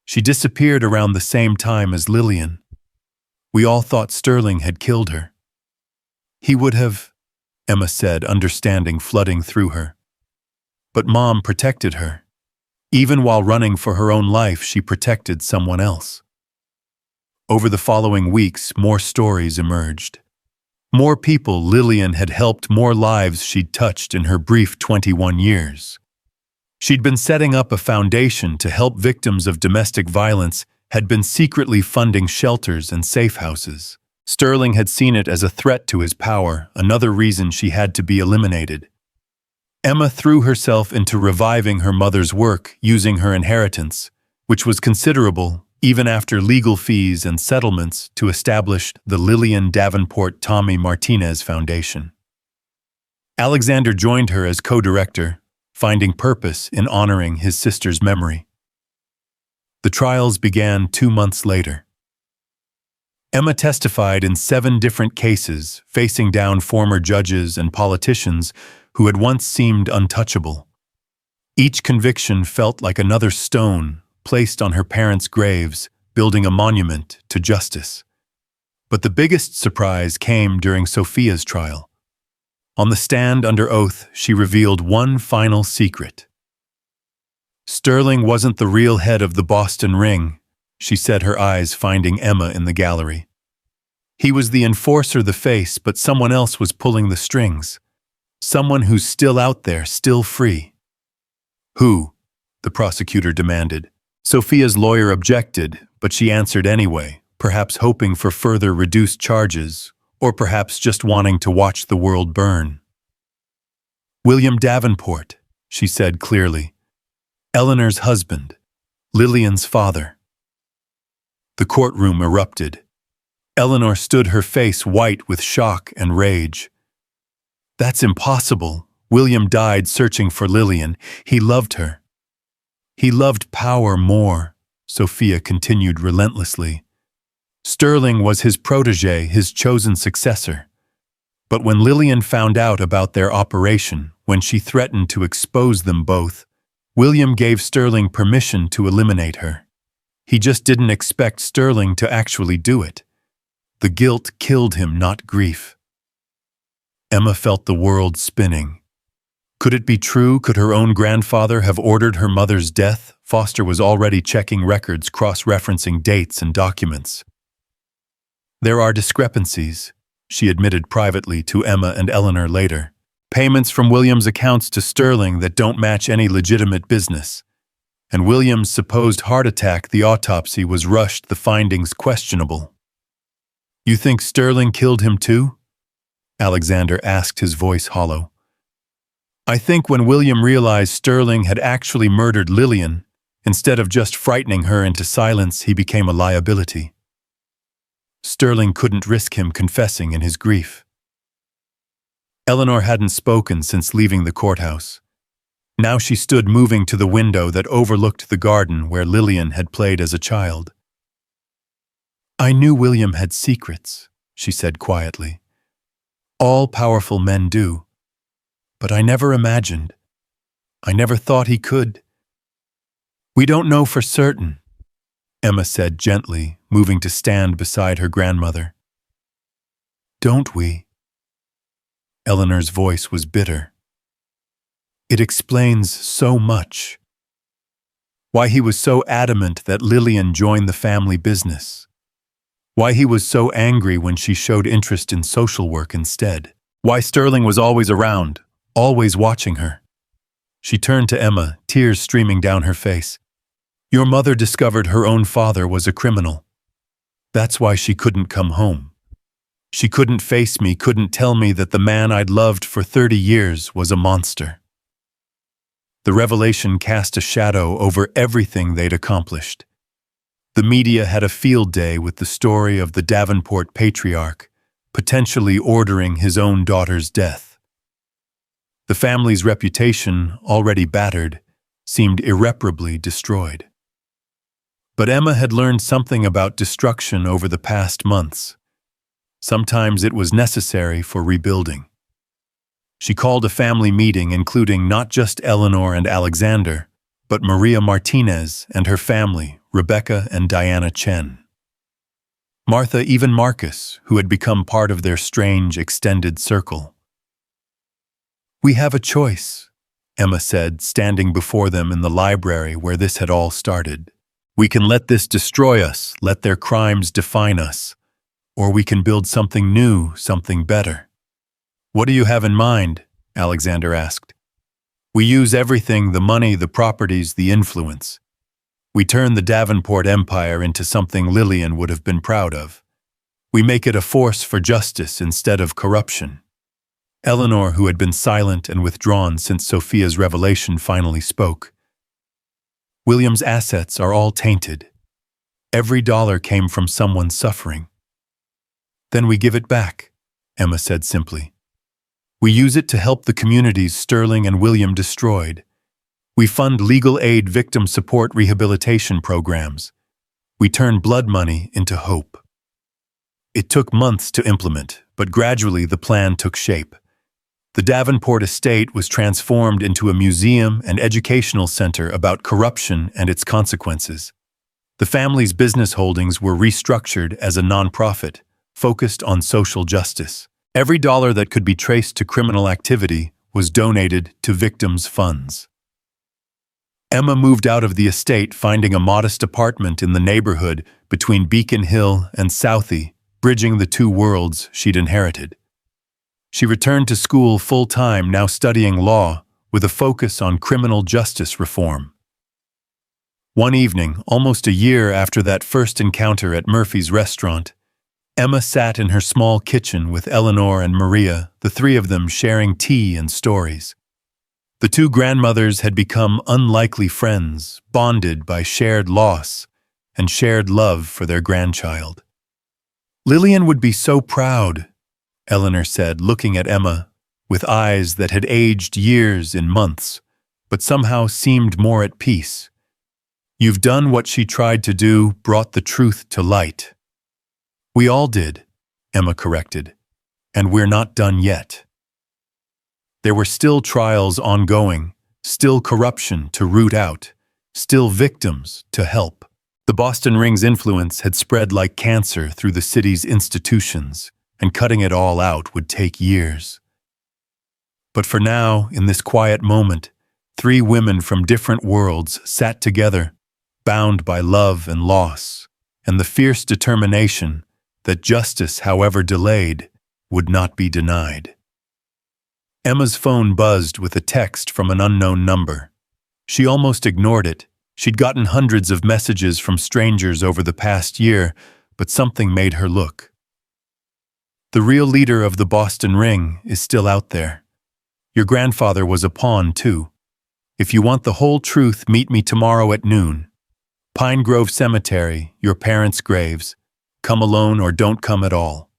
She disappeared around the same time as Lillian. We all thought Sterling had killed her." "He would have," Emma said, understanding flooding through her. "But Mom protected her. Even while running for her own life, she protected someone else." Over the following weeks, more stories emerged. More people Lillian had helped, more lives she'd touched in her brief 21 years. She'd been setting up a foundation to help victims of domestic violence, had been secretly funding shelters and safe houses. Sterling had seen it as a threat to his power, another reason she had to be eliminated. Emma threw herself into reviving her mother's work, using her inheritance, which was considerable, even after legal fees and settlements, to establish the Lillian Davenport Tommy Martinez Foundation. Alexander joined her as co-director, finding purpose in honoring his sister's memory. The trials began 2 months later. Emma testified in 7 different cases, facing down former judges and politicians who had once seemed untouchable. Each conviction felt like another stone placed on her parents' graves, building a monument to justice. But the biggest surprise came during Sophia's trial. On the stand under oath, she revealed one final secret. Sterling wasn't the real head of the Boston Ring, she said, her eyes finding Emma in the gallery. He was the enforcer, the face, but someone else was pulling the strings. Someone who's still out there, still free. "Who?" the prosecutor demanded. Sophia's lawyer objected, but she answered anyway, perhaps hoping for further reduced charges, or perhaps just wanting to watch the world burn. "William Davenport," she said clearly. "Eleanor's husband, Lillian's father." The courtroom erupted. Eleanor stood, her face white with shock and rage. "That's impossible. William died searching for Lillian. He loved her." "He loved power more," Sophia continued relentlessly. "Sterling was his protege, his chosen successor. But when Lillian found out about their operation, when she threatened to expose them both, William gave Sterling permission to eliminate her. He just didn't expect Sterling to actually do it. The guilt killed him, not grief." Emma felt the world spinning. Could it be true? Could her own grandfather have ordered her mother's death? Foster was already checking records, cross-referencing dates and documents. "There are discrepancies," she admitted privately to Emma and Eleanor later. "Payments from William's accounts to Sterling that don't match any legitimate business. And William's supposed heart attack, the autopsy was rushed, the findings questionable." "You think Sterling killed him too?" Alexander asked, his voice hollow. "I think when William realized Sterling had actually murdered Lillian, instead of just frightening her into silence, he became a liability. Sterling couldn't risk him confessing in his grief." Eleanor hadn't spoken since leaving the courthouse. Now she stood moving to the window that overlooked the garden where Lillian had played as a child. "I knew William had secrets," she said quietly. All powerful men do. But I never imagined. I never thought he could. We don't know for certain, Emma said gently, moving to stand beside her grandmother. Don't we? Eleanor's voice was bitter. It explains so much. Why he was so adamant that Lillian join the family business. Why he was so angry when she showed interest in social work instead. Why Sterling was always around, always watching her. She turned to Emma, tears streaming down her face. Your mother discovered her own father was a criminal. That's why she couldn't come home. She couldn't face me, couldn't tell me that the man I'd loved for 30 years was a monster. The revelation cast a shadow over everything they'd accomplished. The media had a field day with the story of the Davenport patriarch, potentially ordering his own daughter's death. The family's reputation, already battered, seemed irreparably destroyed. But Emma had learned something about destruction over the past months. Sometimes it was necessary for rebuilding. She called a family meeting including not just Eleanor and Alexander, but Maria Martinez and her family, Rebecca and Diana Chen. Martha, even Marcus, who had become part of their strange extended circle. We have a choice, Emma said, standing before them in the library where this had all started. We can let this destroy us, let their crimes define us, or we can build something new, something better. What do you have in mind? Alexander asked. We use everything, the money, the properties, the influence. We turn the Davenport empire into something Lillian would have been proud of. We make it a force for justice instead of corruption. Eleanor, who had been silent and withdrawn since Sophia's revelation, finally spoke. William's assets are all tainted. Every dollar came from someone suffering. Then we give it back, Emma said simply. We use it to help the communities Sterling and William destroyed. We fund legal aid victim support rehabilitation programs. We turn blood money into hope. It took months to implement, but gradually the plan took shape. The Davenport estate was transformed into a museum and educational center about corruption and its consequences. The family's business holdings were restructured as a nonprofit, focused on social justice. Every dollar that could be traced to criminal activity was donated to victims' funds. Emma moved out of the estate, finding a modest apartment in the neighborhood between Beacon Hill and Southie, bridging the two worlds she'd inherited. She returned to school full-time, now studying law, with a focus on criminal justice reform. One evening, almost a year after that first encounter at Murphy's restaurant, Emma sat in her small kitchen with Eleanor and Maria, the three of them sharing tea and stories. The two grandmothers had become unlikely friends, bonded by shared loss and shared love for their grandchild. Lillian would be so proud, Eleanor said, looking at Emma with eyes that had aged years in months, but somehow seemed more at peace. You've done what she tried to do, brought the truth to light. We all did, Emma corrected, and we're not done yet. There were still trials ongoing, still corruption to root out, still victims to help. The Boston Ring's influence had spread like cancer through the city's institutions, and cutting it all out would take years. But for now, in this quiet moment, three women from different worlds sat together, bound by love and loss, and the fierce determination that justice, however delayed, would not be denied. Emma's phone buzzed with a text from an unknown number. She almost ignored it. She'd gotten hundreds of messages from strangers over the past year, but something made her look. The real leader of the Boston Ring is still out there. Your grandfather was a pawn, too. If you want the whole truth, meet me tomorrow at noon. Pine Grove Cemetery, your parents' graves. Come alone or don't come at all.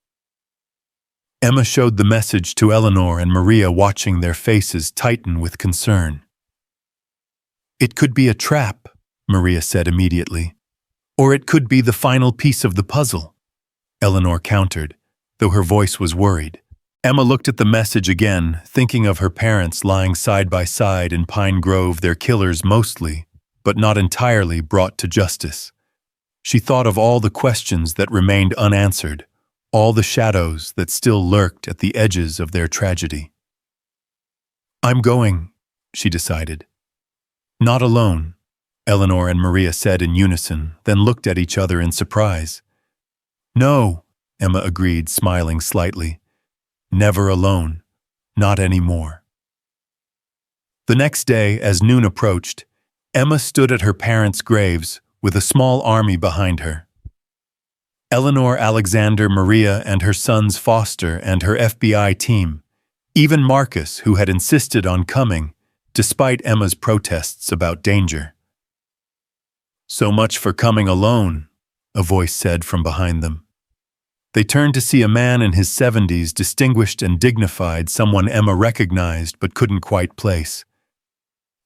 Emma showed the message to Eleanor and Maria, watching their faces tighten with concern. It could be a trap, Maria said immediately. Or it could be the final piece of the puzzle, Eleanor countered, though her voice was worried. Emma looked at the message again, thinking of her parents lying side by side in Pine Grove, their killers mostly, but not entirely, brought to justice. She thought of all the questions that remained unanswered, all the shadows that still lurked at the edges of their tragedy. "I'm going," she decided. "Not alone," Eleanor and Maria said in unison, then looked at each other in surprise. "No," Emma agreed, smiling slightly. "Never alone. Not anymore." The next day, as noon approached, Emma stood at her parents' graves with a small army behind her. Eleanor, Alexander, Maria, and her sons Foster and her FBI team, even Marcus, who had insisted on coming, despite Emma's protests about danger. "So much for coming alone," a voice said from behind them. They turned to see a man in his 70s, distinguished and dignified, someone Emma recognized but couldn't quite place.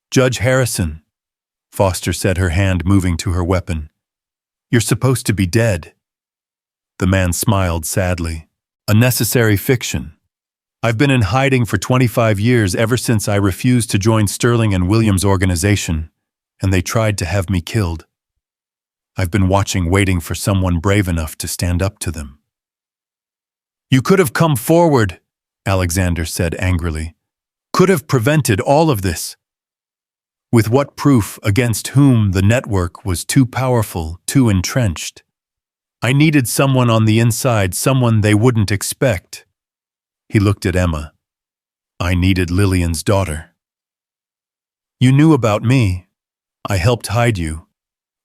"Judge Harrison," Foster said, her hand moving to her weapon. "You're supposed to be dead." The man smiled sadly. "A necessary fiction. I've been in hiding for 25 years, ever since I refused to join Sterling and Williams' organization, and they tried to have me killed. I've been watching, waiting for someone brave enough to stand up to them." "You could have come forward," Alexander said angrily. "Could have prevented all of this." "With what proof? Against whom? The network was too powerful, too entrenched. I needed someone on the inside, someone they wouldn't expect." He looked at Emma. "I needed Lillian's daughter." "You knew about me. I helped hide you.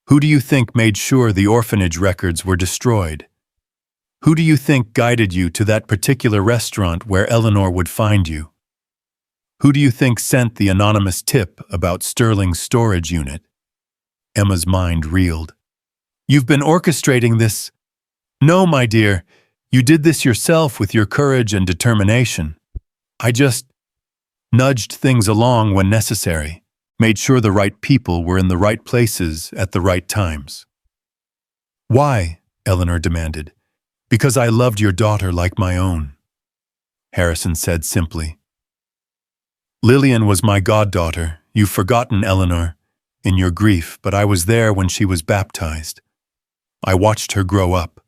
Who do you think made sure the orphanage records were destroyed? Who do you think guided you to that particular restaurant where Eleanor would find you? Who do you think sent the anonymous tip about Sterling's storage unit?" Emma's mind reeled. "You've been orchestrating this." "No, my dear, you did this yourself with your courage and determination. I just nudged things along when necessary, made sure the right people were in the right places at the right times." "Why?" Eleanor demanded. "Because I loved your daughter like my own," Harrison said simply. "Lillian was my goddaughter. You've forgotten, Eleanor, in your grief, but I was there when she was baptized. I watched her grow up.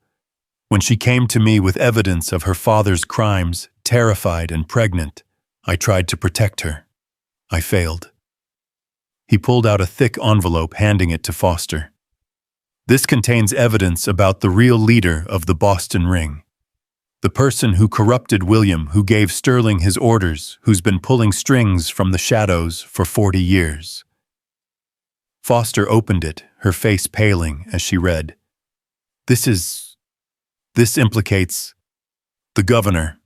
When she came to me with evidence of her father's crimes, terrified and pregnant, I tried to protect her. I failed." He pulled out a thick envelope, handing it to Foster. "This contains evidence about the real leader of the Boston Ring. The person who corrupted William, who gave Sterling his orders, who's been pulling strings from the shadows for 40 years. Foster opened it, her face paling as she read. This implicates the governor,"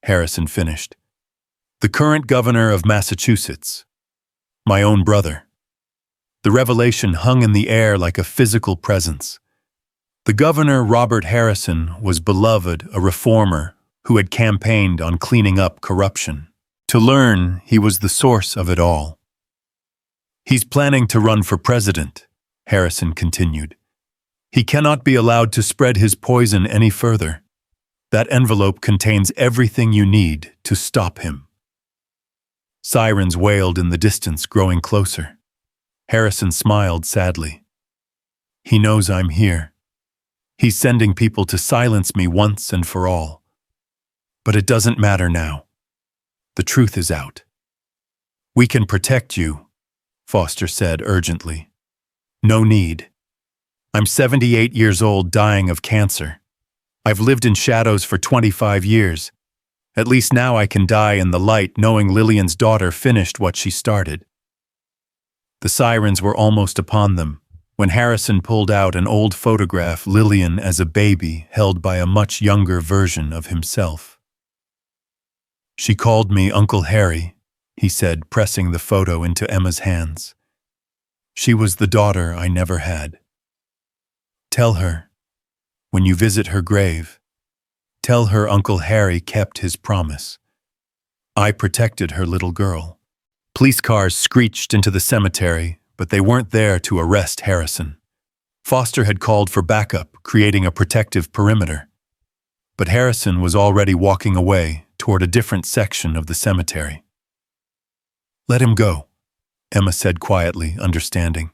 Harrison finished. "The current governor of Massachusetts. My own brother." The revelation hung in the air like a physical presence. The governor, Robert Harrison, was beloved, a reformer who had campaigned on cleaning up corruption. To learn, he was the source of it all. "He's planning to run for president," Harrison continued. "He cannot be allowed to spread his poison any further. That envelope contains everything you need to stop him." Sirens wailed in the distance, growing closer. Harrison smiled sadly. "He knows I'm here. He's sending people to silence me once and for all. But it doesn't matter now. The truth is out." "We can protect you," Foster said urgently. "No need. I'm 78 years old, dying of cancer. I've lived in shadows for 25 years. At least now I can die in the light, knowing Lillian's daughter finished what she started." The sirens were almost upon them when Harrison pulled out an old photograph, Lillian as a baby held by a much younger version of himself. "She called me Uncle Harry," he said, pressing the photo into Emma's hands. "She was the daughter I never had. Tell her, when you visit her grave, tell her Uncle Harry kept his promise. I protected her little girl." Police cars screeched into the cemetery, but they weren't there to arrest Harrison. Foster had called for backup, creating a protective perimeter. But Harrison was already walking away toward a different section of the cemetery. "Let him go," Emma said quietly, understanding.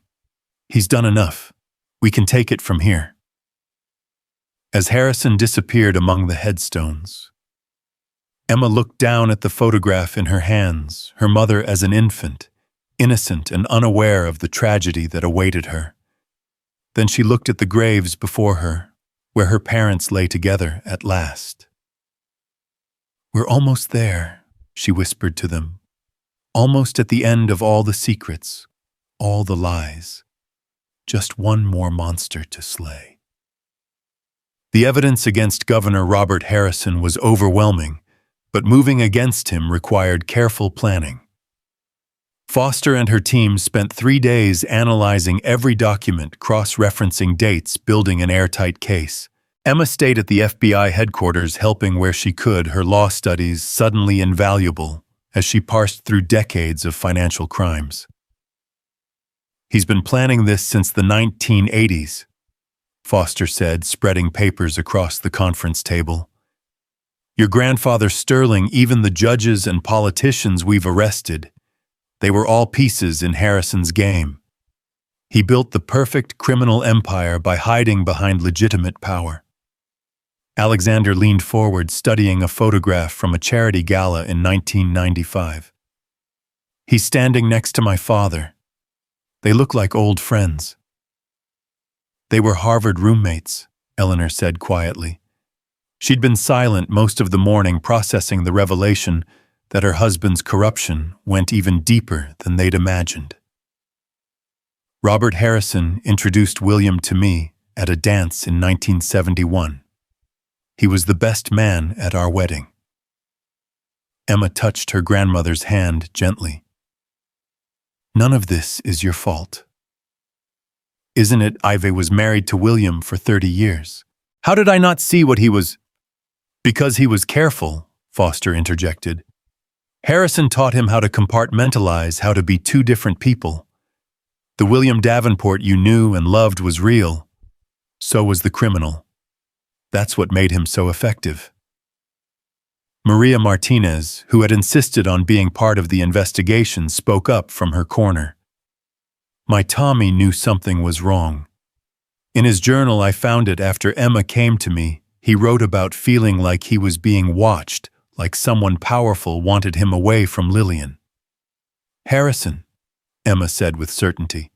"He's done enough. We can take it from here." As Harrison disappeared among the headstones, Emma looked down at the photograph in her hands, her mother as an infant, innocent and unaware of the tragedy that awaited her. Then she looked at the graves before her, where her parents lay together at last. "We're almost there," she whispered to them. "Almost at the end of all the secrets, all the lies. Just one more monster to slay." The evidence against Governor Robert Harrison was overwhelming, but moving against him required careful planning. Foster and her team spent 3 days analyzing every document, cross-referencing dates, building an airtight case. Emma stayed at the FBI headquarters helping where she could, her law studies suddenly invaluable as she parsed through decades of financial crimes. "He's been planning this since the 1980s, Foster said, spreading papers across the conference table. "Your grandfather Sterling, even the judges and politicians we've arrested, they were all pieces in Harrison's game. He built the perfect criminal empire by hiding behind legitimate power." Alexander leaned forward, studying a photograph from a charity gala in 1995. "He's standing next to my father. They look like old friends." "They were Harvard roommates," Eleanor said quietly. She'd been silent most of the morning, processing the revelation that her husband's corruption went even deeper than they'd imagined. "Robert Harrison introduced William to me at a dance in 1971. He was the best man at our wedding." Emma touched her grandmother's hand gently. "None of this is your fault. Isn't it? Ivy was married to William for 30 years. How did I not see what he was—" "Because he was careful," Foster interjected. "Harrison taught him how to compartmentalize, how to be two different people. The William Davenport you knew and loved was real. So was the criminal. That's what made him so effective." Maria Martinez, who had insisted on being part of the investigation, spoke up from her corner. "My Tommy knew something was wrong. In his journal, I found it after Emma came to me. He wrote about feeling like he was being watched, like someone powerful wanted him away from Lillian." "Harrison," Emma said with certainty.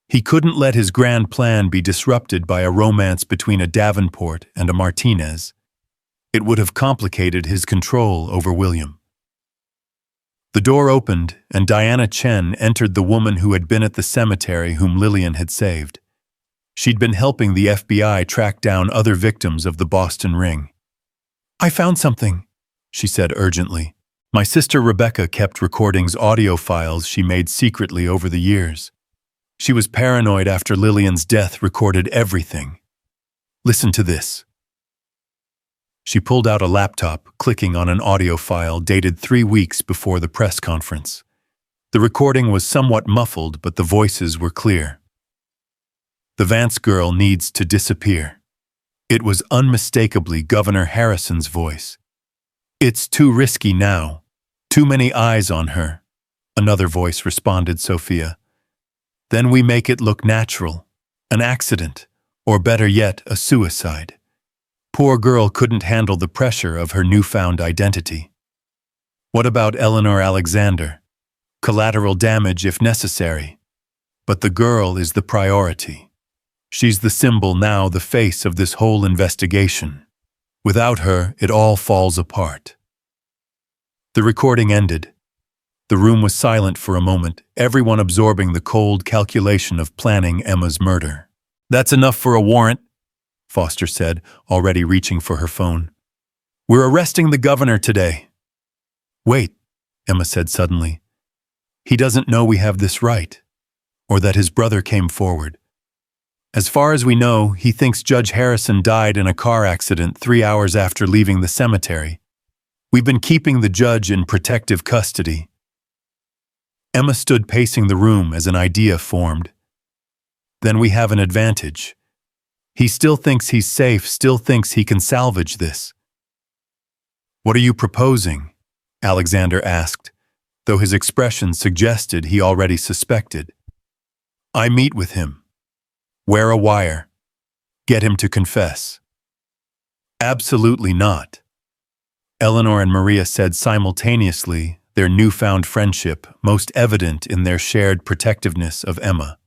"He couldn't let his grand plan be disrupted by a romance between a Davenport and a Martinez. It would have complicated his control over William." The door opened, and Diana Chen entered, the woman who had been at the cemetery whom Lillian had saved. She'd been helping the FBI track down other victims of the Boston Ring. "I found something," she said urgently. "My sister Rebecca kept recordings, audio files she made secretly over the years. She was paranoid after Lillian's death, recorded everything. Listen to this." She pulled out a laptop, clicking on an audio file dated 3 weeks before the press conference. The recording was somewhat muffled, but the voices were clear. "The Vance girl needs to disappear." It was unmistakably Governor Harrison's voice. "It's too risky now. Too many eyes on her," another voice responded, Sophia. "Then we make it look natural, an accident, or better yet, a suicide. Poor girl couldn't handle the pressure of her newfound identity." "What about Eleanor Alexander? Collateral damage if necessary. But the girl is the priority. She's the symbol now, the face of this whole investigation. Without her, it all falls apart." The recording ended. The room was silent for a moment, everyone absorbing the cold calculation of planning Emma's murder. "That's enough for a warrant," Foster said, already reaching for her phone. "We're arresting the governor today." "Wait," Emma said suddenly. "He doesn't know we have this right, or that his brother came forward. As far as we know, he thinks Judge Harrison died in a car accident 3 hours after leaving the cemetery. We've been keeping the judge in protective custody." Emma stood pacing the room as an idea formed. "Then we have an advantage. He still thinks he's safe, still thinks he can salvage this." What are you proposing? Alexander asked, though his expression suggested he already suspected. I meet with him. Wear a wire. Get him to confess. Absolutely not. Eleanor and Maria said simultaneously, their newfound friendship most evident in their shared protectiveness of Emma.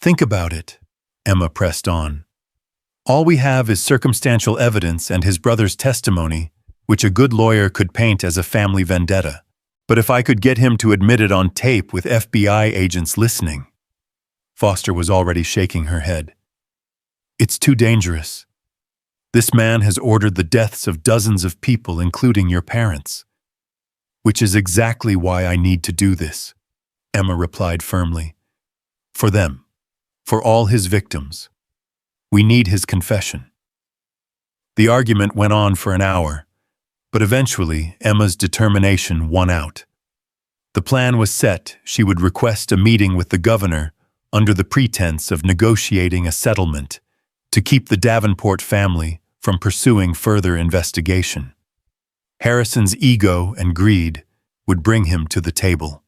Think about it, Emma pressed on. All we have is circumstantial evidence and his brother's testimony, which a good lawyer could paint as a family vendetta. But if I could get him to admit it on tape with FBI agents listening. Foster was already shaking her head. It's too dangerous. This man has ordered the deaths of dozens of people, including your parents. Which is exactly why I need to do this, Emma replied firmly. For them. For all his victims. We need his confession. The argument went on for an hour, but eventually Emma's determination won out. The plan was set. She would request a meeting with the governor under the pretense of negotiating a settlement to keep the Davenport family from pursuing further investigation. Harrison's ego and greed would bring him to the table.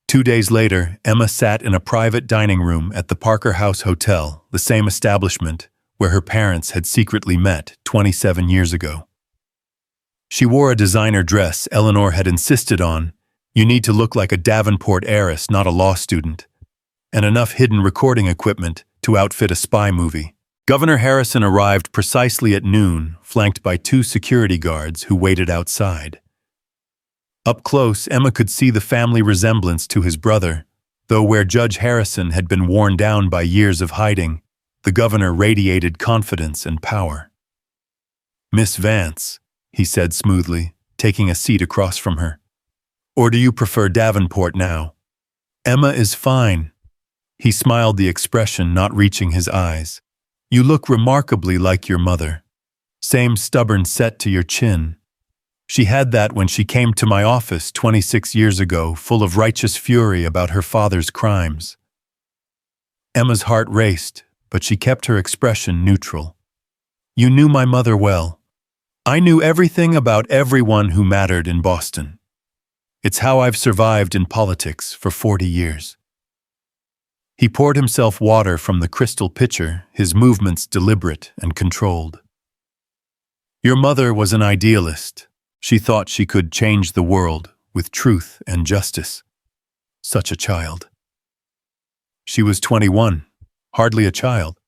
2 days later, Emma sat in a private dining room at the Parker House Hotel, the same establishment where her parents had secretly met 27 years ago. She wore a designer dress Eleanor had insisted on. You need to look like a Davenport heiress, not a law student, and enough hidden recording equipment to outfit a spy movie. Governor Harrison arrived precisely at noon, flanked by 2 security guards who waited outside. Up close, Emma could see the family resemblance to his brother, though where Judge Harrison had been worn down by years of hiding, the governor radiated confidence and power. Miss Vance, he said smoothly, taking a seat across from her. Or do you prefer Davenport now? Emma is fine. He smiled, the expression not reaching his eyes. You look remarkably like your mother. Same stubborn set to your chin. She had that when she came to my office 26 years ago, full of righteous fury about her father's crimes. Emma's heart raced, but she kept her expression neutral. You knew my mother well. I knew everything about everyone who mattered in Boston. It's how I've survived in politics for 40 years. He poured himself water from the crystal pitcher, his movements deliberate and controlled. Your mother was an idealist. She thought she could change the world with truth and justice. Such a child. She was 21, hardly a child.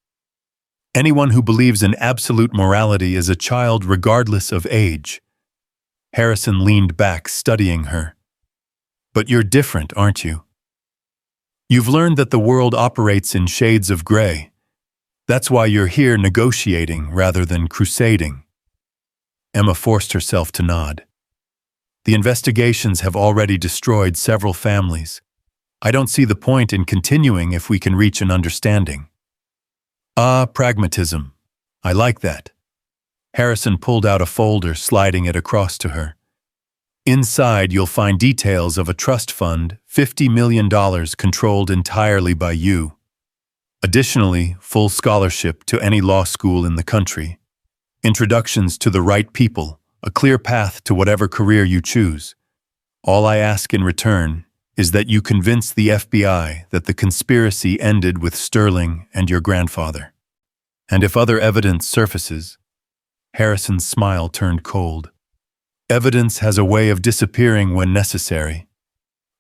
Anyone who believes in absolute morality is a child regardless of age. Harrison leaned back, studying her. But you're different, aren't you? You've learned that the world operates in shades of gray. That's why you're here negotiating rather than crusading. Emma forced herself to nod. The investigations have already destroyed several families. I don't see the point in continuing if we can reach an understanding. Ah, pragmatism. I like that. Harrison pulled out a folder, sliding it across to her. Inside, you'll find details of a trust fund, $50 million controlled entirely by you. Additionally, full scholarship to any law school in the country. Introductions to the right people, a clear path to whatever career you choose. All I ask in return is that you convince the FBI that the conspiracy ended with Sterling and your grandfather. And if other evidence surfaces, Harrison's smile turned cold. Evidence has a way of disappearing when necessary,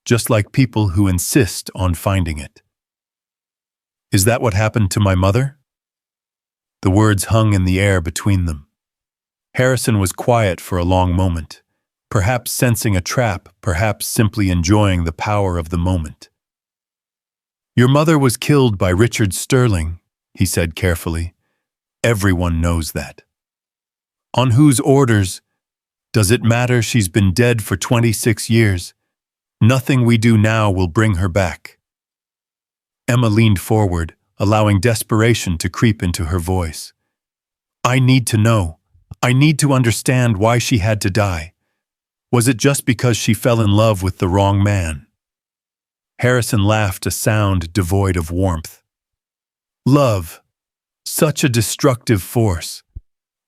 just like people who insist on finding it. Is that what happened to my mother? The words hung in the air between them. Harrison was quiet for a long moment, perhaps sensing a trap, perhaps simply enjoying the power of the moment. Your mother was killed by Richard Sterling, he said carefully. Everyone knows that. On whose orders? Does it matter? She's been dead for 26 years. Nothing we do now will bring her back. Emma leaned forward, allowing desperation to creep into her voice. I need to know. I need to understand why she had to die. Was it just because she fell in love with the wrong man? Harrison laughed, a sound devoid of warmth. Love. Such a destructive force.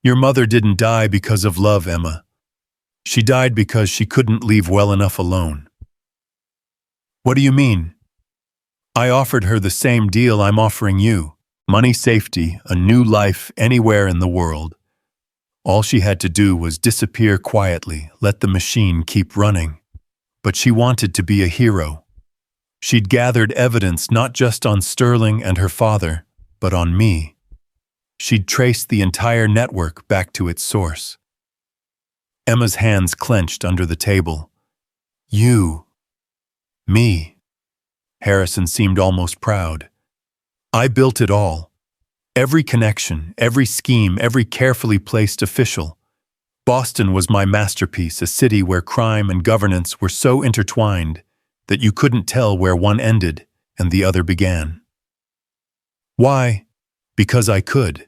Your mother didn't die because of love, Emma. She died because she couldn't leave well enough alone. What do you mean? I offered her the same deal I'm offering you. Money, safety, a new life anywhere in the world. All she had to do was disappear quietly, let the machine keep running. But she wanted to be a hero. She'd gathered evidence not just on Sterling and her father, but on me. She'd traced the entire network back to its source. Emma's hands clenched under the table. You. Me. Harrison seemed almost proud. I built it all. Every connection, every scheme, every carefully placed official. Boston was my masterpiece, a city where crime and governance were so intertwined that you couldn't tell where one ended and the other began. Why? Because I could.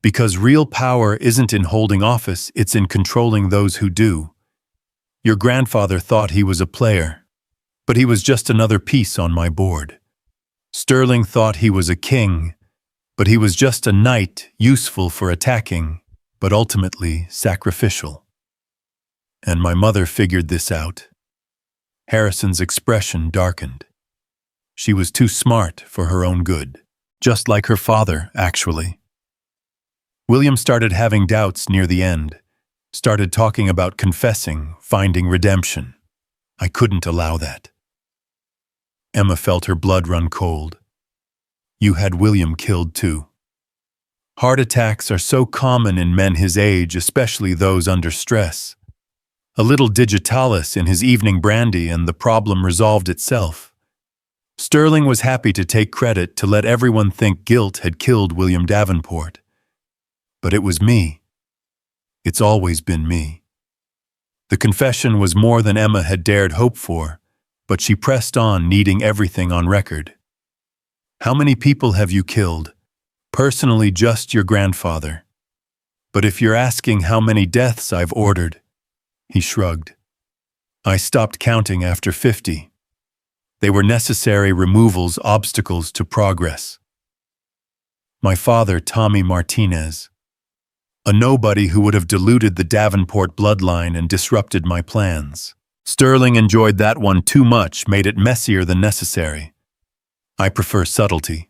Because real power isn't in holding office, it's in controlling those who do. Your grandfather thought he was a player, but he was just another piece on my board. Sterling thought he was a king, but he was just a knight useful for attacking, but ultimately sacrificial. And my mother figured this out. Harrison's expression darkened. She was too smart for her own good, just like her father, actually. William started having doubts near the end, started talking about confessing, finding redemption. I couldn't allow that. Emma felt her blood run cold. You had William killed too. Heart attacks are so common in men his age, especially those under stress. A little digitalis in his evening brandy and the problem resolved itself. Sterling was happy to take credit to let everyone think guilt had killed William Davenport. But it was me. It's always been me. The confession was more than Emma had dared hope for, but she pressed on, needing everything on record. How many people have you killed? Personally, just your grandfather. But if you're asking how many deaths I've ordered, he shrugged. I stopped counting after 50. They were necessary removals, obstacles to progress. My father, Tommy Martinez. A nobody who would have diluted the Davenport bloodline and disrupted my plans. Sterling enjoyed that one too much, made it messier than necessary. I prefer subtlety.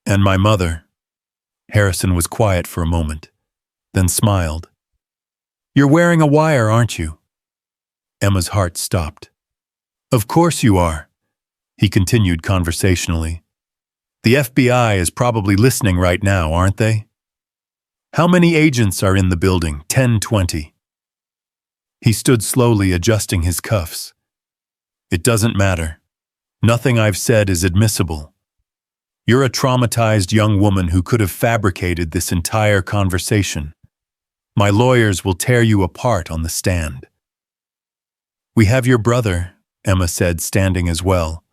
And my mother. Harrison was quiet for a moment, then smiled. You're wearing a wire, aren't you? Emma's heart stopped. Of course you are, he continued conversationally. The FBI is probably listening right now, aren't they? How many agents are in the building? 10, 20. He stood slowly, adjusting his cuffs. It doesn't matter. Nothing I've said is admissible. You're a traumatized young woman who could have fabricated this entire conversation. My lawyers will tear you apart on the stand. We have your brother, Emma said, standing as well.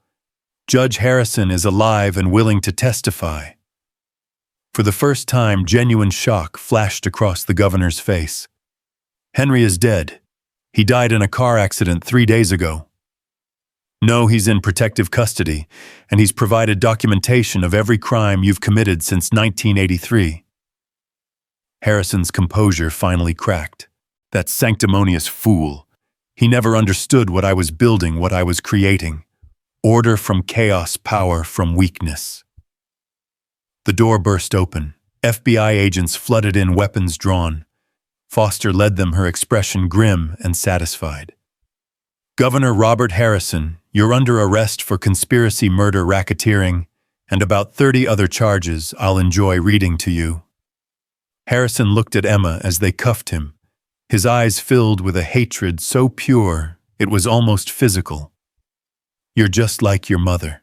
Judge Harrison is alive and willing to testify. For the first time, genuine shock flashed across the governor's face. Henry is dead. He died in a car accident 3 days ago. No, he's in protective custody, and he's provided documentation of every crime you've committed since 1983. Harrison's composure finally cracked. That sanctimonious fool. He never understood what I was building, what I was creating. Order from chaos, power from weakness. The door burst open. FBI agents flooded in, weapons drawn. Foster led them, her expression grim and satisfied. Governor Robert Harrison, you're under arrest for conspiracy, murder, racketeering, and about 30 other charges I'll enjoy reading to you. Harrison looked at Emma as they cuffed him, his eyes filled with a hatred so pure it was almost physical. You're just like your mother,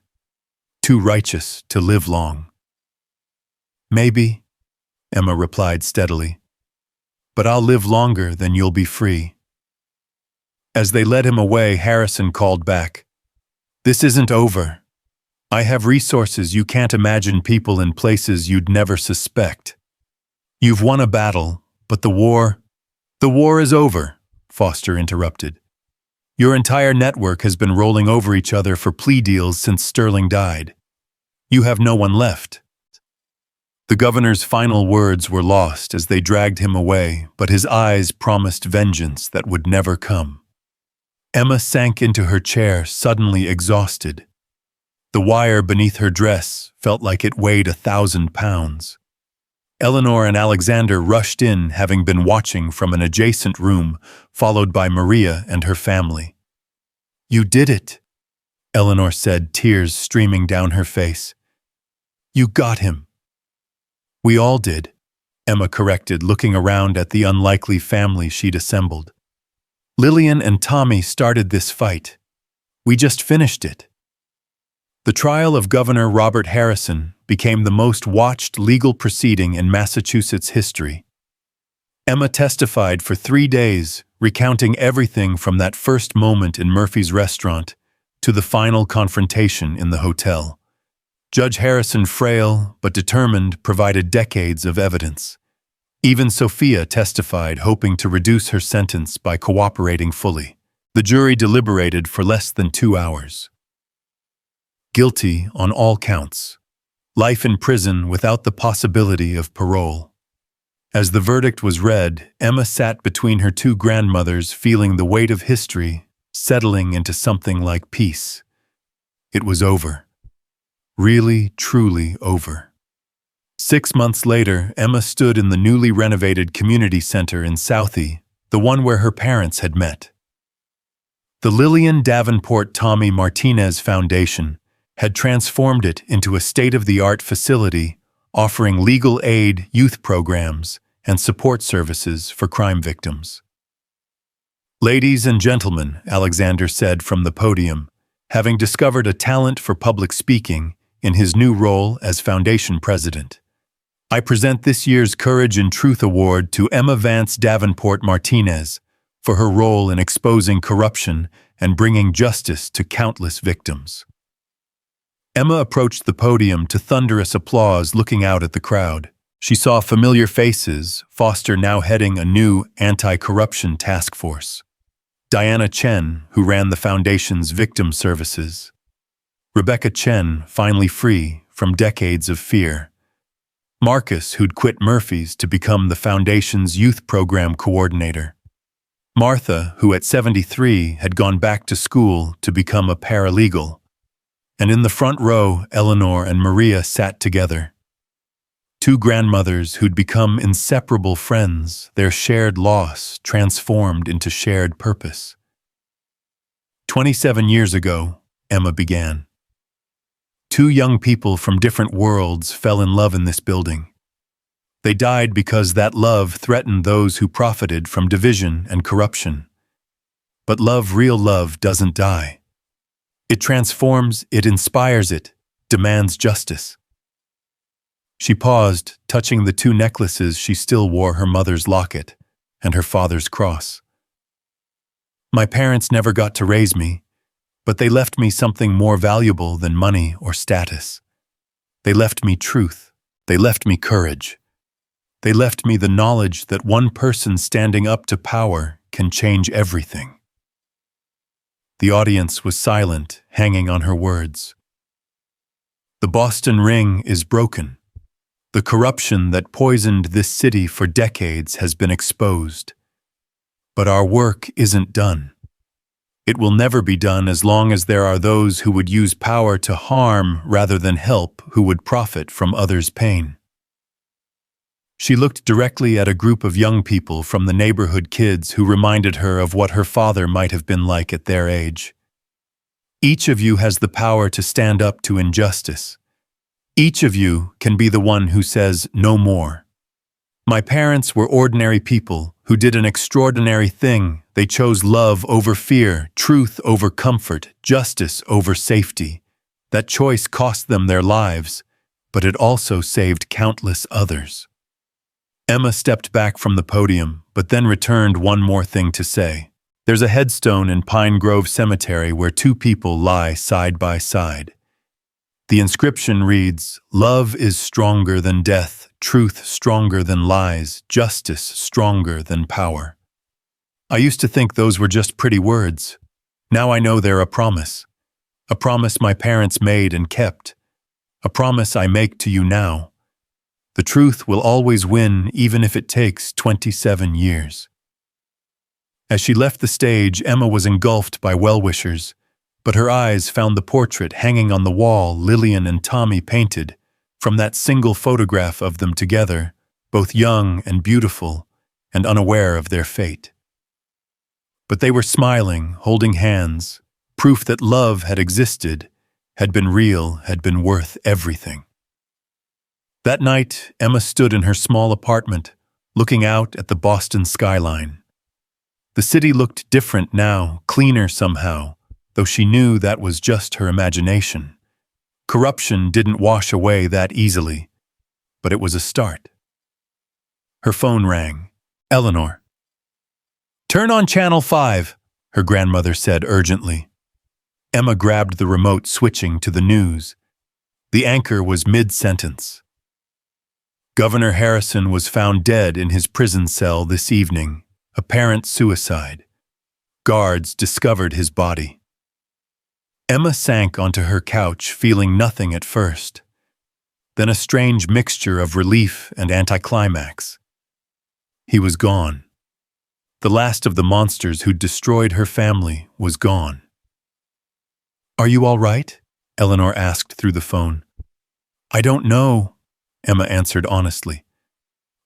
too righteous to live long. Maybe, Emma replied steadily, but I'll live longer than you'll be free. As they led him away, Harrison called back. This isn't over. I have resources you can't imagine, people in places you'd never suspect. You've won a battle, but the war is over, Foster interrupted. Your entire network has been rolling over each other for plea deals since Sterling died. You have no one left. The governor's final words were lost as they dragged him away, but his eyes promised vengeance that would never come. Emma sank into her chair, suddenly exhausted. The wire beneath her dress felt like it weighed 1,000 pounds. Eleanor and Alexander rushed in, having been watching from an adjacent room, followed by Maria and her family. "You did it," Eleanor said, tears streaming down her face. "You got him." "We all did," Emma corrected, looking around at the unlikely family she'd assembled. "Lillian and Tommy started this fight. We just finished it." The trial of Governor Robert Harrison became the most watched legal proceeding in Massachusetts history. Emma testified for 3 days, recounting everything from that first moment in Murphy's restaurant to the final confrontation in the hotel. Judge Harrison, frail but determined, provided decades of evidence. Even Sophia testified, hoping to reduce her sentence by cooperating fully. The jury deliberated for less than 2 hours. Guilty on all counts. Life in prison without the possibility of parole. As the verdict was read, Emma sat between her 2 grandmothers, feeling the weight of history settling into something like peace. It was over. Really, truly over. 6 months later, Emma stood in the newly renovated community center in Southie, the one where her parents had met. The Lillian Davenport Tommy Martinez Foundation had transformed it into a state-of-the-art facility offering legal aid, youth programs, and support services for crime victims. "Ladies and gentlemen," Alexander said from the podium, having discovered a talent for public speaking in his new role as foundation president, "I present this year's Courage and Truth Award to Emma Vance Davenport Martinez for her role in exposing corruption and bringing justice to countless victims." Emma approached the podium to thunderous applause, looking out at the crowd. She saw familiar faces, Foster now heading a new anti-corruption task force. Diana Chen, who ran the foundation's victim services. Rebecca Chen, finally free from decades of fear. Marcus, who'd quit Murphy's to become the foundation's youth program coordinator. Martha, who at 73 had gone back to school to become a paralegal. And in the front row, Eleanor and Maria sat together. 2 grandmothers who'd become inseparable friends, their shared loss transformed into shared purpose. 27 years ago, Emma began. 2 young people from different worlds fell in love in this building. They died because that love threatened those who profited from division and corruption. But love, real love, doesn't die. It transforms, it inspires, it demands justice. She paused, touching the 2 necklaces she still wore, her mother's locket and her father's cross. "My parents never got to raise me, but they left me something more valuable than money or status. They left me truth. They left me courage. They left me the knowledge that one person standing up to power can change everything." The audience was silent, hanging on her words. The Boston ring is broken. The corruption that poisoned this city for decades has been exposed. But our work isn't done. It will never be done as long as there are those who would use power to harm rather than help, who would profit from others' pain. She looked directly at a group of young people from the neighborhood, kids who reminded her of what her father might have been like at their age. "Each of you has the power to stand up to injustice. Each of you can be the one who says no more. My parents were ordinary people who did an extraordinary thing. They chose love over fear, truth over comfort, justice over safety. That choice cost them their lives, but it also saved countless others." Emma stepped back from the podium, but then returned one more thing to say. "There's a headstone in Pine Grove Cemetery where 2 people lie side by side. The inscription reads, 'Love is stronger than death, truth stronger than lies, justice stronger than power.' I used to think those were just pretty words. Now I know they're a promise. A promise my parents made and kept. A promise I make to you now. The truth will always win, even if it takes 27 years. As she left the stage, Emma was engulfed by well-wishers, but her eyes found the portrait hanging on the wall Lillian and Tommy painted, from that single photograph of them together, both young and beautiful, and unaware of their fate. But they were smiling, holding hands, proof that love had existed, had been real, had been worth everything. That night, Emma stood in her small apartment, looking out at the Boston skyline. The city looked different now, cleaner somehow, though she knew that was just her imagination. Corruption didn't wash away that easily, but it was a start. Her phone rang. Eleanor. "Turn on Channel 5, her grandmother said urgently. Emma grabbed the remote, switching to the news. The anchor was mid-sentence. Governor Harrison was found dead in his prison cell this evening, apparent suicide. Guards discovered his body. Emma sank onto her couch, feeling nothing at first. Then a strange mixture of relief and anticlimax. He was gone. The last of the monsters who'd destroyed her family was gone. "Are you all right?" Eleanor asked through the phone. "I don't know," Emma answered honestly.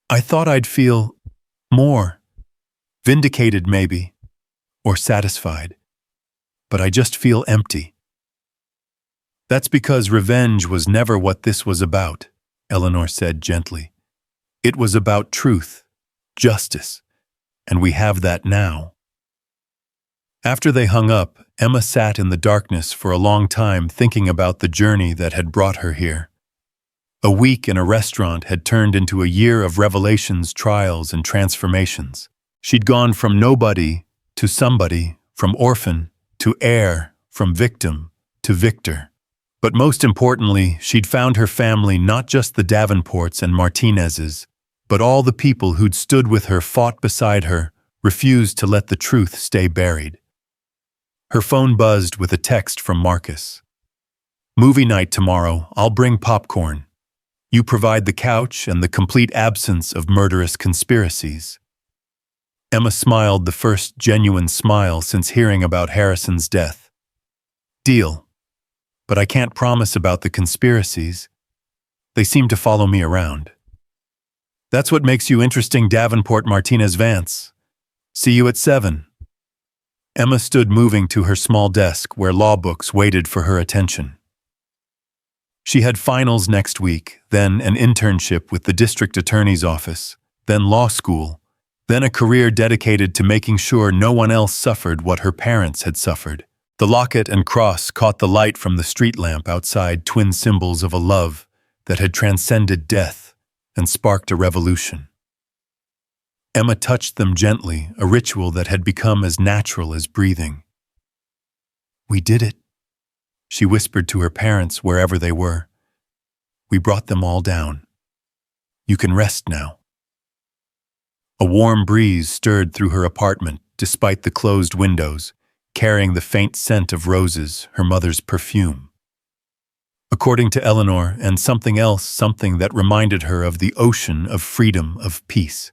"I thought I'd feel more. Vindicated, maybe. Or satisfied. But I just feel empty." "That's because revenge was never what this was about," Eleanor said gently. "It was about truth, justice, and we have that now." After they hung up, Emma sat in the darkness for a long time thinking about the journey that had brought her here. A week in a restaurant had turned into a year of revelations, trials, and transformations. She'd gone from nobody to somebody, from orphan to heir, from victim to victor. But most importantly, she'd found her family, not just the Davenports and Martinezes, but all the people who'd stood with her, fought beside her, refused to let the truth stay buried. Her phone buzzed with a text from Marcus. "Movie night tomorrow. I'll bring popcorn. You provide the couch and the complete absence of murderous conspiracies." Emma smiled, the first genuine smile since hearing about Harrison's death. "Deal. But I can't promise about the conspiracies. They seem to follow me around." "That's what makes you interesting, Davenport Martinez Vance. See you at 7. Emma stood, moving to her small desk where law books waited for her attention. She had finals next week, then an internship with the district attorney's office, then law school, then a career dedicated to making sure no one else suffered what her parents had suffered. The locket and cross caught the light from the street lamp outside, twin symbols of a love that had transcended death and sparked a revolution. Emma touched them gently, a ritual that had become as natural as breathing. "We did it," she whispered to her parents wherever they were. "We brought them all down. You can rest now." A warm breeze stirred through her apartment, despite the closed windows, carrying the faint scent of roses, her mother's perfume. According to Eleanor, and something else, something that reminded her of the ocean of freedom, of peace.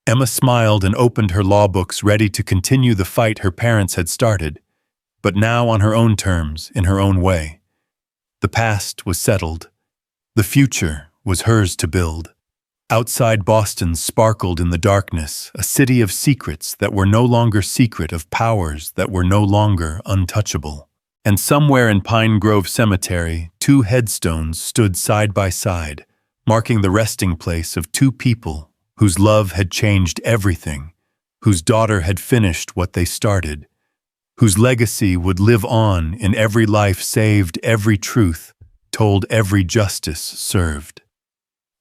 Emma smiled and opened her law books, ready to continue the fight her parents had started, but now on her own terms, in her own way. The past was settled. The future was hers to build. Outside Boston sparkled in the darkness, a city of secrets that were no longer secret, of powers that were no longer untouchable. And somewhere in Pine Grove Cemetery, 2 headstones stood side by side, marking the resting place of 2 people whose love had changed everything, whose daughter had finished what they started, whose legacy would live on in every life saved, every truth told, every justice served.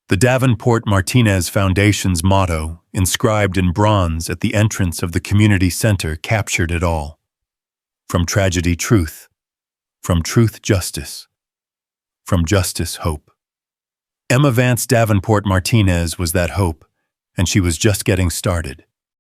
The Davenport Martinez Foundation's motto, inscribed in bronze at the entrance of the community center, captured it all. From tragedy, truth. From truth, justice. From justice, hope. Emma Vance Davenport Martinez was that hope, and she was just getting started.